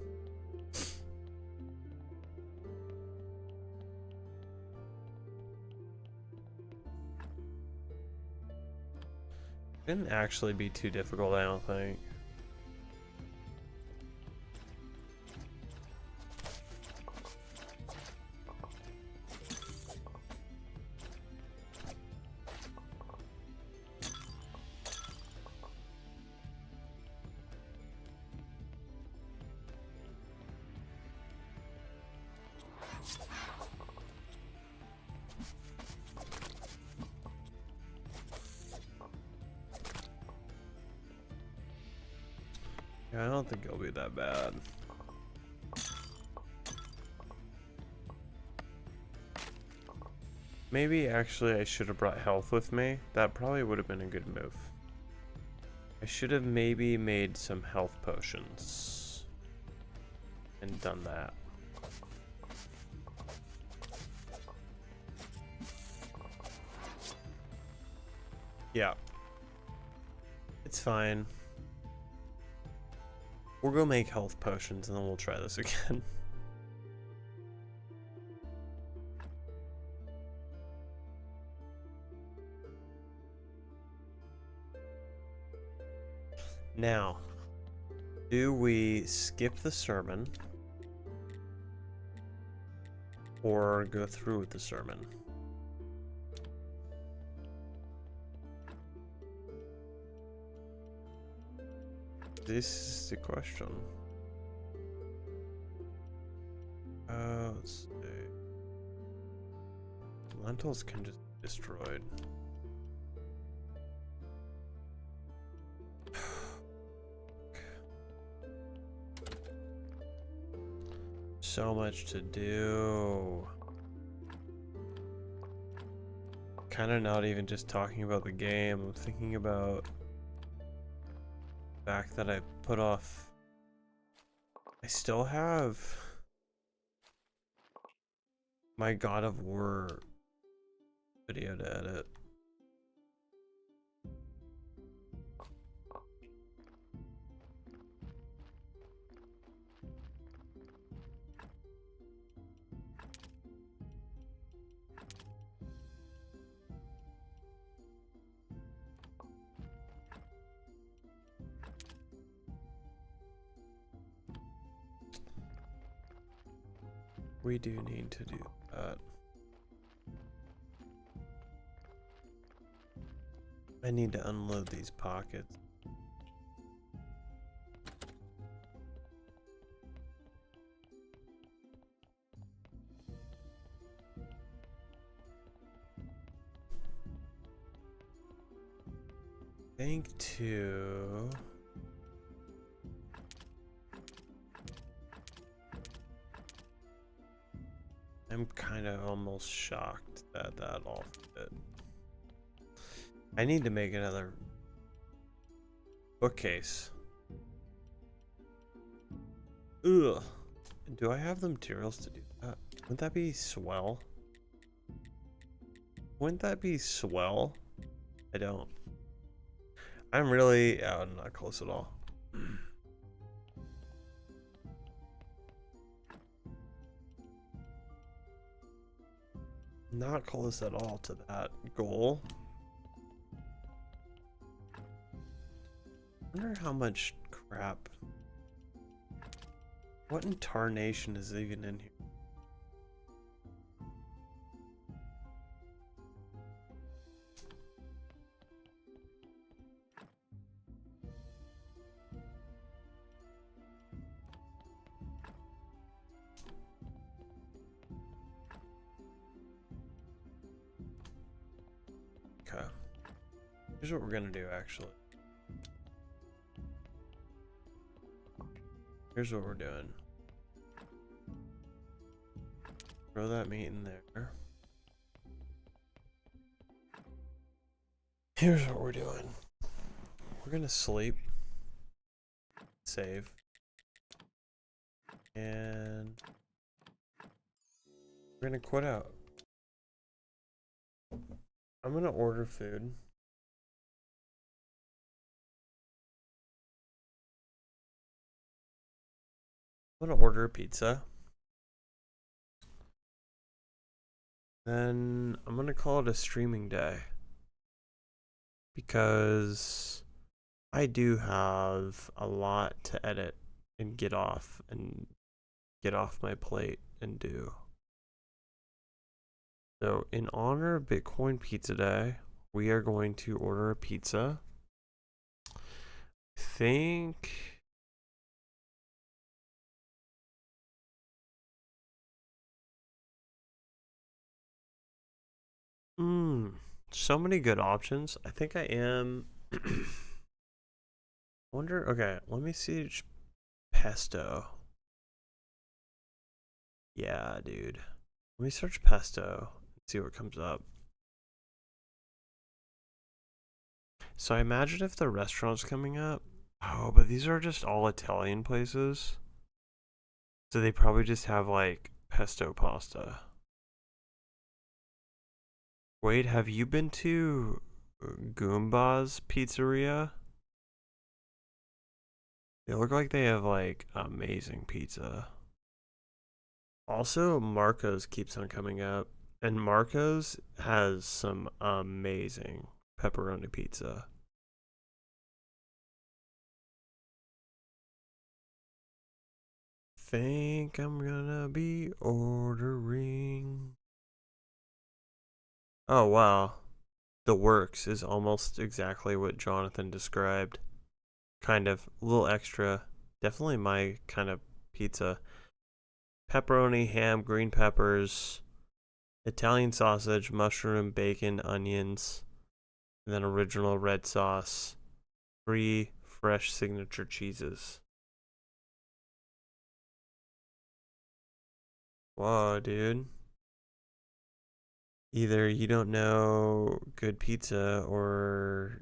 Didn't actually be too difficult, I don't think. Yeah, I don't think it'll be that bad. Maybe actually I should have brought health with me. That probably would have been a good move. I should have maybe made some health potions and done that. Yeah. It's fine. We'll go make health potions and then we'll try this again. Now, do we skip the sermon or go through with the sermon? This is the question. Let's see. Lentils can just be destroyed. So much to do. Kind of not even just talking about the game. I'm thinking about the fact that I put off. I still have my God of War video to edit. We do need to do that. I need to unload these pockets. Think to I'm kind of almost shocked that that all fit. I need to make another bookcase. Ugh. Do I have the materials to do that? Wouldn't that be swell? Wouldn't that be swell? I don't. I'm really not close at all. Not close at all to that goal. I wonder how much crap. What in tarnation is even in here? Okay. Here's what we're gonna do actually. Here's what we're doing. Throw that meat in there. Here's what we're doing. We're gonna sleep. Save. And we're gonna quit out. I'm gonna order food. I'm gonna order a pizza. Then I'm gonna call it a streaming day. Because I do have a lot to edit and get off my plate and do. So in honor of Bitcoin Pizza Day, we are going to order a pizza. I think so many good options. I think I am wonder, okay, let me see pesto. Yeah, dude. Let me search pesto. See what comes up. So I imagine if the restaurant's coming up. Oh, but these are just all Italian places. So they probably just have like pesto pasta. Wait, have you been to Goomba's Pizzeria? They look like they have like amazing pizza. Also, Marco's keeps on coming up, and Marco's has some amazing pepperoni pizza. Think I'm gonna be ordering. Oh wow. The works is almost exactly what Jonathan described. Kind of a little extra. Definitely my kind of pizza. Pepperoni, ham, green peppers, Italian sausage, mushroom, bacon, onions, and then original red sauce. 3 fresh signature cheeses. Whoa, dude. Either you don't know good pizza or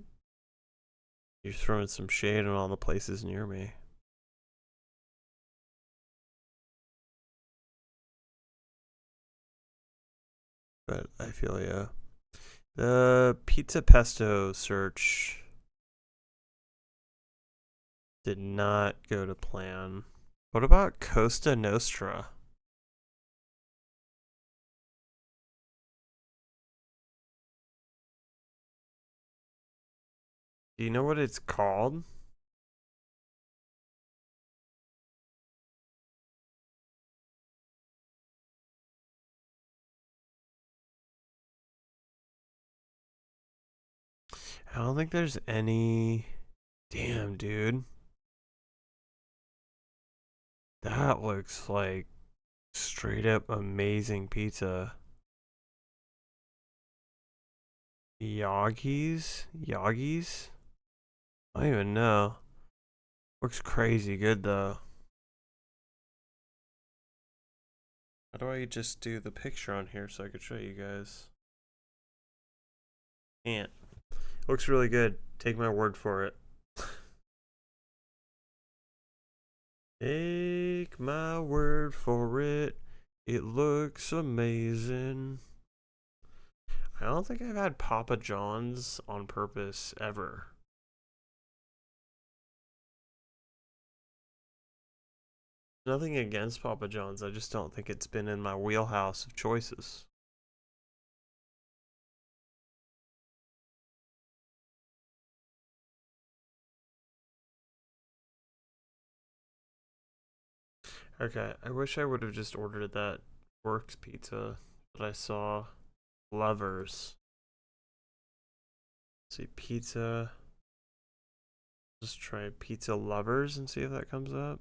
you're throwing some shade on all the places near me. But I feel ya. The pizza pesto search did not go to plan. What about Costa Nostra? Do you know what it's called? I don't think there's any. Damn, dude. That looks like straight up amazing pizza. Yagi's? Yagi's? I don't even know. Looks crazy good though. How do I just do the picture on here so I could show you guys? Can't. Looks really good. Take my word for it. Take my word for it. It looks amazing. I don't think I've had Papa John's on purpose ever. Nothing against Papa John's. I just don't think it's been in my wheelhouse of choices. Okay, I wish I would have just ordered that Works pizza that I saw. Lovers. Let's see, pizza. Just try pizza lovers and see if that comes up.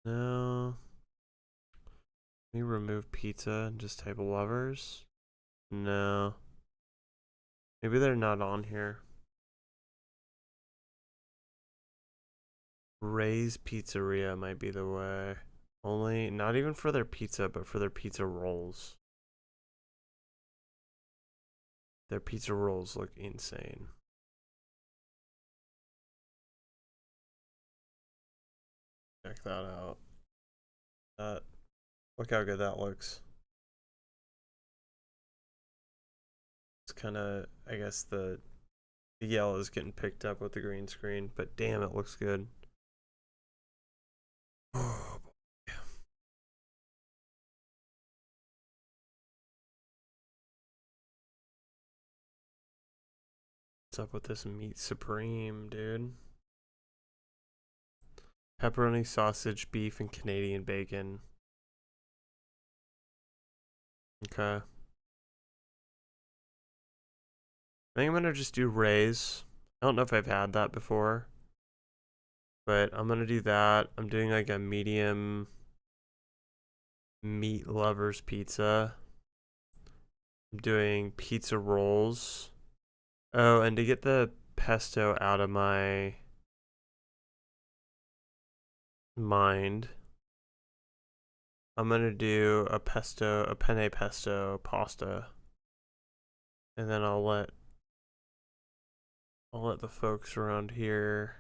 No. Let me remove pizza and just type lovers. No. Maybe they're not on here. Ray's Pizzeria might be the way. Only, not even for their pizza, but for their pizza rolls. Their pizza rolls look insane. Check that out. Look how good that looks. It's kind of, I guess the yellow is getting picked up with the green screen, but damn, it looks good. Oh, boy. What's up with this meat supreme, dude? Pepperoni, sausage, beef, and Canadian bacon. Okay. I think I'm gonna just do Ray's. I don't know if I've had that before, but I'm gonna do that. I'm doing like a medium meat lovers pizza. I'm doing pizza rolls. Oh, and to get the pesto out of my mind, I'm gonna do a penne pesto pasta, and then I'll let the folks around here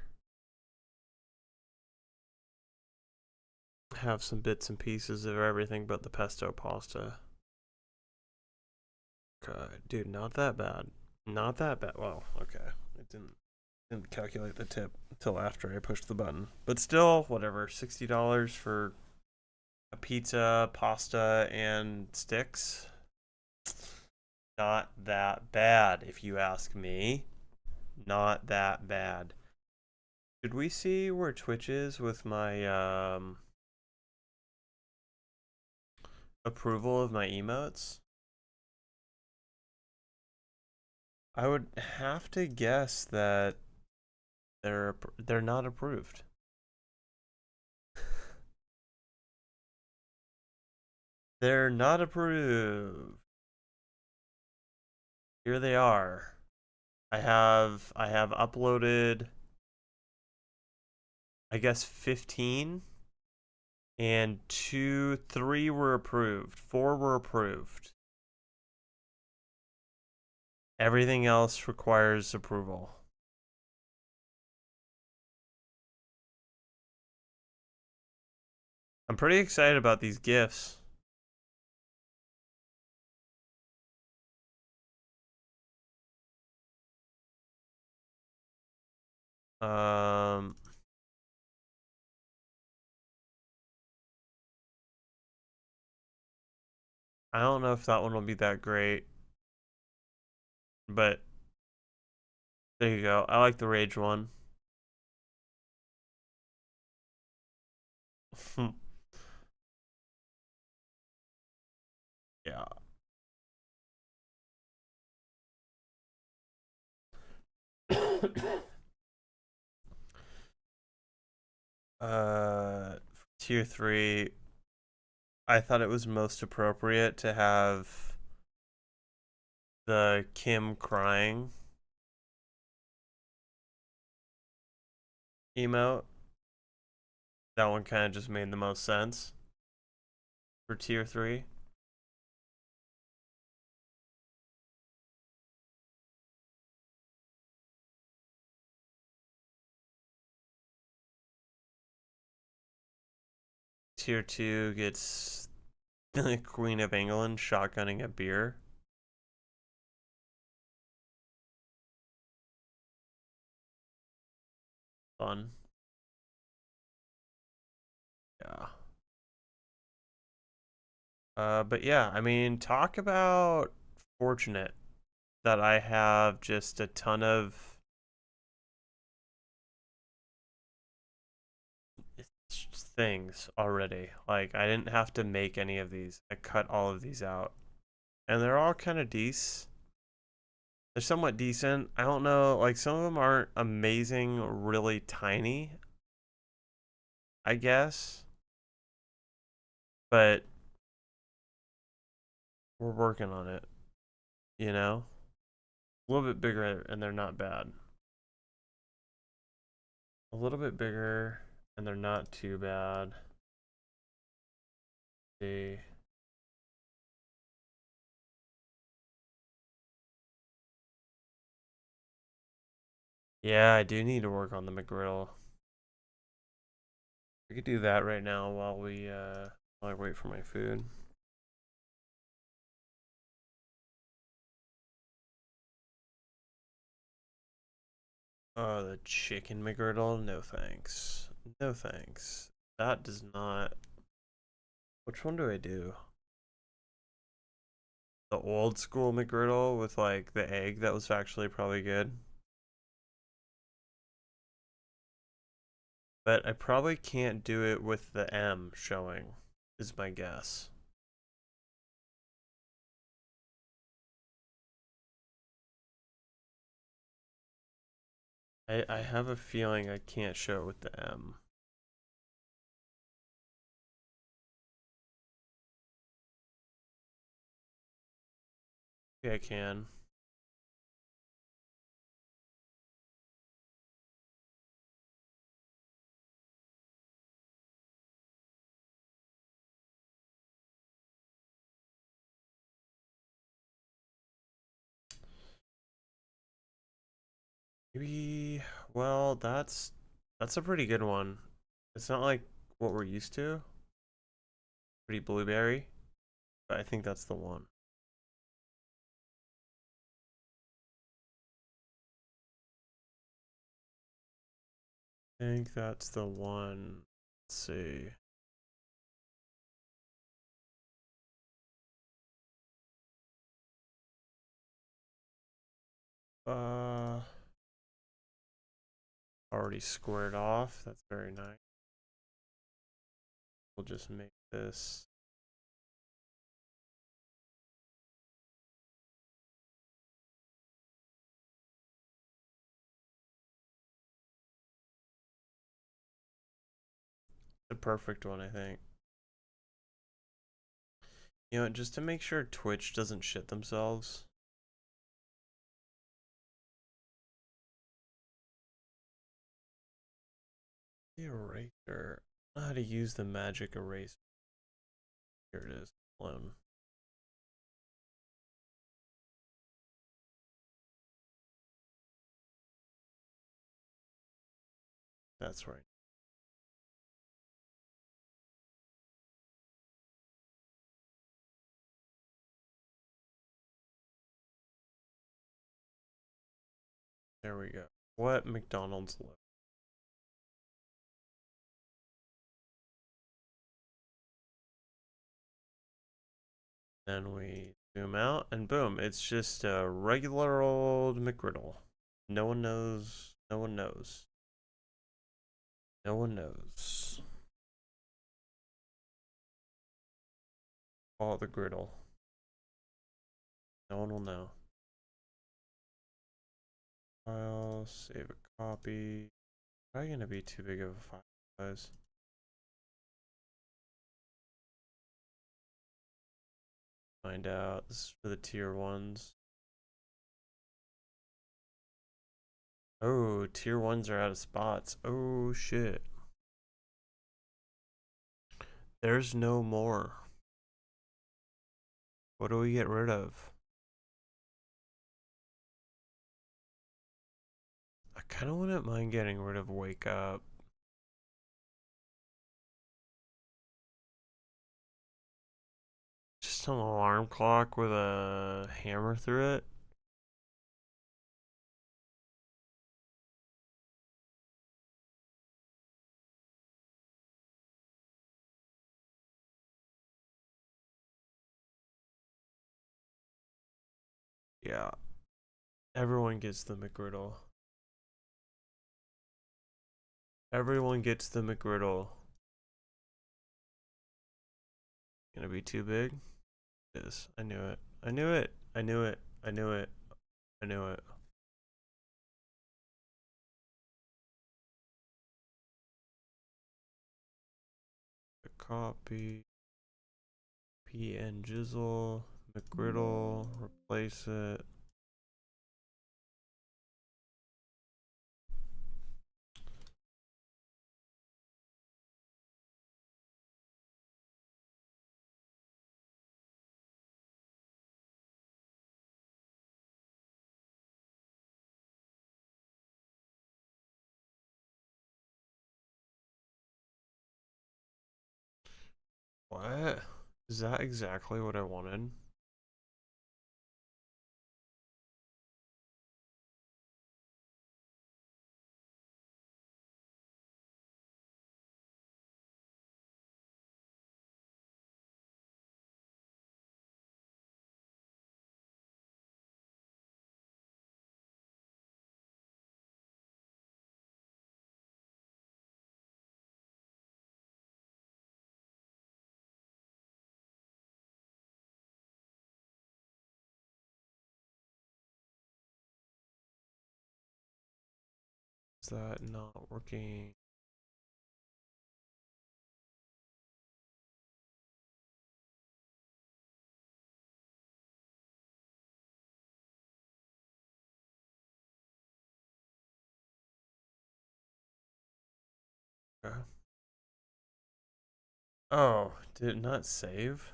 have some bits and pieces of everything but the pesto pasta. God, dude, not that bad. Not that bad. Well, okay. It didn't calculate the tip until after I pushed the button. But still, whatever. $60 for a pizza, pasta, and sticks. Not that bad, if you ask me. Not that bad. Should we see where Twitch is with my approval of my emotes? I would have to guess that they're not approved. They're not approved. Here they are. I have uploaded, I guess, 15, and 3 were approved. 4 were approved. Everything else requires approval. I'm pretty excited about these GIFs. I don't know if that one will be that great, but there you go. I like the Rage one. Yeah. Tier 3, I thought it was most appropriate to have the Kim crying emote. That one kind of just made the most sense for tier 3. Tier 2 gets the Queen of England shotgunning a beer. Fun. Yeah. But yeah, I mean, talk about fortunate that I have just a ton of things already. Like, I didn't have to make any of these. I cut all of these out. And they're all kind of decent. They're somewhat decent. I don't know, like, some of them aren't amazing, really tiny, I guess. But we're working on it, you know? A little bit bigger, and they're not bad. A little bit bigger, and they're not too bad. See. Yeah, I do need to work on the McGriddle. We could do that right now while I wait for my food. Oh, the chicken McGriddle? No thanks. No thanks. That does not. Which one do I do? The old school McGriddle with like the egg that was actually probably good. But I probably can't do it with the M showing, is my guess. I have a feeling I can't show it with the M. Okay, I can. Maybe, well, that's a pretty good one. It's not like what we're used to. Pretty blueberry, but I think that's the one. I think that's the one. Let's see. Already squared off. That's very nice. We'll just make this the perfect one, I think. You know, just to make sure Twitch doesn't shit themselves. The eraser. I don't know how to use the magic eraser. Here it is. Alone. That's right. There we go. What McDonald's look? Then we zoom out and boom, it's just a regular old McGriddle. No one knows. No one knows. No one knows. Call it the griddle. No one will know. File, save a copy. Probably gonna be too big of a file size. Find out. This is for the tier ones. Oh, tier ones are out of spots. Oh shit. There's no more. What do we get rid of? I kind of wouldn't mind getting rid of Wake Up. Just an alarm clock with a hammer through it. Yeah. Everyone gets the McGriddle. Everyone gets the McGriddle. Gonna be too big? It is. I knew it. I knew it. I knew it. I knew it. I knew it. A copy. PN Jizzle. McGriddle. Replace it. What? Is that exactly what I wanted? Is that not working? Okay. Oh, did it not save?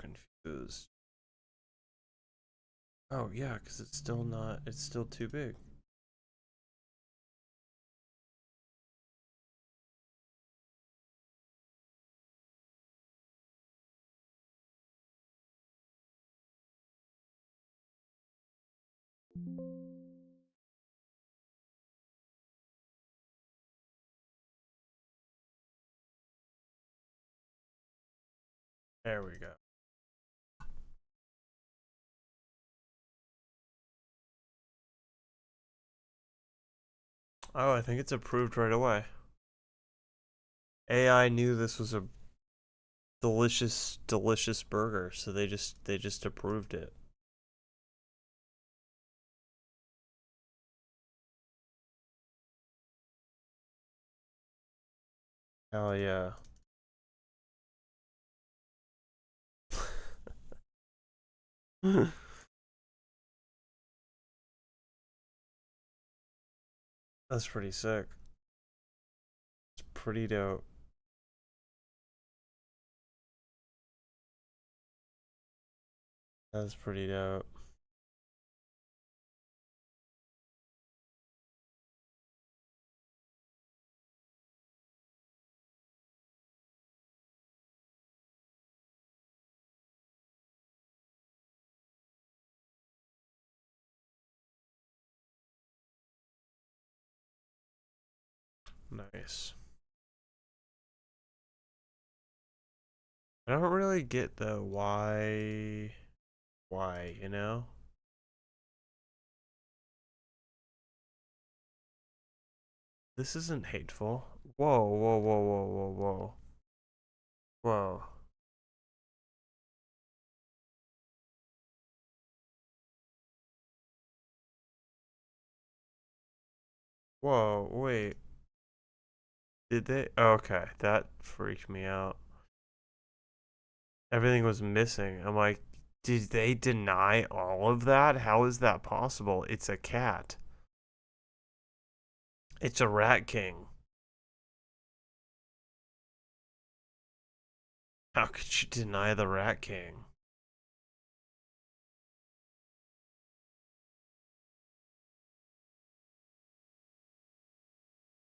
confused. Oh yeah, because it's still not. It's still too big. There we go. Oh, I think it's approved right away. AI knew this was a delicious, delicious burger, so they just approved it. Hell yeah. That's pretty sick. It's pretty dope. That's pretty dope. Nice. I don't really get the why, you know? This isn't hateful. Whoa, whoa, whoa, whoa, whoa, whoa. Whoa. Whoa, wait. Did they? Okay, that freaked me out. Everything was missing. I'm like, did they deny all of that? How is that possible? It's a cat. It's a rat king. How could you deny the rat king?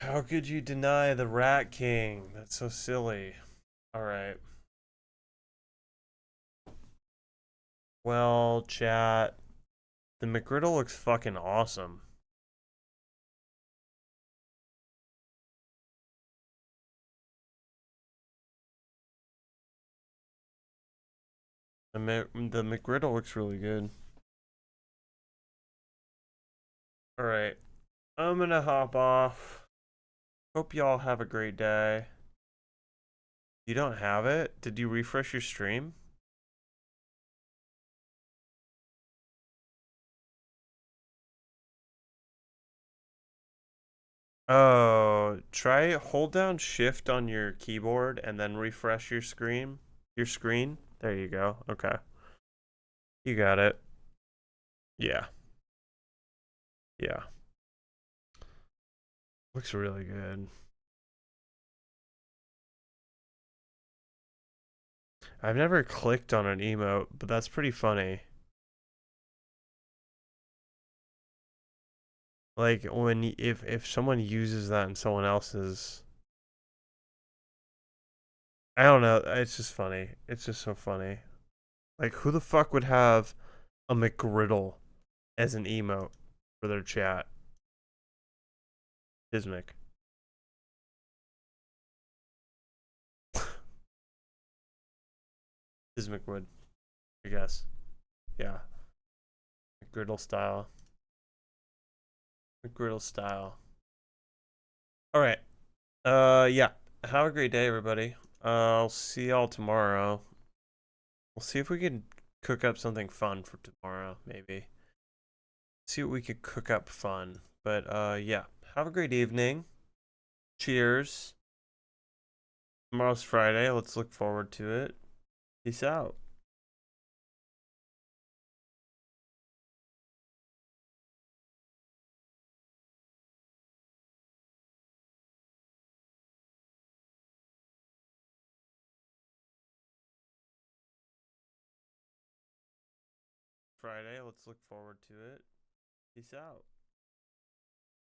How could you deny the rat king? That's so silly. All right. Well, chat, the McGriddle looks fucking awesome. The McGriddle looks really good. All right. I'm gonna hop off. Hope y'all have a great day. You don't have it? Did you refresh your stream? Oh, try hold down shift on your keyboard and then refresh your screen. Your screen. There you go. Okay. You got it. Yeah. Yeah. Looks really good. I've never clicked on an emote, but that's pretty funny. Like when if someone uses that in someone else's, I don't know, it's just funny. It's just so funny. Like who the fuck would have a McGriddle as an emote for their chat? Ismic. Ismic would, I guess. Yeah. McGriddle style. McGriddle style. All right. Yeah. Have a great day, everybody. I'll see y'all tomorrow. We'll see if we can cook up something fun for tomorrow, maybe. See what we could cook up fun. But yeah. Have a great evening. Cheers. Tomorrow's Friday. Let's look forward to it. Peace out. Friday. Let's look forward to it. Peace out.